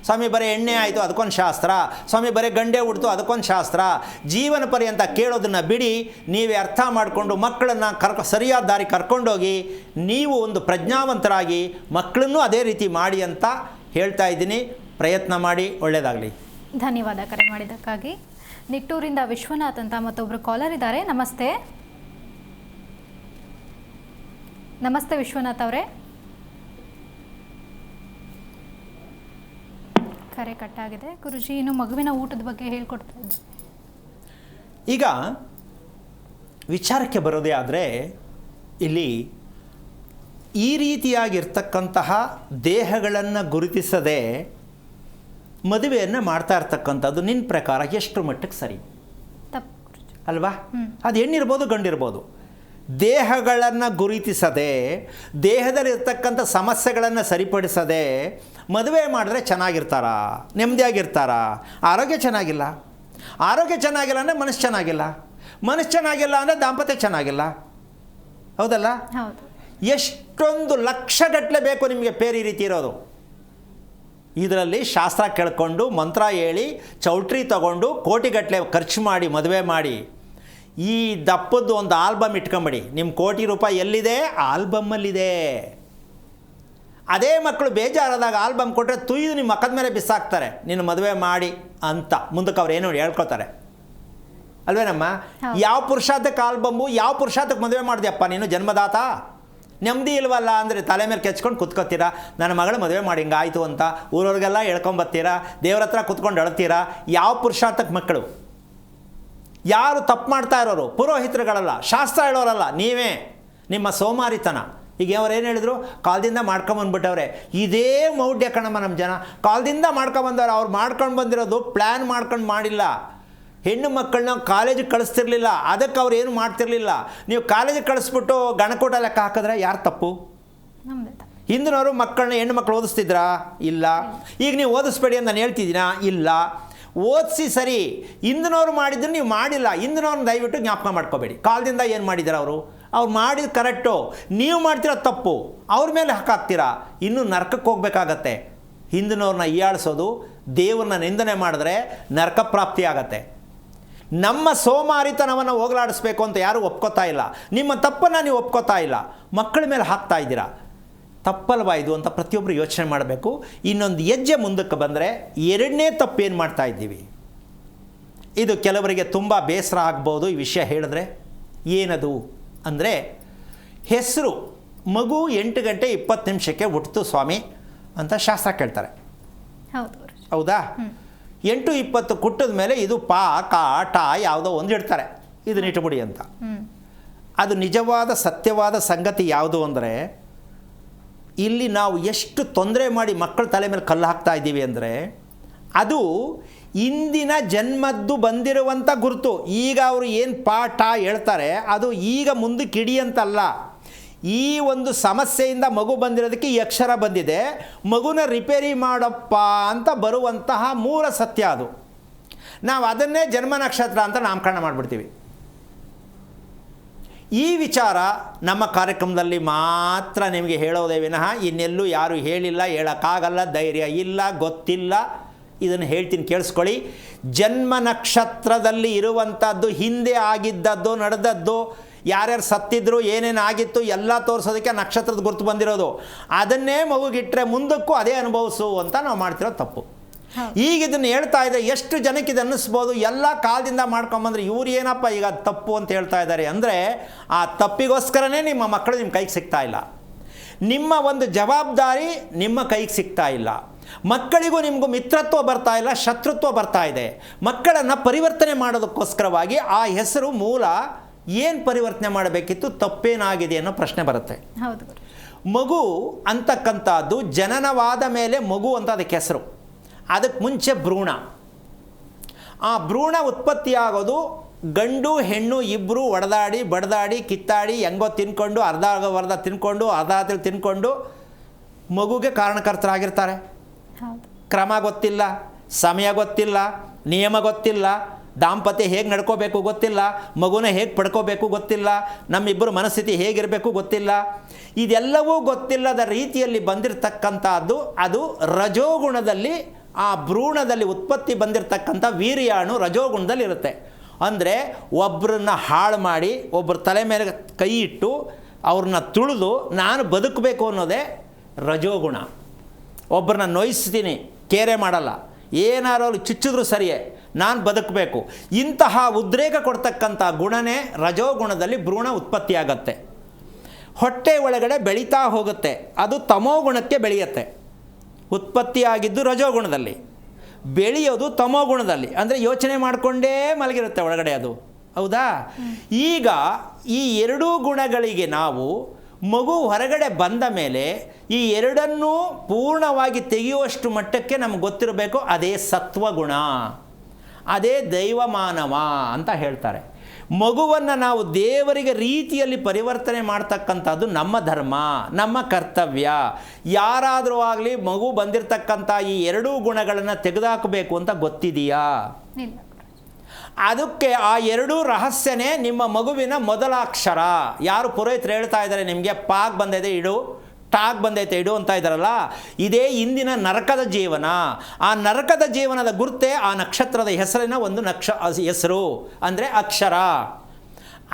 ಸ್ವಾಮಿ ಬರೀ ಎಣ್ಣೆ ಆಯಿತು ಅದಕ್ಕೊಂದು ಶಾಸ್ತ್ರ, ಸ್ವಾಮಿ ಬರೀ ಗಂಡೆ ಹುಡ್ತು ಅದಕ್ಕೊಂದು ಶಾಸ್ತ್ರ. ಜೀವನ ಪರ್ಯಂತ ಕೇಳೋದನ್ನು ಬಿಡಿ, ನೀವೇ ಅರ್ಥ ಮಾಡಿಕೊಂಡು ಮಕ್ಕಳನ್ನು ಸರಿಯಾದ ದಾರಿ ಕರ್ಕೊಂಡೋಗಿ ನೀವು ಒಂದು ಪ್ರಜ್ಞಾವಂತರಾಗಿ ಮಕ್ಕಳನ್ನೂ ಅದೇ ರೀತಿ ಮಾಡಿ ಅಂತ ಹೇಳ್ತಾ ಇದ್ದೀನಿ. ಪ್ರಯತ್ನ ಮಾಡಿ, ಒಳ್ಳೆಯದಾಗಲಿ. ಧನ್ಯವಾದ ಕರೆ ಮಾಡಿದ್ದಕ್ಕಾಗಿ. ನಿಟ್ಟೂರಿಂದ ವಿಶ್ವನಾಥ್ ಅಂತ ಮತ್ತೊಬ್ಬರು ಕಾಲರ್ ಇದ್ದಾರೆ. ನಮಸ್ತೆ. ನಮಸ್ತೆ ವಿಶ್ವನಾಥ್ ಅವರೇ. ಕರೆ ಕಟ್ಟಾಗಿದೆ. ಗುರುಜಿ, ಇನ್ನು ಮಗುವಿನ ಊಟದ ಬಗ್ಗೆ ಹೇಳ್ಕೊಡ್ತಾ ಇದ್ದೆ. ಈಗ ವಿಚಾರಕ್ಕೆ ಬರೋದೇ ಆದರೆ ಇಲ್ಲಿ ಈ ರೀತಿಯಾಗಿರ್ತಕ್ಕಂತಹ ದೇಹಗಳನ್ನು ಗುರುತಿಸದೆ ಮದುವೆಯನ್ನು ಮಾಡ್ತಾ ಇರ್ತಕ್ಕಂಥದ್ದು ನಿನ್ನ ಪ್ರಕಾರ ಎಷ್ಟು ಮಟ್ಟಕ್ಕೆ ಸರಿ? ತಪ್ಪು ಅಲ್ವಾ? ಅದು ಹೆಣ್ಣಿರ್ಬೋದು ಗಂಡಿರ್ಬೋದು. ದೇಹಗಳನ್ನು ಗುರುತಿಸದೆ, ದೇಹದಲ್ಲಿರ್ತಕ್ಕಂಥ ಸಮಸ್ಯೆಗಳನ್ನು ಸರಿಪಡಿಸದೆ ಮದುವೆ ಮಾಡಿದ್ರೆ ಚೆನ್ನಾಗಿರ್ತಾರಾ, ನೆಮ್ಮದಿಯಾಗಿರ್ತಾರಾ? ಆರೋಗ್ಯ ಚೆನ್ನಾಗಿಲ್ಲ. ಆರೋಗ್ಯ ಚೆನ್ನಾಗಿಲ್ಲ ಅಂದರೆ ಮನಸ್ಸು ಚೆನ್ನಾಗಿಲ್ಲ. ಮನಸ್ಸು ಚೆನ್ನಾಗಿಲ್ಲ ಅಂದರೆ ದಾಂಪತ್ಯ ಚೆನ್ನಾಗಿಲ್ಲ. ಹೌದಲ್ಲ? ಹೌದು. ಎಷ್ಟೊಂದು ಲಕ್ಷಗಟ್ಟಲೆ ಬೇಕು ನಿಮಗೆ ಪೇರ್ ಈ ರೀತಿ ಇರೋದು. ಇದರಲ್ಲಿ ಶಾಸ್ತ್ರ ಕೇಳ್ಕೊಂಡು ಮಂತ್ರ ಹೇಳಿ ಚೌಟ್ರಿ ತಗೊಂಡು ಕೋಟಿಗಟ್ಟಲೆ ಖರ್ಚು ಮಾಡಿ ಮದುವೆ ಮಾಡಿ ಈ ದಪ್ಪದ್ದು ಒಂದು ಆಲ್ಬಮ್ ಇಟ್ಕೊಂಬಿಡಿ. ನಿಮ್ಮ ಕೋಟಿ ರೂಪಾಯಿ ಎಲ್ಲಿದೆ? ಆಲ್ಬಮ್ಮಲ್ಲಿದೆ. ಅದೇ ಮಕ್ಕಳು ಬೇಜಾರಾದಾಗ ಆಲ್ಬಮ್ ಕೊಟ್ಟರೆ ತುಯ್ದು ನಿಮ್ಮ ಮಕ್ಕದ ಮೇಲೆ ಬಿಸಾಕ್ತಾರೆ, ನಿನ್ನ ಮದುವೆ ಮಾಡಿ ಅಂತ. ಮುಂದಕ್ಕೆ ಅವ್ರು ಏನೋ ಹೇಳ್ಕೊತಾರೆ ಅಲ್ವೇನಮ್ಮ? ಯಾವ ಪುರುಷಾರ್ಥಕ್ಕೆ ಆಲ್ಬಮ್ಮು, ಯಾವ ಪುರುಷಾರ್ಥಕ್ಕೆ ಮದುವೆ ಮಾಡಿದೆಯಪ್ಪ ನೀನು ಜನ್ಮದಾತ? ನೆಮ್ಮದಿ ಇಲ್ವಲ್ಲ ಅಂದರೆ ತಲೆ ಮೇಲೆ ಕೆಚ್ಕೊಂಡು ಕುತ್ಕೋತೀರಾ, ನನ್ನ ಮಗಳು ಮದುವೆ ಮಾಡಿ ಹಿಂಗಾಯಿತು ಅಂತ ಊರವ್ರಿಗೆಲ್ಲ ಹೇಳ್ಕೊಂಬತ್ತೀರಾ, ದೇವ್ರ ಹತ್ರ ಕುತ್ಕೊಂಡು ಅಳ್ತೀರಾ. ಯಾವ ಪುರುಷಾರ್ಥಕ್ಕೆ ಮಕ್ಕಳು? ಯಾರು ತಪ್ಪು ಮಾಡ್ತಾ ಇರೋರು? ಪುರೋಹಿತರುಗಳಲ್ಲ, ಶಾಸ್ತ್ರ ಹೇಳೋರಲ್ಲ, ನೀವೇ. ನಿಮ್ಮ ಸೋಮಾರಿತನ. ಈಗ ಅವ್ರು ಏನು ಹೇಳಿದ್ರು? ಕಾಲದಿಂದ ಮಾಡ್ಕೊಂಬಂದ್ಬಿಟ್ಟವ್ರೆ. ಇದೇ ಮೌಢ್ಯ ಕಣಮ್ಮ ನಮ್ಮ ಜನ. ಕಾಲದಿಂದ ಮಾಡ್ಕೊಂಬಂದವ್ರು. ಅವ್ರು ಮಾಡ್ಕೊಂಡು ಬಂದಿರೋದು ಪ್ಲ್ಯಾನ್ ಮಾಡ್ಕೊಂಡು ಮಾಡಿಲ್ಲ. ಹೆಣ್ಣು ಮಕ್ಕಳನ್ನ ಕಾಲೇಜಿಗೆ ಕಳಿಸ್ತಿರ್ಲಿಲ್ಲ, ಅದಕ್ಕೆ ಅವ್ರು ಏನು ಮಾಡ್ತಿರ್ಲಿಲ್ಲ. ನೀವು ಕಾಲೇಜಿಗೆ ಕಳಿಸ್ಬಿಟ್ಟು ಗಣಕೂಟ ಲೆಕ್ಕ ಹಾಕಿದ್ರೆ ಯಾರು ತಪ್ಪು? ನಮ್ಮದೇ ತಪ್ಪು. ಹಿಂದಿನವರು ಮಕ್ಕಳನ್ನ ಹೆಣ್ಣು ಮಕ್ಕಳು ಓದಿಸ್ತಿದ್ರಾ? ಇಲ್ಲ. ಈಗ ನೀವು ಓದಿಸ್ಬೇಡಿ ಅಂತ ನಾನು ಹೇಳ್ತಿದ್ದೀನಾ? ಇಲ್ಲ. ಓದಿಸಿ ಸರಿ, ಹಿಂದಿನವ್ರು ಮಾಡಿದ್ರು ನೀವು ಮಾಡಿಲ್ಲ. ಹಿಂದಿನವ್ರನ್ನ ದಯವಿಟ್ಟು ಜ್ಞಾಪಕ ಮಾಡ್ಕೋಬೇಡಿ. ಕಾಲದಿಂದ ಏನು ಮಾಡಿದ್ದಾರೆ ಅವ್ರು ಮಾಡಿದ ಕರೆಕ್ಟು, ನೀವು ಮಾಡ್ತಿರೋ ತಪ್ಪು, ಅವ್ರ ಮೇಲೆ ಹಾಕ್ತೀರಾ, ಇನ್ನೂ ನರಕಕ್ಕೆ ಹೋಗ್ಬೇಕಾಗತ್ತೆ. ಹಿಂದಿನವ್ರನ್ನ ಹೀಯಾಳಿಸೋದು, ದೇವ್ರನ್ನ ನಿಂದನೆ ಮಾಡಿದ್ರೆ ನರಕ ಪ್ರಾಪ್ತಿ ಆಗತ್ತೆ. ನಮ್ಮ ಸೋಮಾರಿತನವನ್ನು ಹೋಗಲಾಡಿಸ್ಬೇಕು ಅಂತ ಯಾರೂ ಒಪ್ಕೋತಾ ಇಲ್ಲ. ನಿಮ್ಮ ತಪ್ಪನ್ನು ನೀವು ಒಪ್ಕೋತಾ ಇಲ್ಲ, ಮಕ್ಕಳ ಮೇಲೆ ಹಾಕ್ತಾ ಇದ್ದೀರಾ. ತಪ್ಪಲ್ವಾ ಇದು ಅಂತ ಪ್ರತಿಯೊಬ್ಬರು ಯೋಚನೆ ಮಾಡಬೇಕು. ಇನ್ನೊಂದು ಹೆಜ್ಜೆ ಮುಂದಕ್ಕೆ ಬಂದರೆ ಎರಡನೇ ತಪ್ಪೇನು ಮಾಡ್ತಾ ಇದ್ದೀವಿ? ಇದು ಕೆಲವರಿಗೆ ತುಂಬ ಬೇಸರ ಆಗ್ಬೋದು ಈ ವಿಷಯ ಹೇಳಿದ್ರೆ. ಏನದು ಅಂದರೆ, ಹೆಸರು ಮಗು 8 ಗಂಟೆ 20 ನಿಮಿಷಕ್ಕೆ ಹುಟ್ಟಿತು ಸ್ವಾಮಿ ಅಂತ ಶಾಸ್ತ್ರ ಕೇಳ್ತಾರೆ. ಹೌದು. ಹೌದಾ? 8:20 ಕುಟ್ಟಿದ ಮೇಲೆ ಇದು ಪಾ ಕಾ ಟಾ ಯಾವುದೋ ಒಂದು ಇಡ್ತಾರೆ, ಇದನ್ನ ಇಟ್ಬಿಡಿ ಅಂತ. ಅದು ನಿಜವಾದ ಸತ್ಯವಾದ ಸಂಗತಿ ಯಾವುದು ಅಂದರೆ, ಇಲ್ಲಿ ನಾವು ಎಷ್ಟು ತೊಂದರೆ ಮಾಡಿ ಮಕ್ಕಳ ತಲೆ ಮೇಲೆ ಕಲ್ಲು ಹಾಕ್ತಾ ಇದ್ದೀವಿ ಅಂದರೆ, ಅದು ಇಂದಿನ ಜನ್ಮದ್ದು ಬಂದಿರುವಂಥ ಗುರುತು. ಈಗ ಅವರು ಏನು ಪಾಠ ಹೇಳ್ತಾರೆ ಅದು ಈಗ ಮುಂದಕ್ಕೆ ಹಿಡಿಯಂತಲ್ಲ. ಈ ಒಂದು ಸಮಸ್ಯೆಯಿಂದ ಮಗು ಬಂದಿರೋದಕ್ಕೆ ಈ ಅಕ್ಷರ ಬಂದಿದೆ, ಮಗುನ ರಿಪೇರಿ ಮಾಡಪ್ಪ ಅಂತ ಬರುವಂತಹ ಮೂಲ ಸತ್ಯ ಅದು. ನಾವು ಅದನ್ನೇ ಜನ್ಮ ನಕ್ಷತ್ರ ಅಂತ ನಾಮಕರಣ ಮಾಡಿಬಿಡ್ತೀವಿ. ಈ ವಿಚಾರ ನಮ್ಮ ಕಾರ್ಯಕ್ರಮದಲ್ಲಿ ಮಾತ್ರ ನಿಮಗೆ ಹೇಳೋದೇ ವಿನಃ ಇನ್ನೆಲ್ಲೂ ಯಾರೂ ಹೇಳಿಲ್ಲ, ಹೇಳೋಕ್ಕಾಗಲ್ಲ, ಧೈರ್ಯ ಇಲ್ಲ, ಗೊತ್ತಿಲ್ಲ. ಇದನ್ನು ಹೇಳ್ತೀನಿ, ಕೇಳಿಸ್ಕೊಳ್ಳಿ. ಜನ್ಮ ನಕ್ಷತ್ರದಲ್ಲಿ ಇರುವಂಥದ್ದು, ಹಿಂದೆ ಆಗಿದ್ದದ್ದು, ನಡೆದದ್ದು, ಯಾರ್ಯಾರು ಸತ್ತಿದ್ರು, ಏನೇನು ಆಗಿತ್ತು ಎಲ್ಲ ತೋರಿಸೋದಕ್ಕೆ ನಕ್ಷತ್ರದ ಗುರುತು ಬಂದಿರೋದು. ಅದನ್ನೇ ಮಗುಗಿಟ್ಟರೆ ಮುಂದಕ್ಕೂ ಅದೇ ಅನುಭವಿಸು ಅಂತ ನಾವು ಮಾಡ್ತಿರೋ ತಪ್ಪು. ಈಗ ಇದನ್ನು ಹೇಳ್ತಾ ಇದ್ದರೆ ಎಷ್ಟು ಜನಕ್ಕೆ ಇದು ಅನ್ನಿಸ್ಬೋದು, ಎಲ್ಲ ಕಾಲದಿಂದ ಮಾಡ್ಕೊಂಬಂದ್ರೆ ಇವ್ರು ಏನಪ್ಪ ಈಗ ತಪ್ಪು ಅಂತ ಹೇಳ್ತಾ ಇದ್ದಾರೆ ಅಂದರೆ, ಆ ತಪ್ಪಿಗೋಸ್ಕರನೇ ನಿಮ್ಮ ಮಕ್ಕಳು ನಿಮ್ಮ ಕೈಗೆ ಸಿಗ್ತಾ ಇಲ್ಲ. ನಿಮ್ಮ ಒಂದು ಜವಾಬ್ದಾರಿ ನಿಮ್ಮ ಕೈಗೆ ಸಿಗ್ತಾ ಇಲ್ಲ. ಮಕ್ಕಳಿಗೂ ನಿಮಗೂ ಮಿತ್ರತ್ವ ಬರ್ತಾ ಇಲ್ಲ, ಶತ್ರುತ್ವ ಬರ್ತಾ ಇದೆ. ಮಕ್ಕಳನ್ನು ಪರಿವರ್ತನೆ ಮಾಡೋದಕ್ಕೋಸ್ಕರವಾಗಿ ಆ ಹೆಸರು ಮೂಲ ಏನು ಪರಿವರ್ತನೆ ಮಾಡಬೇಕಿತ್ತು, ತಪ್ಪೇನಾಗಿದೆ ಅನ್ನೋ ಪ್ರಶ್ನೆ ಬರುತ್ತೆ. ಹೌದು. ಮಗು ಅಂತಕ್ಕಂಥದ್ದು ಜನನವಾದ ಮೇಲೆ ಮಗು ಅಂತ ಅದಕ್ಕೆ ಹೆಸರು. ಅದಕ್ಕೆ ಮುಂಚೆ ಭ್ರೂಣ. ಆ ಭ್ರೂಣ ಉತ್ಪತ್ತಿಯಾಗೋದು ಗಂಡು ಹೆಣ್ಣು ಇಬ್ಬರು ಒಡೆದಾಡಿ ಬಡ್ದಾಡಿ ಕಿತ್ತಾಡಿ ಹೆಂಗೋ ತಿನ್ಕೊಂಡು ಅರ್ಧ ತಿನ್ಕೊಂಡು ತಿನ್ಕೊಂಡು ಮಗುಗೆ ಕಾರಣಕರ್ತರಾಗಿರ್ತಾರೆ. ಕ್ರಮ ಗೊತ್ತಿಲ್ಲ, ಸಮಯ ಗೊತ್ತಿಲ್ಲ, ನಿಯಮ ಗೊತ್ತಿಲ್ಲ, ದಾಂಪತ್ಯ ಹೇಗೆ ನಡ್ಕೋಬೇಕು ಗೊತ್ತಿಲ್ಲ, ಮಗುನ ಹೇಗೆ ಪಡ್ಕೋಬೇಕು ಗೊತ್ತಿಲ್ಲ, ನಮ್ಮಿಬ್ಬರು ಮನಸ್ಥಿತಿ ಹೇಗಿರಬೇಕು ಗೊತ್ತಿಲ್ಲ. ಇದೆಲ್ಲವೂ ಗೊತ್ತಿಲ್ಲದ ರೀತಿಯಲ್ಲಿ ಬಂದಿರತಕ್ಕಂಥದ್ದು ಅದು ರಜೋಗುಣದಲ್ಲಿ, ಆ ಭ್ರೂಣದಲ್ಲಿ ಉತ್ಪತ್ತಿ ಬಂದಿರತಕ್ಕಂಥ ವೀರ್ಯಾಣು ರಜೋಗುಣದಲ್ಲಿ ಇರುತ್ತೆ. ಅಂದರೆ ಒಬ್ಬರನ್ನ ಹಾಳು ಮಾಡಿ ಒಬ್ಬರ ತಲೆ ಮೇಲೆ ಕೈ ಇಟ್ಟು ಅವ್ರನ್ನ ತುಳಿದು ನಾನು ಬದುಕಬೇಕು ಅನ್ನೋದೇ ರಜೋಗುಣ. ಒಬ್ಬರನ್ನ ನೋಯಿಸ್ತೀನಿ, ಕೇರೆ ಮಾಡಲ್ಲ, ಏನಾರು ಅವ್ರು ಚುಚ್ಚಿದ್ರು ಸರಿಯೇ, ನಾನು ಬದುಕಬೇಕು, ಇಂತಹ ಉದ್ರೇಕ ಕೊಡ್ತಕ್ಕಂಥ ಗುಣನೇ ರಜೋಗುಣದಲ್ಲಿ ಭ್ರೂಣ ಉತ್ಪತ್ತಿಯಾಗತ್ತೆ. ಹೊಟ್ಟೆ ಒಳಗಡೆ ಬೆಳೀತಾ ಹೋಗುತ್ತೆ, ಅದು ತಮೋಗುಣಕ್ಕೆ ಬೆಳೆಯುತ್ತೆ. ಉತ್ಪತ್ತಿಯಾಗಿದ್ದು ರಜೋಗುಣದಲ್ಲಿ, ಬೆಳೆಯೋದು ತಮೋಗುಣದಲ್ಲಿ. ಅಂದರೆ ಯೋಚನೆ ಮಾಡಿಕೊಂಡೇ ಮಲಗಿರುತ್ತೆ ಒಳಗಡೆ ಅದು. ಹೌದಾ? ಈಗ ಈ ಎರಡೂ ಗುಣಗಳಿಗೆ ನಾವು ಮಗು ಹೊರಗಡೆ ಬಂದ ಮೇಲೆ ಈ ಎರಡನ್ನೂ ಪೂರ್ಣವಾಗಿ ತೆಗೆಯುವಷ್ಟು ಮಟ್ಟಕ್ಕೆ ನಮ್ಗೆ ಗೊತ್ತಿರಬೇಕು, ಅದೇ ಸತ್ವಗುಣ, ಅದೇ ದೈವಮಾನವ ಅಂತ ಹೇಳ್ತಾರೆ. ಮಗುವನ್ನು ನಾವು ದೇವರಿಗೆ ರೀತಿಯಲ್ಲಿ ಪರಿವರ್ತನೆ ಮಾಡ್ತಕ್ಕಂಥದ್ದು ನಮ್ಮ ಧರ್ಮ, ನಮ್ಮ ಕರ್ತವ್ಯ. ಯಾರಾದರೂ ಆಗಲಿ ಮಗು ಬಂದಿರತಕ್ಕಂಥ ಈ ಎರಡೂ ಗುಣಗಳನ್ನು ತೆಗೆದುಹಾಕಬೇಕು ಅಂತ ಗೊತ್ತಿದೆಯಾ? ಅದಕ್ಕೆ ಆ ಎರಡೂ ರಹಸ್ಯನೇ ನಿಮ್ಮ ಮಗುವಿನ ಮೊದಲ ಅಕ್ಷರ. ಯಾರು ಪುರೋಹಿತರು ಹೇಳ್ತಾ ಇದ್ದಾರೆ ನಿಮಗೆ ಪಾಕ್ ಬಂದಿದೆ ಇಡು, ಟಾಕ್ ಬಂದೈತೆ ಇಡು ಅಂತ ಇದ್ದಾರಲ್ಲ, ಇದೇ ಇಂದಿನ ನರಕದ ಜೀವನ. ಆ ನರಕದ ಜೀವನದ ಗುರುತೇ ಆ ನಕ್ಷತ್ರದ ಹೆಸರಿನ ಒಂದು ಹೆಸರು ಅಂದರೆ ಅಕ್ಷರ.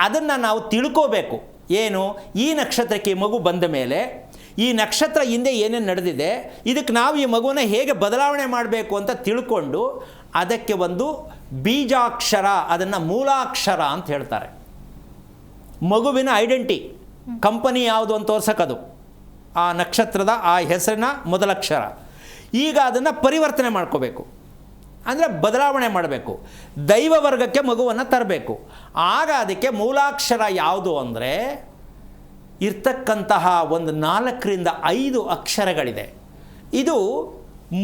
ಅದನ್ನು ನಾವು ತಿಳ್ಕೋಬೇಕು. ಏನು, ಈ ನಕ್ಷತ್ರಕ್ಕೆ ಮಗು ಬಂದ ಮೇಲೆ ಈ ನಕ್ಷತ್ರ ಹಿಂದೆ ಏನೇನು ನಡೆದಿದೆ, ಇದಕ್ಕೆ ನಾವು ಈ ಮಗುವನ್ನು ಹೇಗೆ ಬದಲಾವಣೆ ಮಾಡಬೇಕು ಅಂತ ತಿಳ್ಕೊಂಡು ಅದಕ್ಕೆ ಒಂದು ಬೀಜಾಕ್ಷರ, ಅದನ್ನು ಮೂಲಾಕ್ಷರ ಅಂತ ಹೇಳ್ತಾರೆ. ಮಗುವಿನ ಐಡೆಂಟಿ, ಕಂಪನಿ ಯಾವುದು ಅಂತ ತೋರ್ಸೋಕ್ಕದು ಆ ನಕ್ಷತ್ರದ ಆ ಹೆಸರಿನ ಮೊದಲಕ್ಷರ. ಈಗ ಅದನ್ನು ಪರಿವರ್ತನೆ ಮಾಡ್ಕೋಬೇಕು, ಅಂದರೆ ಬದಲಾವಣೆ ಮಾಡಬೇಕು, ದೈವ ವರ್ಗಕ್ಕೆ ಮಗುವನ್ನು ತರಬೇಕು. ಆಗ ಅದಕ್ಕೆ ಮೂಲಾಕ್ಷರ ಯಾವುದು ಅಂದರೆ ಇರ್ತಕ್ಕಂತಹ ಒಂದು 4ರಿಂದ 5 ಅಕ್ಷರಗಳಿದೆ. ಇದು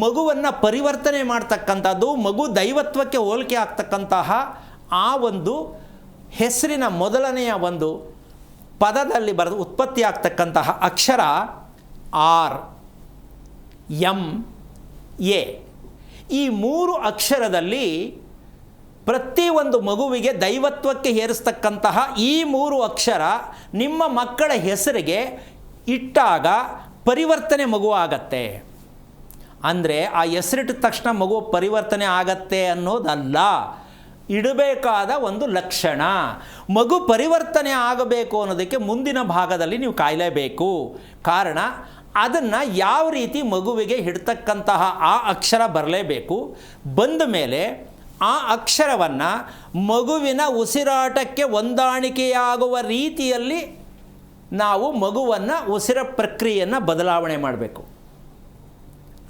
ಮಗುವನ್ನು ಪರಿವರ್ತನೆ ಮಾಡ್ತಕ್ಕಂಥದ್ದು, ಮಗು ದೈವತ್ವಕ್ಕೆ ಹೋಲಿಕೆ ಆಗ್ತಕ್ಕಂತಹ ಆ ಒಂದು ಹೆಸರಿನ ಮೊದಲನೆಯ ಒಂದು ಪದದಲ್ಲಿ ಬರೆದು ಉತ್ಪತ್ತಿ ಆಗ್ತಕ್ಕಂತಹ ಅಕ್ಷರ ಆರ್, ಎಂ, ಎ. ಈ 3 ಅಕ್ಷರದಲ್ಲಿ ಪ್ರತಿಯೊಂದು ಮಗುವಿಗೆ ದೈವತ್ವಕ್ಕೆ ಏರಿಸ್ತಕ್ಕಂತಹ ಈ 3 ಅಕ್ಷರ ನಿಮ್ಮ ಮಕ್ಕಳ ಹೆಸರಿಗೆ ಇಟ್ಟಾಗ ಪರಿವರ್ತನೆ ಮಗು ಆಗತ್ತೆ. ಅಂದರೆ ಆ ಹೆಸರಿಟ್ಟ ತಕ್ಷಣ ಮಗು ಪರಿವರ್ತನೆ ಆಗತ್ತೆ ಅನ್ನೋದಲ್ಲ, ಇಡಬೇಕಾದ ಒಂದು ಲಕ್ಷಣ. ಮಗು ಪರಿವರ್ತನೆ ಆಗಬೇಕು ಅನ್ನೋದಕ್ಕೆ ಮುಂದಿನ ಭಾಗದಲ್ಲಿ ನೀವು ಕಾಯಲೇಬೇಕು. ಕಾರಣ ಅದನ್ನು ಯಾವ ರೀತಿ ಮಗುವಿಗೆ ಇಡ್ತಕ್ಕಂತಹ ಆ ಅಕ್ಷರ ಬರಲೇಬೇಕು. ಬಂದ ಮೇಲೆ ಆ ಅಕ್ಷರವನ್ನು ಮಗುವಿನ ಉಸಿರಾಟಕ್ಕೆ ಹೊಂದಾಣಿಕೆಯಾಗುವ ರೀತಿಯಲ್ಲಿ ನಾವು ಮಗುವನ್ನು ಉಸಿರ ಪ್ರಕ್ರಿಯೆಯನ್ನು ಬದಲಾವಣೆ ಮಾಡಬೇಕು.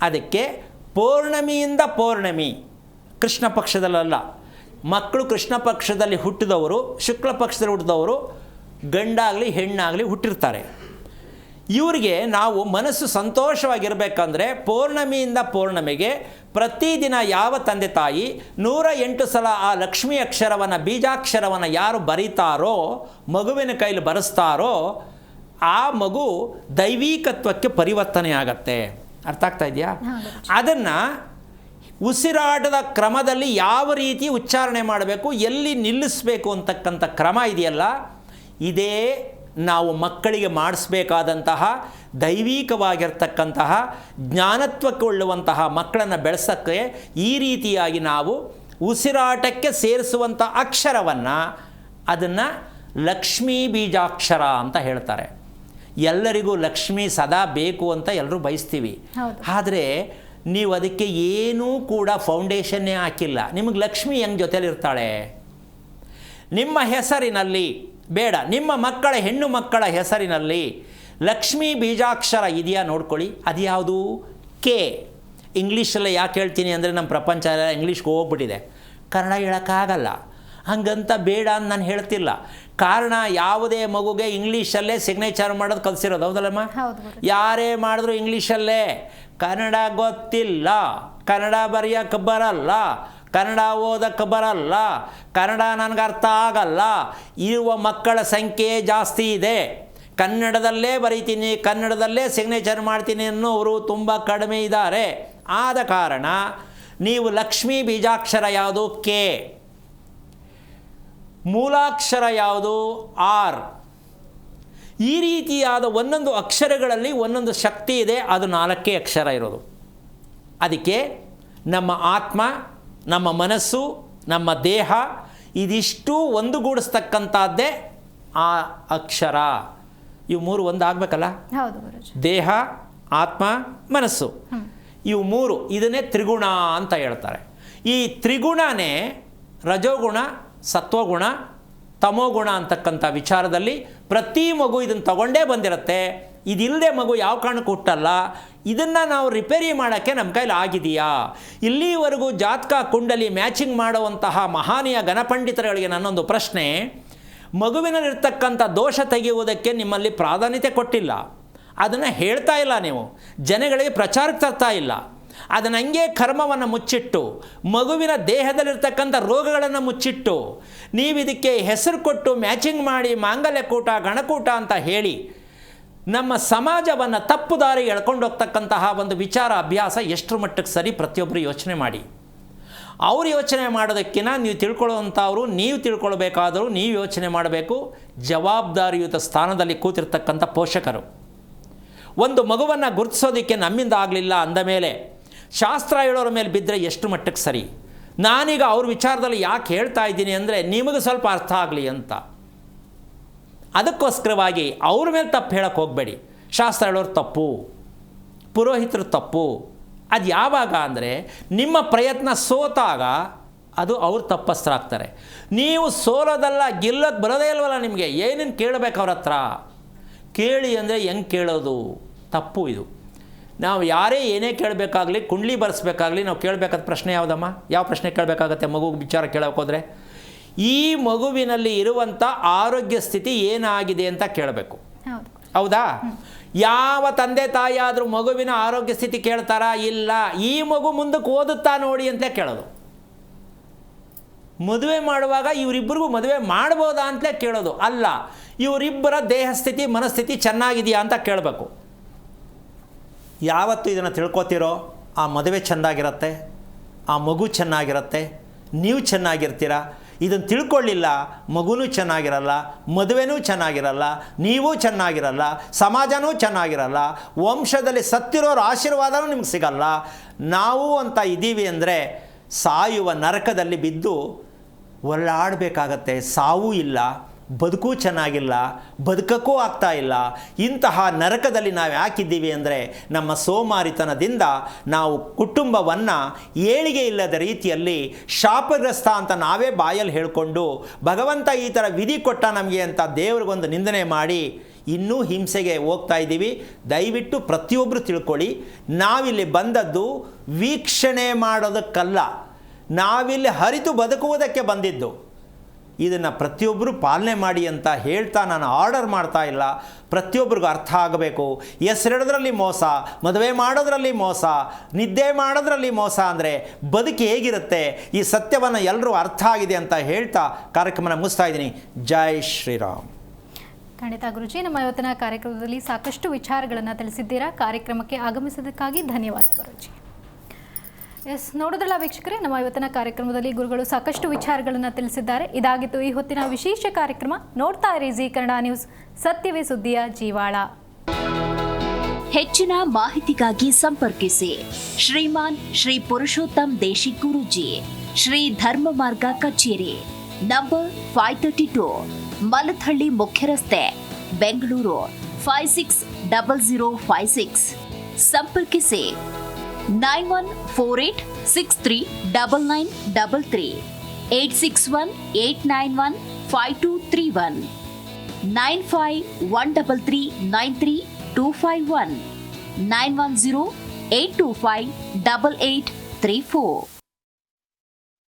ಅದಕ್ಕೆ ಪೌರ್ಣಮಿಯಿಂದ ಪೌರ್ಣಮಿ, ಕೃಷ್ಣ ಪಕ್ಷದಲ್ಲ, ಮಕ್ಕಳು ಕೃಷ್ಣ ಪಕ್ಷದಲ್ಲಿ ಹುಟ್ಟಿದವರು, ಶುಕ್ಲ ಪಕ್ಷದಲ್ಲಿ ಹುಟ್ಟಿದವರು, ಗಂಡಾಗಲಿ ಹೆಣ್ಣಾಗಲಿ ಹುಟ್ಟಿರ್ತಾರೆ. ಇವರಿಗೆ ನಾವು ಮನಸ್ಸು ಸಂತೋಷವಾಗಿರಬೇಕಂದ್ರೆ ಪೌರ್ಣಮಿಯಿಂದ ಪೌರ್ಣಮಿಗೆ ಪ್ರತಿದಿನ ಯಾವ ತಂದೆ ತಾಯಿ 108 ಸಲ ಆ ಲಕ್ಷ್ಮೀ ಅಕ್ಷರವನ್ನು, ಬೀಜಾಕ್ಷರವನ್ನು ಯಾರು ಬರೀತಾರೋ, ಮಗುವಿನ ಕೈಲಿ ಬರೆಸ್ತಾರೋ, ಆ ಮಗು ದೈವೀಕತ್ವಕ್ಕೆ ಪರಿವರ್ತನೆ ಆಗತ್ತೆ. ಅರ್ಥ ಆಗ್ತಾ ಇದೆಯಾ? ಅದನ್ನು ಉಸಿರಾಟದ ಕ್ರಮದಲ್ಲಿ ಯಾವ ರೀತಿ ಉಚ್ಚಾರಣೆ ಮಾಡಬೇಕು, ಎಲ್ಲಿ ನಿಲ್ಲಿಸಬೇಕು ಅಂತಕ್ಕಂಥ ಕ್ರಮ ಇದೆಯಲ್ಲ, ಇದೇ ನಾವು ಮಕ್ಕಳಿಗೆ ಮಾಡಿಸ್ಬೇಕಾದಂತಹ ದೈವಿಕವಾಗಿರ್ತಕ್ಕಂತಹ ಜ್ಞಾನತ್ವಕ್ಕೊಳ್ಳುವಂತಹ ಮಕ್ಕಳನ್ನು ಬೆಳೆಸೋಕ್ಕೆ ಈ ರೀತಿಯಾಗಿ ನಾವು ಉಸಿರಾಟಕ್ಕೆ ಸೇರಿಸುವಂಥ ಅಕ್ಷರವನ್ನು ಅದನ್ನು ಲಕ್ಷ್ಮೀ ಬೀಜಾಕ್ಷರ ಅಂತ ಹೇಳ್ತಾರೆ. ಎಲ್ಲರಿಗೂ ಲಕ್ಷ್ಮಿ ಸದಾ ಬೇಕು ಅಂತ ಎಲ್ಲರೂ ಬಯಸ್ತೀವಿ. ಆದರೆ ನೀವು ಅದಕ್ಕೆ ಏನೂ ಕೂಡ ಫೌಂಡೇಶನ್ನೇ ಹಾಕಿಲ್ಲ. ನಿಮಗೆ ಲಕ್ಷ್ಮಿ ಹೆಂಗೆ ಜೊತೆಲಿರ್ತಾಳೆ? ನಿಮ್ಮ ಹೆಸರಿನಲ್ಲಿ ಬೇಡ, ನಿಮ್ಮ ಮಕ್ಕಳ ಹೆಣ್ಣು ಮಕ್ಕಳ ಹೆಸರಿನಲ್ಲಿ ಲಕ್ಷ್ಮೀ ಬೀಜಾಕ್ಷರ ಇದೆಯಾ ನೋಡ್ಕೊಳ್ಳಿ. ಅದು ಯಾವುದು? ಕೆ. ಇಂಗ್ಲೀಷಲ್ಲೇ ಯಾಕೆ ಹೇಳ್ತೀನಿ ಅಂದರೆ ನಮ್ಮ ಪ್ರಪಂಚ ಎಲ್ಲ ಇಂಗ್ಲೀಷ್ಗೆ ಹೋಗ್ಬಿಟ್ಟಿದೆ, ಕನ್ನಡ ಹೇಳೋಕ್ಕಾಗಲ್ಲ. ಹಂಗಂತ ಬೇಡ ಅಂತ ನಾನು ಹೇಳ್ತಿಲ್ಲ. ಕಾರಣ ಯಾವುದೇ ಮಗುಗೆ ಇಂಗ್ಲೀಷಲ್ಲೇ ಸಿಗ್ನೇಚರ್ ಮಾಡೋದು ಕಲಿಸಿರೋದು, ಹೌದಲ್ಲಮ್ಮ? ಯಾರೇ ಮಾಡಿದ್ರು ಇಂಗ್ಲೀಷಲ್ಲೇ. ಕನ್ನಡ ಗೊತ್ತಿಲ್ಲ, ಕನ್ನಡ ಬರೆಯೋಕ್ಕೆ ಬರಲ್ಲ, ಕನ್ನಡ ಓದಕ್ಕೆ ಬರಲ್ಲ, ಕನ್ನಡ ನನಗೆ ಅರ್ಥ ಆಗಲ್ಲ ಇರುವ ಮಕ್ಕಳ ಸಂಖ್ಯೆ ಜಾಸ್ತಿ ಇದೆ. ಕನ್ನಡದಲ್ಲೇ ಬರೀತೀನಿ, ಕನ್ನಡದಲ್ಲೇ ಸಿಗ್ನೇಚರ್ ಮಾಡ್ತೀನಿ ಅನ್ನೋರು ತುಂಬ ಕಡಿಮೆ ಇದ್ದಾರೆ. ಆದ ಕಾರಣ ನೀವು ಲಕ್ಷ್ಮೀ ಬೀಜಾಕ್ಷರ ಯಾವುದು? ಕೆ. ಮೂಲಾಕ್ಷರ ಯಾವುದು? ಆರ್. ಈ ರೀತಿಯಾದ ಒಂದೊಂದು ಅಕ್ಷರಗಳಲ್ಲಿ ಒಂದೊಂದು ಶಕ್ತಿ ಇದೆ. ಅದು 4 ಅಕ್ಷರ ಇರೋದು. ಅದಕ್ಕೆ ನಮ್ಮ ಆತ್ಮ, ನಮ್ಮ ಮನಸ್ಸು, ನಮ್ಮ ದೇಹ ಇದಿಷ್ಟು ಒಂದುಗೂಡಿಸ್ತಕ್ಕಂಥದ್ದೇ ಆ ಅಕ್ಷರ. ಇವು 3 ಒಂದಾಗಬೇಕಲ್ಲ? ದೇಹ, ಆತ್ಮ, ಮನಸ್ಸು, ಇವು 3 ಇದನ್ನೇ ತ್ರಿಗುಣ ಅಂತ ಹೇಳ್ತಾರೆ. ಈ ತ್ರಿಗುಣನೇ ರಜೋಗುಣ, ಸತ್ವಗುಣ, ತಮೋಗುಣ ಅಂತಕ್ಕಂಥ ವಿಚಾರದಲ್ಲಿ ಪ್ರತಿ ಮಗು ಇದನ್ನು ತಗೊಂಡೇ ಬಂದಿರುತ್ತೆ. ಇದಿಲ್ಲದೆ ಮಗು ಯಾವ ಕಾರಣಕ್ಕೂ ಹುಟ್ಟಲ್ಲ. ಇದನ್ನು ನಾವು ರಿಪೇರಿ ಮಾಡೋಕ್ಕೆ ನಮ್ಮ ಕೈಲಿ ಆಗಿದೆಯಾ? ಇಲ್ಲಿವರೆಗೂ ಜಾತಕ ಕುಂಡಲಿ ಮ್ಯಾಚಿಂಗ್ ಮಾಡುವಂತಹ ಮಹಾನೀಯ ಗಣಪಂಡಿತರುಗಳಿಗೆ ನನ್ನೊಂದು ಪ್ರಶ್ನೆ, ಮಗುವಿನಲ್ಲಿರ್ತಕ್ಕಂಥ ದೋಷ ತೆಗೆಯುವುದಕ್ಕೆ ನಿಮ್ಮಲ್ಲಿ ಪ್ರಾಧಾನ್ಯತೆ ಕೊಟ್ಟಿಲ್ಲ. ಅದನ್ನು ಹೇಳ್ತಾ ಇಲ್ಲ, ನೀವು ಜನಗಳಿಗೆ ಪ್ರಚಾರಕ್ಕೆ ತರ್ತಾ ಇಲ್ಲ. ಅದನ್ನು ಹಂಗೆ ಕರ್ಮವನ್ನು ಮುಚ್ಚಿಟ್ಟು, ಮಗುವಿನ ದೇಹದಲ್ಲಿರ್ತಕ್ಕಂಥ ರೋಗಗಳನ್ನು ಮುಚ್ಚಿಟ್ಟು, ನೀವು ಇದಕ್ಕೆ ಹೆಸರು ಕೊಟ್ಟು ಮ್ಯಾಚಿಂಗ್ ಮಾಡಿ ಮಾಂಗಲ್ಯಕೂಟ, ಗಣಕೂಟ ಅಂತ ಹೇಳಿ ನಮ್ಮ ಸಮಾಜವನ್ನು ತಪ್ಪು ದಾರಿಗೆ ಎಳ್ಕೊಂಡು ಹೋಗ್ತಕ್ಕಂತಹ ಒಂದು ವಿಚಾರ ಅಭ್ಯಾಸ ಎಷ್ಟರ ಮಟ್ಟಕ್ಕೆ ಸರಿ? ಪ್ರತಿಯೊಬ್ಬರು ಯೋಚನೆ ಮಾಡಿ. ಅವ್ರು ಯೋಚನೆ ಮಾಡೋದಕ್ಕಿಂತ ನೀವು ತಿಳ್ಕೊಳ್ಳುವಂಥವ್ರು, ನೀವು ತಿಳ್ಕೊಳ್ಬೇಕಾದರೂ ನೀವು ಯೋಚನೆ ಮಾಡಬೇಕು. ಜವಾಬ್ದಾರಿಯುತ ಸ್ಥಾನದಲ್ಲಿ ಕೂತಿರ್ತಕ್ಕಂಥ ಪೋಷಕರು ಒಂದು ಮಗುವನ್ನು ಗುರುತಿಸೋದಕ್ಕೆ ನಮ್ಮಿಂದ ಆಗಲಿಲ್ಲ ಅಂದ ಮೇಲೆ ಶಾಸ್ತ್ರ ಹೇಳೋರ ಮೇಲೆ ಬಿದ್ದರೆ ಎಷ್ಟು ಮಟ್ಟಕ್ಕೆ ಸರಿ? ನಾನೀಗ ಅವ್ರ ವಿಚಾರದಲ್ಲಿ ಯಾಕೆ ಹೇಳ್ತಾ ಇದ್ದೀನಿ ಅಂದರೆ ನಿಮಗೆ ಸ್ವಲ್ಪ ಅರ್ಥ ಆಗಲಿ ಅಂತ. ಅದಕ್ಕೋಸ್ಕರವಾಗಿ ಅವ್ರ ಮೇಲೆ ತಪ್ಪು ಹೇಳಕ್ಕೆ ಹೋಗಬೇಡಿ. ಶಾಸ್ತ್ರ ಹೇಳೋರು ತಪ್ಪು, ಪುರೋಹಿತರು ತಪ್ಪು. ಅದು ಯಾವಾಗ ಅಂದರೆ ನಿಮ್ಮ ಪ್ರಯತ್ನ ಸೋತಾಗ ಅದು ಅವ್ರು ತಪ್ಪಸ್ಥರಾಗ್ತಾರೆ. ನೀವು ಸೋಲೋದಲ್ಲ, ಗೆಲ್ಲೋಕ್ಕೆ ಬರೋದೇ ಇಲ್ವಲ್ಲ ನಿಮಗೆ. ಏನೇನು ಕೇಳಬೇಕು ಅವ್ರ ಹತ್ರ? ಕೇಳಿ ಅಂದರೆ ಹೆಂಗೆ ಕೇಳೋದು? ತಪ್ಪು ಇದು. ನಾವು ಯಾರೇ ಏನೇ ಕೇಳಬೇಕಾಗಲಿ, ಕುಂಡ್ಲಿ ಬರೆಸ್ಬೇಕಾಗಲಿ, ನಾವು ಕೇಳಬೇಕಾದ ಪ್ರಶ್ನೆ ಯಾವುದಮ್ಮ? ಯಾವ ಪ್ರಶ್ನೆ ಕೇಳಬೇಕಾಗತ್ತೆ ಮಗು ವಿಚಾರ ಕೇಳೋಕೆ ಹೋದರೆ? ಈ ಮಗುವಿನಲ್ಲಿ ಇರುವಂಥ ಆರೋಗ್ಯ ಸ್ಥಿತಿ ಏನಾಗಿದೆ ಅಂತ ಕೇಳಬೇಕು, ಹೌದಾ? ಯಾವ ತಂದೆ ತಾಯಿ ಆದರೂ ಮಗುವಿನ ಆರೋಗ್ಯ ಸ್ಥಿತಿ ಕೇಳ್ತಾರಾ? ಇಲ್ಲ. ಈ ಮಗು ಮುಂದಕ್ಕೆ ಓದುತ್ತಾ ನೋಡಿ ಅಂತ ಕೇಳೋದು. ಮದುವೆ ಮಾಡುವಾಗ ಇವರಿಬ್ಬರಿಗೂ ಮದುವೆ ಮಾಡ್ಬೋದಾ ಅಂತಲೇ ಕೇಳೋದು ಅಲ್ಲ, ಇವರಿಬ್ಬರ ದೇಹ ಸ್ಥಿತಿ, ಮನಸ್ಥಿತಿ ಚೆನ್ನಾಗಿದೆಯಾ ಅಂತ ಕೇಳಬೇಕು. ಯಾವತ್ತು ಇದನ್ನು ತಿಳ್ಕೊತೀರೋ ಆ ಮದುವೆ ಚೆಂದಾಗಿರುತ್ತೆ, ಆ ಮಗು ಚೆನ್ನಾಗಿರುತ್ತೆ, ನೀವು ಚೆನ್ನಾಗಿರ್ತೀರ. ಇದನ್ನು ತಿಳ್ಕೊಳ್ಳಿಲ್ಲ, ಮಗುನೂ ಚೆನ್ನಾಗಿರಲ್ಲ, ಮದುವೆನೂ ಚೆನ್ನಾಗಿರಲ್ಲ, ನೀವೂ ಚೆನ್ನಾಗಿರಲ್ಲ, ಸಮಾಜನೂ ಚೆನ್ನಾಗಿರಲ್ಲ, ವಂಶದಲ್ಲಿ ಸತ್ತಿರೋರ ಆಶೀರ್ವಾದನೂ ನಿಮ್ಗೆ ಸಿಗಲ್ಲ. ನಾವು ಅಂತ ಇದ್ದೀವಿ ಅಂದರೆ ಸಾಯುವ ನರಕದಲ್ಲಿ ಬಿದ್ದು ಒಳ್ಳಾಡಬೇಕಾಗತ್ತೆ. ಸಾವೂ ಇಲ್ಲ, ಬದುಕೂ ಚೆನ್ನಾಗಿಲ್ಲ, ಬದುಕಕ್ಕೂ ಆಗ್ತಾ ಇಲ್ಲ. ಇಂತಹ ನರಕದಲ್ಲಿ ನಾವು ಯಾಕಿದ್ದೀವಿ ಅಂದರೆ ನಮ್ಮ ಸೋಮಾರಿತನದಿಂದ ನಾವು ಕುಟುಂಬವನ್ನು ಏಳಿಗೆ ಇಲ್ಲದ ರೀತಿಯಲ್ಲಿ ಶಾಪಗ್ರಸ್ತ ಅಂತ ನಾವೇ ಬಾಯಲ್ಲಿ ಹೇಳಿಕೊಂಡು ಭಗವಂತ ಈ ಥರ ವಿಧಿ ಕೊಟ್ಟ ನಮಗೆ ಅಂತ ದೇವ್ರಿಗೊಂದು ನಿಂದನೆ ಮಾಡಿ ಇನ್ನೂ ಹಿಂಸೆಗೆ ಹೋಗ್ತಾ ಇದ್ದೀವಿ. ದಯವಿಟ್ಟು ಪ್ರತಿಯೊಬ್ಬರು ತಿಳ್ಕೊಳ್ಳಿ, ನಾವಿಲ್ಲಿ ಬಂದದ್ದು ವೀಕ್ಷಣೆ ಮಾಡೋದಕ್ಕಲ್ಲ, ನಾವಿಲ್ಲಿ ಹರಿತು ಬದುಕುವುದಕ್ಕೆ ಬಂದಿದ್ದು. ಇದನ್ನು ಪ್ರತಿಯೊಬ್ಬರು ಪಾಲನೆ ಮಾಡಿ ಅಂತ ಹೇಳ್ತಾ ನಾನು ಆರ್ಡರ್ ಮಾಡ್ತಾ ಇಲ್ಲ. ಪ್ರತಿಯೊಬ್ಬರಿಗೂ ಅರ್ಥ ಆಗಬೇಕು. ಹೆಸರಿಡೋದ್ರಲ್ಲಿ ಮೋಸ, ಮದುವೆ ಮಾಡೋದ್ರಲ್ಲಿ ಮೋಸ, ನಿದ್ದೆ ಮಾಡೋದ್ರಲ್ಲಿ ಮೋಸ ಅಂದರೆ ಬದುಕು ಹೇಗಿರುತ್ತೆ, ಈ ಸತ್ಯವನ್ನು ಎಲ್ಲರೂ ಅರ್ಥ ಆಗಿದೆ ಅಂತ ಹೇಳ್ತಾ ಕಾರ್ಯಕ್ರಮನ ಮುಗಿಸ್ತಾ ಇದ್ದೀನಿ. ಜೈ ಶ್ರೀರಾಮ್. ಖಂಡಿತ ಗುರುಜಿ, ನಮ್ಮ ಇವತ್ತಿನ ಕಾರ್ಯಕ್ರಮದಲ್ಲಿ ಸಾಕಷ್ಟು ವಿಚಾರಗಳನ್ನು ತಿಳಿಸಿದ್ದೀರಾ. ಕಾರ್ಯಕ್ರಮಕ್ಕೆ ಆಗಮಿಸಿದ್ದಕ್ಕಾಗಿ ಧನ್ಯವಾದ ಗುರುಜಿ. ನೋಡಿದ್ರಲ್ಲ ವೀಕ್ಷಕರೇ, ನಮ್ಮ ಇವತ್ತಿನ ಕಾರ್ಯಕ್ರಮದಲ್ಲಿ ಗುರುಗಳು ಸಾಕಷ್ಟು ವಿಚಾರಗಳನ್ನು ತಿಳಿಸಿದ್ದಾರೆ. ಇದಾಗಿತ್ತು ಈ ಹೊತ್ತಿನ ವಿಶೇಷ ಕಾರ್ಯಕ್ರಮ. ನೋಡ್ತಾ ಇರಿ ಜಿ ಕನ್ನಡ ನ್ಯೂಸ್, ಸತ್ಯವೇ ಸುದ್ದಿಯ ಜೀವಾಳ. ಹೆಚ್ಚಿನ ಮಾಹಿತಿಗಾಗಿ ಸಂಪರ್ಕಿಸಿ ಶ್ರೀಮಾನ್ ಶ್ರೀ ಪುರುಷೋತ್ತಮ್ ದೇಶಿಕ್ ಗುರೂಜಿ, ಶ್ರೀ ಧರ್ಮ ಮಾರ್ಗ ಕಚೇರಿ, ನಂಬರ್ 532, ಮಲಥಳ್ಳಿ ಮುಖ್ಯ ರಸ್ತೆ, ಬೆಂಗಳೂರು 560056. ಸಂಪರ್ಕಿಸಿ 9148639933, 8618915231, 9513393251, 91082588834.